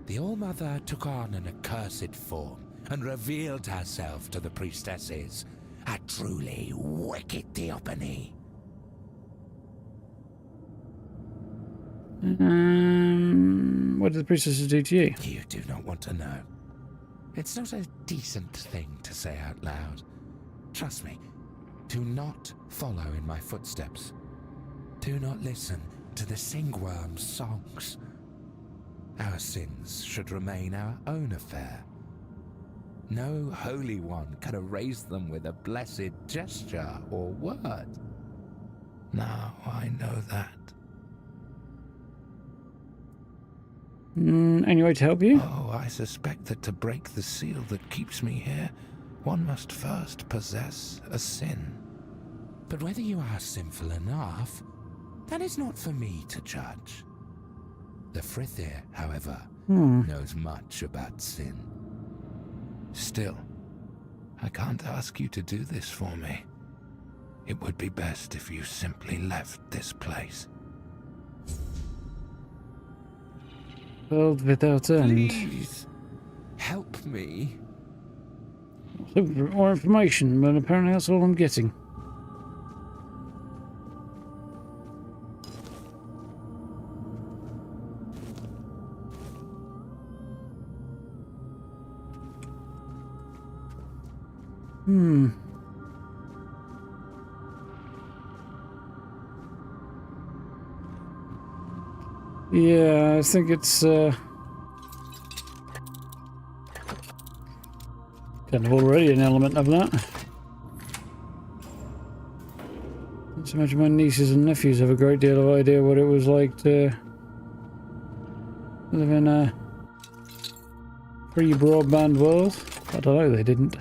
[SPEAKER 15] The All-Mother took on an accursed form and revealed herself to the priestesses. A truly wicked theophany.
[SPEAKER 1] What did the priestesses do to you?
[SPEAKER 15] You do not want to know. It's not a decent thing to say out loud. Trust me, do not follow in my footsteps. Do not listen to the singworm's songs. Our sins should remain our own affair. No holy one can erase them with a blessed gesture or word.
[SPEAKER 16] Now I know that.
[SPEAKER 1] Any way to help you?
[SPEAKER 16] Oh, I suspect that to break the seal that keeps me here, one must first possess a sin.
[SPEAKER 15] But whether you are sinful enough, that is not for me to judge. The Frithir, however, knows much about sin.
[SPEAKER 16] Still, I can't ask you to do this for me. It would be best if you simply left this place.
[SPEAKER 1] World without end.
[SPEAKER 15] Please, help me.
[SPEAKER 1] Looking for more information, but apparently that's all I'm getting. Yeah, I think it's kind of already an element of that. Let's imagine my nieces and nephews have a great deal of idea what it was like to live in a free broadband world. I don't know, they didn't.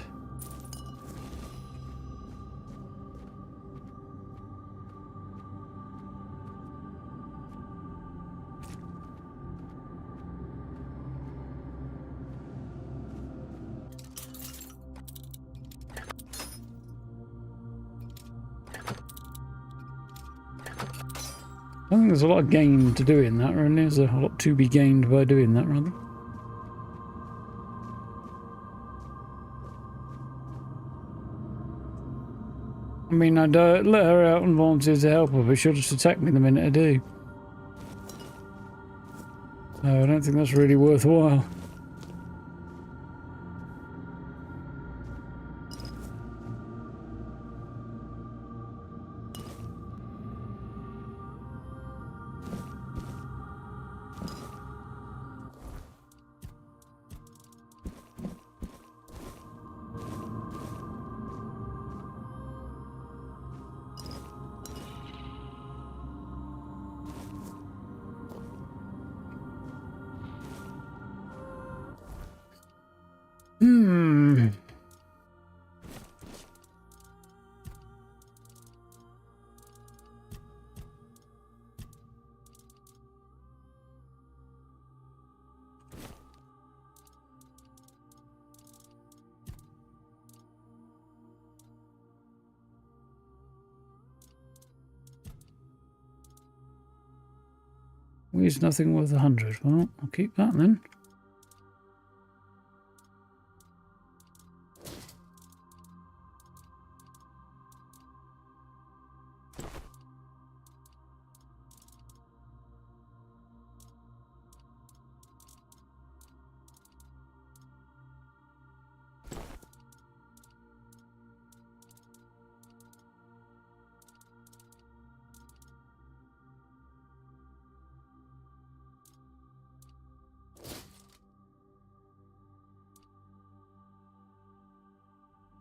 [SPEAKER 1] I think there's a lot of gain to doing that, really. There's a lot to be gained by doing that, rather. I mean, I'd let her out and volunteer to help her, but she'll just attack me the minute I do. So I don't think that's really worthwhile. Is nothing worth 100. Well, I'll keep that then.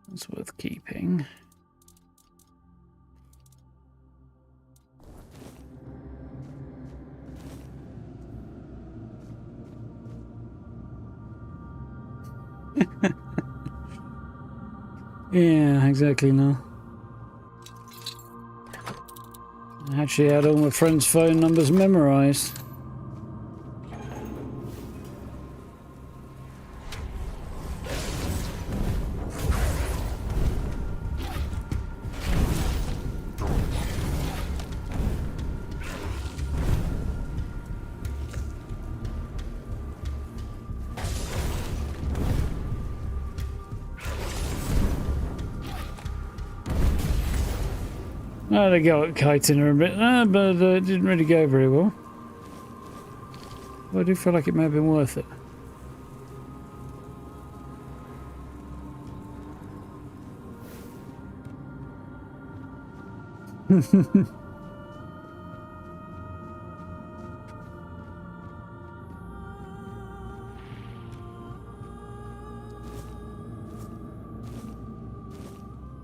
[SPEAKER 1] That's worth keeping. Yeah, exactly, no. I actually had all my friends' phone numbers memorized. I had a go at kiting her a bit there, but it didn't really go very well. But I do feel like it may have been worth it.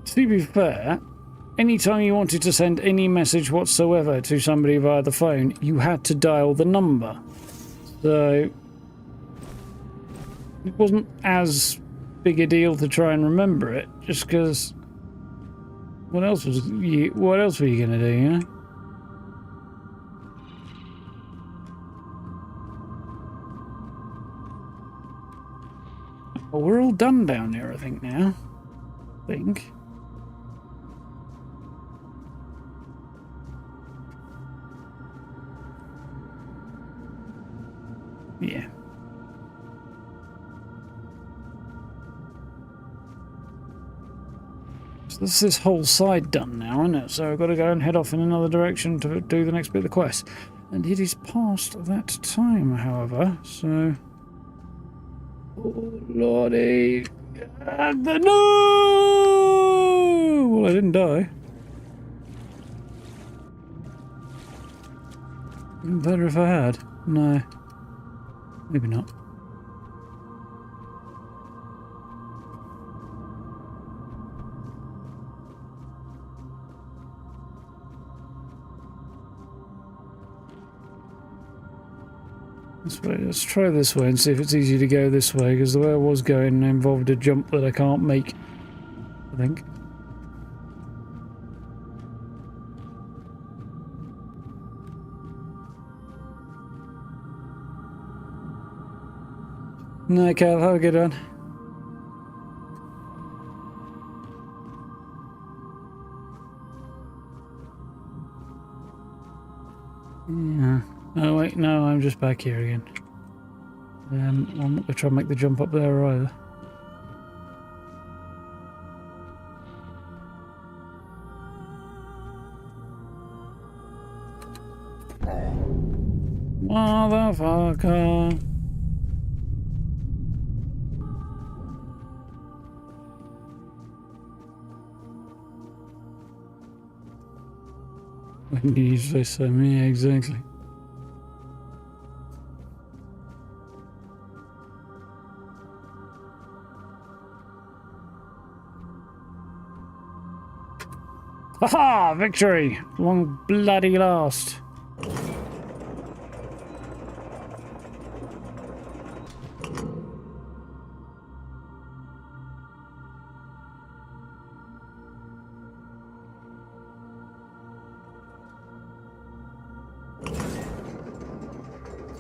[SPEAKER 1] To be fair, anytime you wanted to send any message whatsoever to somebody via the phone, you had to dial the number. So it wasn't as big a deal to try and remember it, just because what else were you gonna do, you know? Well, we're all done down here, I think now. I think. Yeah. So this is this whole side done now, isn't it? So I've got to go and head off in another direction to do the next bit of the quest. And it is past that time, however, so... Oh, lordy! No! Well, I didn't die. Even better if I had. No. Maybe not. Let's try this way and see if it's easy to go this way, because the way I was going involved a jump that I can't make, I think. No, Cal, have a good one. Yeah. Oh wait, no, I'm just back here again. I'm not going to try and make the jump up there either. Motherfucker. When did you say so? Yeah, exactly. Haha! Victory! Long bloody last.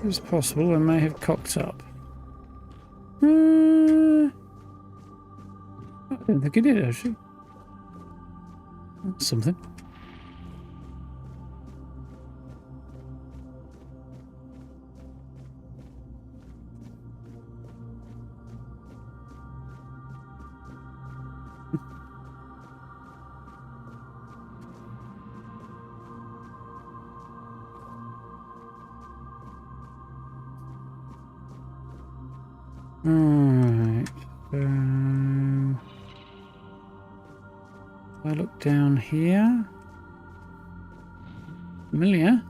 [SPEAKER 1] It's possible I may have cocked up. I don't think I did, actually. That's something. Alright, I look down here. Familiar.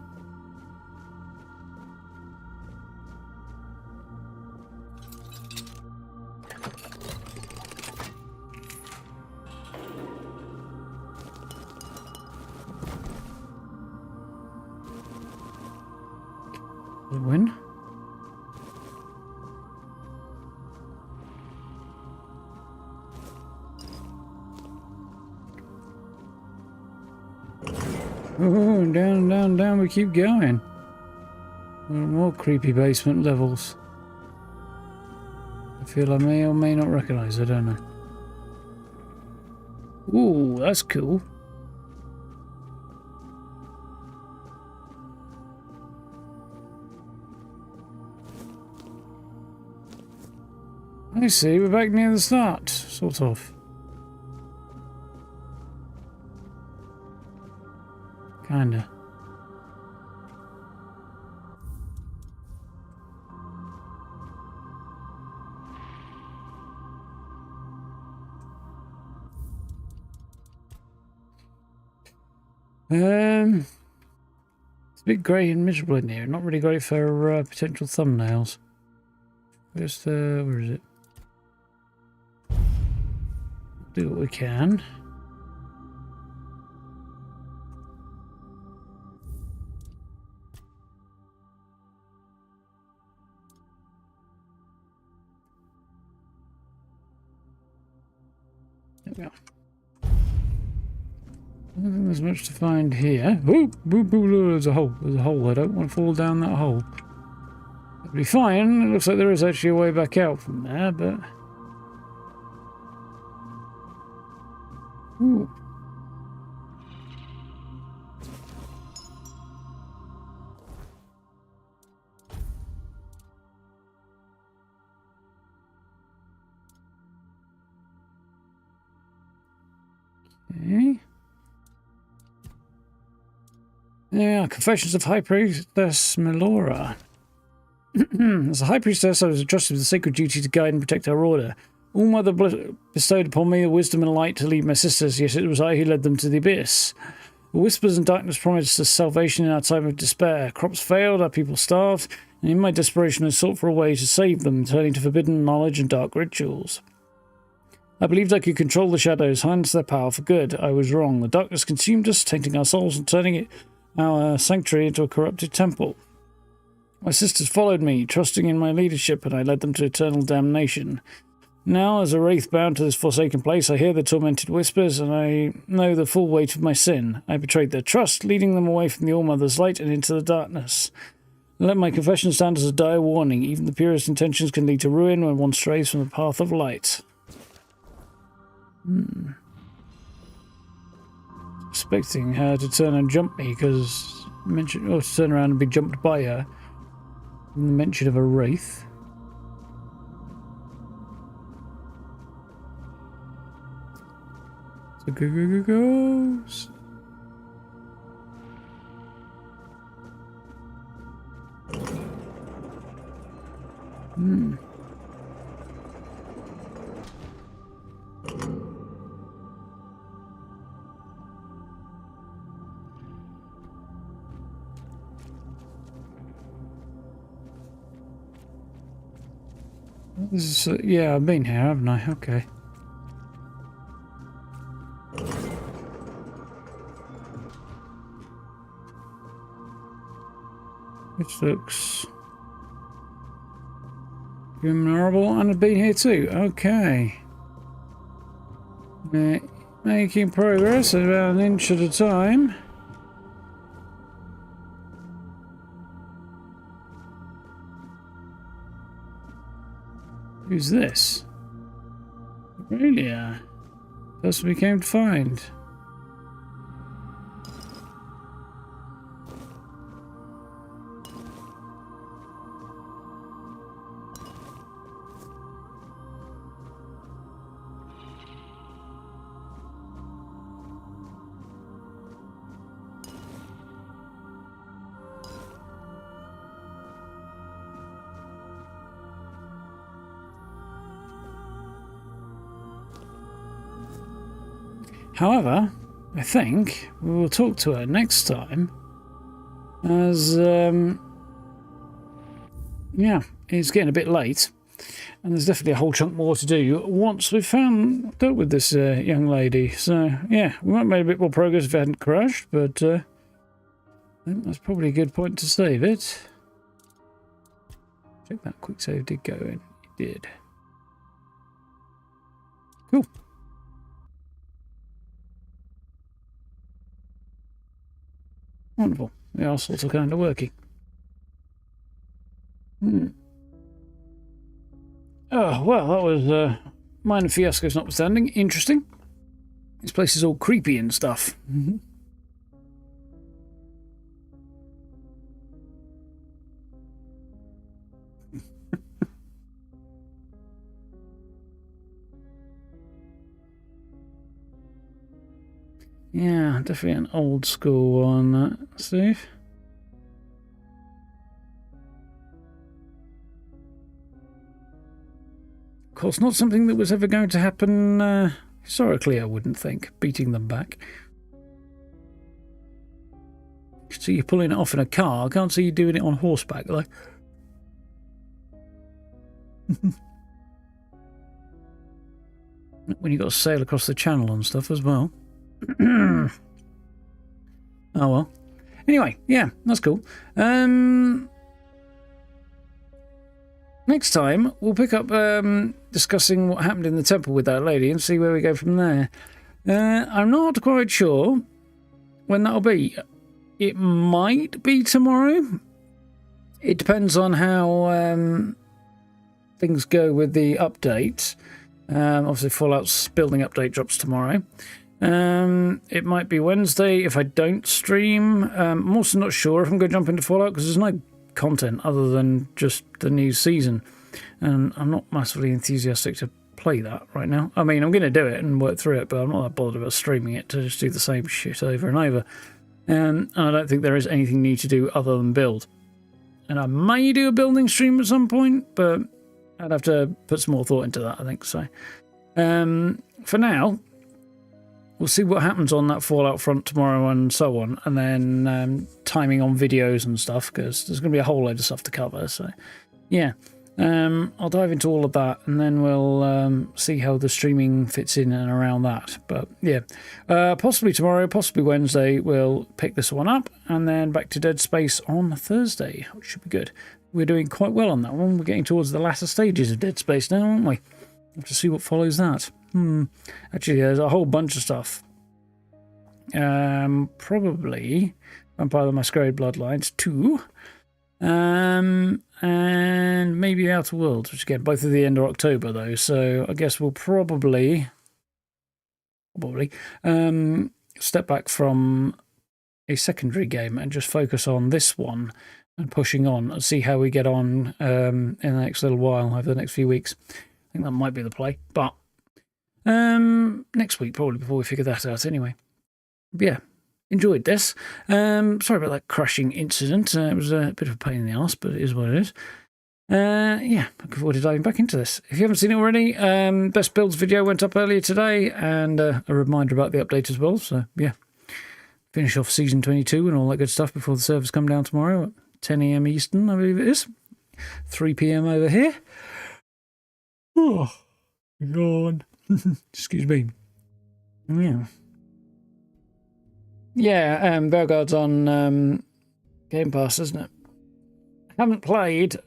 [SPEAKER 1] win. Oh, down, down, down we keep going. More creepy basement levels. I feel I may or may not recognize, I don't know. Ooh, that's cool. I see, we're back near the start, sort of. Kinda. It's a bit grey and miserable in here. Not really great for potential thumbnails. Where's the... where is it? Do what we can. There we go. I don't think there's much to find here. Oh, there's a hole. There's a hole. I don't want to fall down that hole. That'd be fine. It looks like there is actually a way back out from there, but... Ooh. Okay. Yeah, Confessions of High Priestess Melora. As a High Priestess, I was entrusted with the sacred duty to guide and protect our order. All Mother bestowed upon me the wisdom and light to lead my sisters, yet it was I who led them to the abyss. The whispers and darkness promised us salvation in our time of despair. Crops failed, our people starved, and in my desperation I sought for a way to save them, turning to forbidden knowledge and dark rituals. I believed I could control the shadows, harness their power for good. I was wrong. The darkness consumed us, tainting our souls and turning our sanctuary into a corrupted temple. My sisters followed me, trusting in my leadership, and I led them to eternal damnation. Now, as a wraith bound to this forsaken place, I hear the tormented whispers, and I know the full weight of my sin. I betrayed their trust, leading them away from the All-Mother's light and into the darkness. Let my confession stand as a dire warning. Even the purest intentions can lead to ruin when one strays from the path of light. Expecting her to turn and jump me, because to turn around and be jumped by her. The mention of a wraith. So go goes. This is, yeah, I've been here, haven't I? Okay. Which looks horrible, and I've been here too. Okay. Making progress at about an inch at a time. Who's this? Aurelia. Person we came to find. However, I think we will talk to her next time, as, yeah, it's getting a bit late, and there's definitely a whole chunk more to do once we've dealt with this young lady. So, yeah, we might have made a bit more progress if it hadn't crashed, but I think that's probably a good point to save it. Check that quick save did go in. It did. Cool. Wonderful. We are sort of kind of working. Oh, well, that was minor fiascos notwithstanding. Interesting. This place is all creepy and stuff. Yeah, definitely an old school one, Steve. Of course, not something that was ever going to happen historically, I wouldn't think, beating them back. So you're pulling it off in a car. I can't see you doing it on horseback, though. When you've got to sail across the channel and stuff as well. Oh well. Anyway, yeah, that's cool. Next time, we'll pick up discussing what happened in the temple with that lady and see where we go from there. I'm not quite sure when that'll be. It might be tomorrow. It depends on how things go with the update. Obviously, Fallout's building update drops tomorrow. It might be Wednesday if I don't stream. I'm also not sure if I'm going to jump into Fallout because there's no content other than just the new season, and I'm not massively enthusiastic to play that right now. I mean, I'm going to do it and work through it, but I'm not that bothered about streaming it to just do the same shit over and over. And I don't think there is anything new to do other than build. And I may do a building stream at some point, but I'd have to put some more thought into that, I think. So for now, we'll see what happens on that Fallout front tomorrow and so on, and then timing on videos and stuff, because there's going to be a whole load of stuff to cover. So, yeah, I'll dive into all of that, and then we'll see how the streaming fits in and around that. But, yeah, possibly tomorrow, possibly Wednesday, we'll pick this one up, and then back to Dead Space on Thursday, which should be good. We're doing quite well on that one. We're getting towards the latter stages of Dead Space now, aren't we? We'll have to see what follows that. Actually, there's a whole bunch of stuff. Probably Vampire the Masquerade Bloodlines 2. And maybe The Outer Worlds, which again, both at the end of October, though. So I guess we'll probably step back from a secondary game and just focus on this one and pushing on and see how we get on in the next little while, over the next few weeks. I think that might be the play, but next week probably, before we figure that out anyway. But yeah, enjoyed this. Sorry about that crashing incident. It was a bit of a pain in the arse, but it is what it is. Yeah, looking forward to diving back into this. If you haven't seen it already, Best Builds video went up earlier today, and a reminder about the update as well. So yeah, finish off Season 22 and all that good stuff before the servers come down tomorrow at 10 AM Eastern, I believe it is. 3 PM over here. Oh, yawn. Excuse me. Yeah. Yeah, Vanguard's on Game Pass, isn't it? I haven't played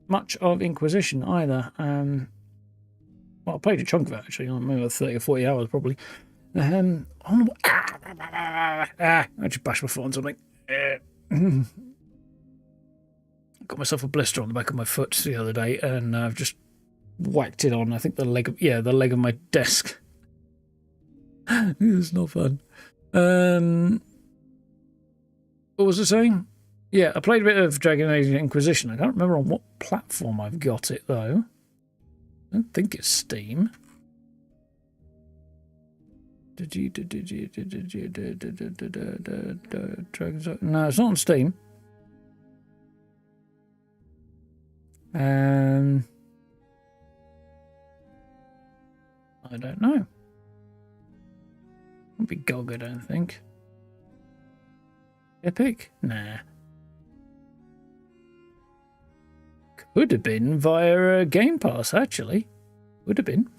[SPEAKER 1] much of Inquisition either. Well, I played a chunk of it, actually. Maybe 30 or 40 hours, probably. I just bashed my foot on something. Got myself a blister on the back of my foot the other day, and I've just whacked it on, I think, the leg of my desk. It's not fun. What was I saying? Yeah, I played a bit of Dragon Age Inquisition. I can't remember on what platform I've got it, though. I don't think it's Steam. No, it's not on Steam. I don't know. Won't be GOG, I don't think. Epic? Nah. Could have been via Game Pass, actually. Would have been.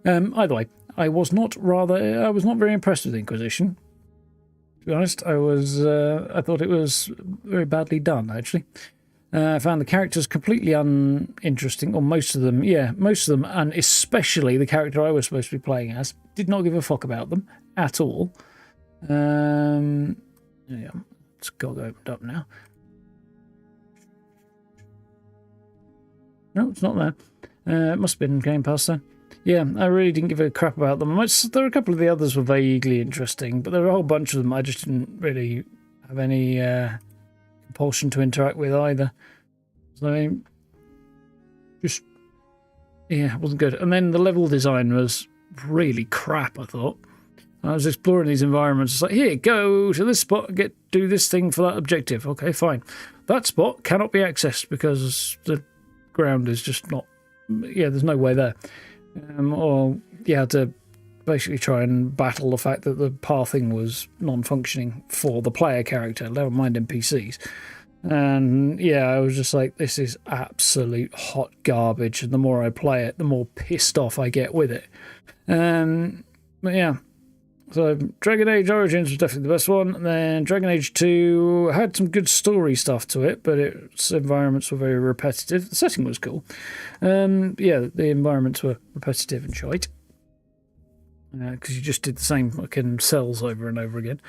[SPEAKER 1] Either way, I was not very impressed with Inquisition. To be honest, I thought it was very badly done, actually. I found the characters completely uninteresting, or most of them, yeah, most of them, and especially the character I was supposed to be playing as. Did not give a fuck about them at all. Yeah, it's got opened up now. No, it's not there. It must have been Game Pass then. Yeah, I really didn't give a crap about them. There were a couple of the others were vaguely interesting, but there were a whole bunch of them I just didn't really have any compulsion to interact with either. So, just, yeah, it wasn't good. And then the level design was really crap, I thought. I was exploring these environments. It's like, here, go to this spot and do this thing for that objective. Okay, fine. That spot cannot be accessed because the ground is just not... Yeah, there's no way there. Or you had to basically try and battle the fact that the pathing was non-functioning for the player character, never mind NPCs. And yeah, I was just like, this is absolute hot garbage. And the more I play it, the more pissed off I get with it. But yeah, so Dragon Age Origins was definitely the best one. And then Dragon Age 2 had some good story stuff to it, but its environments were very repetitive. The setting was cool. Yeah, the environments were repetitive and shite. Because you just did the same fucking cells over and over again.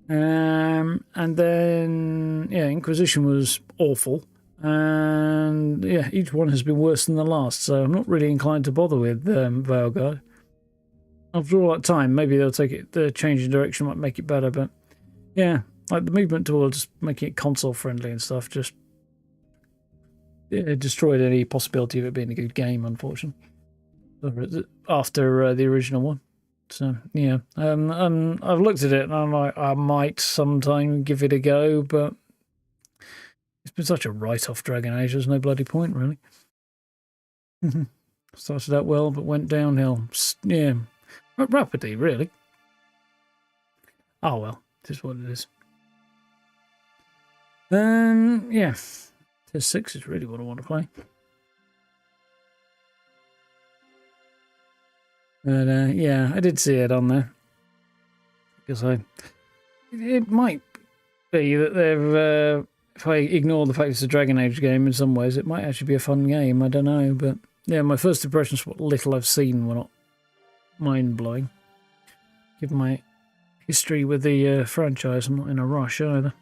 [SPEAKER 1] And then, yeah, Inquisition was awful. And yeah, each one has been worse than the last, so I'm not really inclined to bother with Veilguard. After all that time, maybe they'll take it, the change in direction might make it better, but yeah, like the movement towards making it console friendly and stuff just it destroyed any possibility of it being a good game, unfortunately, after the original one. So yeah, I've looked at it and I'm like, I might sometime give it a go, but it's been such a write-off Dragon Age, there's no bloody point, really. Started out well, but went downhill. Yeah, rapidly, really. Oh well, it is what it is. Yeah, Tier 6 is really what I want to play. But yeah, I did see it on there. Because it might be that they've, if I ignore the fact it's a Dragon Age game in some ways, it might actually be a fun game, I don't know. But yeah, my first impressions of what little I've seen were not mind-blowing. Given my history with the franchise, I'm not in a rush either.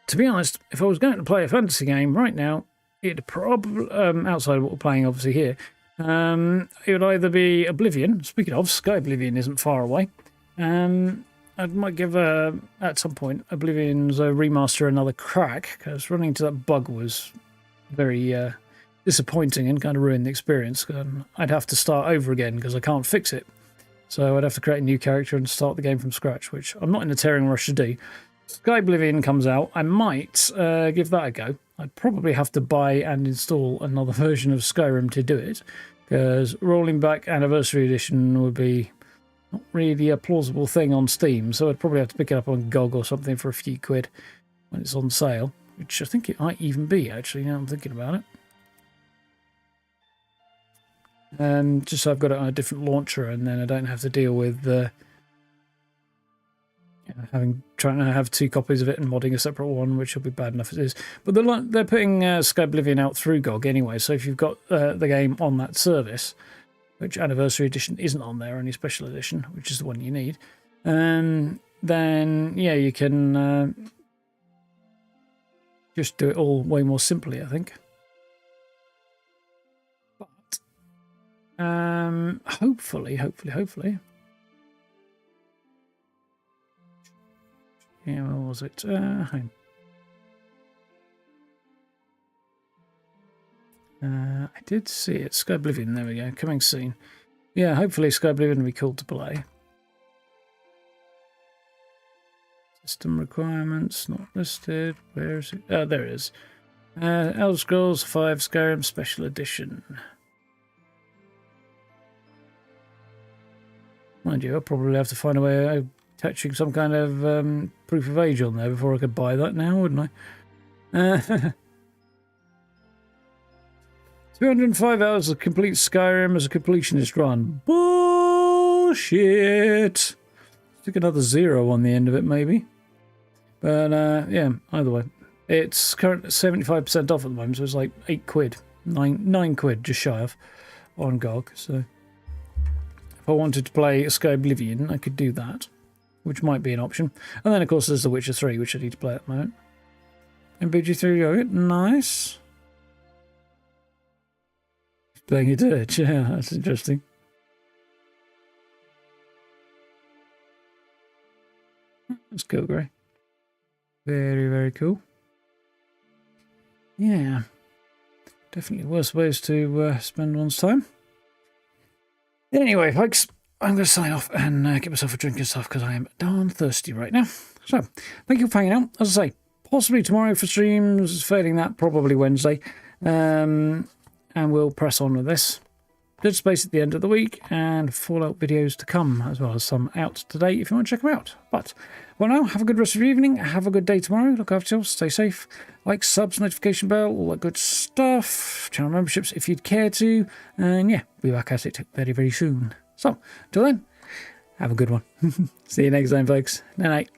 [SPEAKER 1] To be honest, if I was going to play a fantasy game right now, it'd probably, outside of what we're playing obviously here, it would either be Oblivion. Speaking of, Sky Oblivion isn't far away. I might give, at some point, Oblivion's remaster another crack, because running into that bug was very disappointing and kind of ruined the experience. I'd have to start over again because I can't fix it. So I'd have to create a new character and start the game from scratch, which I'm not in a tearing rush to do. Sky Oblivion comes out, I might give that a go. I'd probably have to buy and install another version of Skyrim to do it, because rolling back Anniversary Edition would be not really a plausible thing on Steam, so I'd probably have to pick it up on GOG or something for a few quid when it's on sale, which I think it might even be, actually, now I'm thinking about it. Just so I've got it on a different launcher, and then I don't have to deal with trying to have two copies of it and modding a separate one, which will be bad enough as it is. But they're putting Sky Oblivion out through GOG anyway, so if you've got the game on that service, which Anniversary Edition isn't on there, only Special Edition, which is the one you need, then yeah, you can just do it all way more simply, I think. But hopefully. Yeah, where was it? Home. I did see it. Sky Oblivion, there we go. Coming soon. Yeah, hopefully Sky Oblivion will be cool to play. System requirements, not listed. Where is it? Oh, there it is. Elder Scrolls 5 Skyrim Special Edition. Mind you, I'll probably have to find a way of attaching some kind of proof of age on there before I could buy that now, wouldn't I? 205 hours of complete Skyrim as a completionist run. Bullshit! Stick another 0 on the end of it, maybe. But, yeah, either way. It's currently 75% off at the moment, so it's like £8, nine quid, just shy of, on GOG. So if I wanted to play Sky Oblivion, I could do that, which might be an option. And then, of course, there's The Witcher 3, which I need to play at the moment. And BG3, nice. Playing a dirge, yeah, that's interesting. That's cool, Gray. Very, very cool. Yeah. Definitely worse ways to spend one's time. Anyway, folks, I'm going to sign off and get myself a drink and stuff because I am darn thirsty right now. So, thank you for hanging out. As I say, possibly tomorrow for streams, failing that, probably Wednesday. And we'll press on with this. Dead Space at the end of the week, and Fallout videos to come, as well as some out today if you want to check them out. But, well now, have a good rest of your evening, have a good day tomorrow, look after yourselves, stay safe, like, subs, notification bell, all that good stuff, channel memberships if you'd care to, and yeah, we'll be back at it very, very soon. So, till then, have a good one. See you next time, folks. Night-night.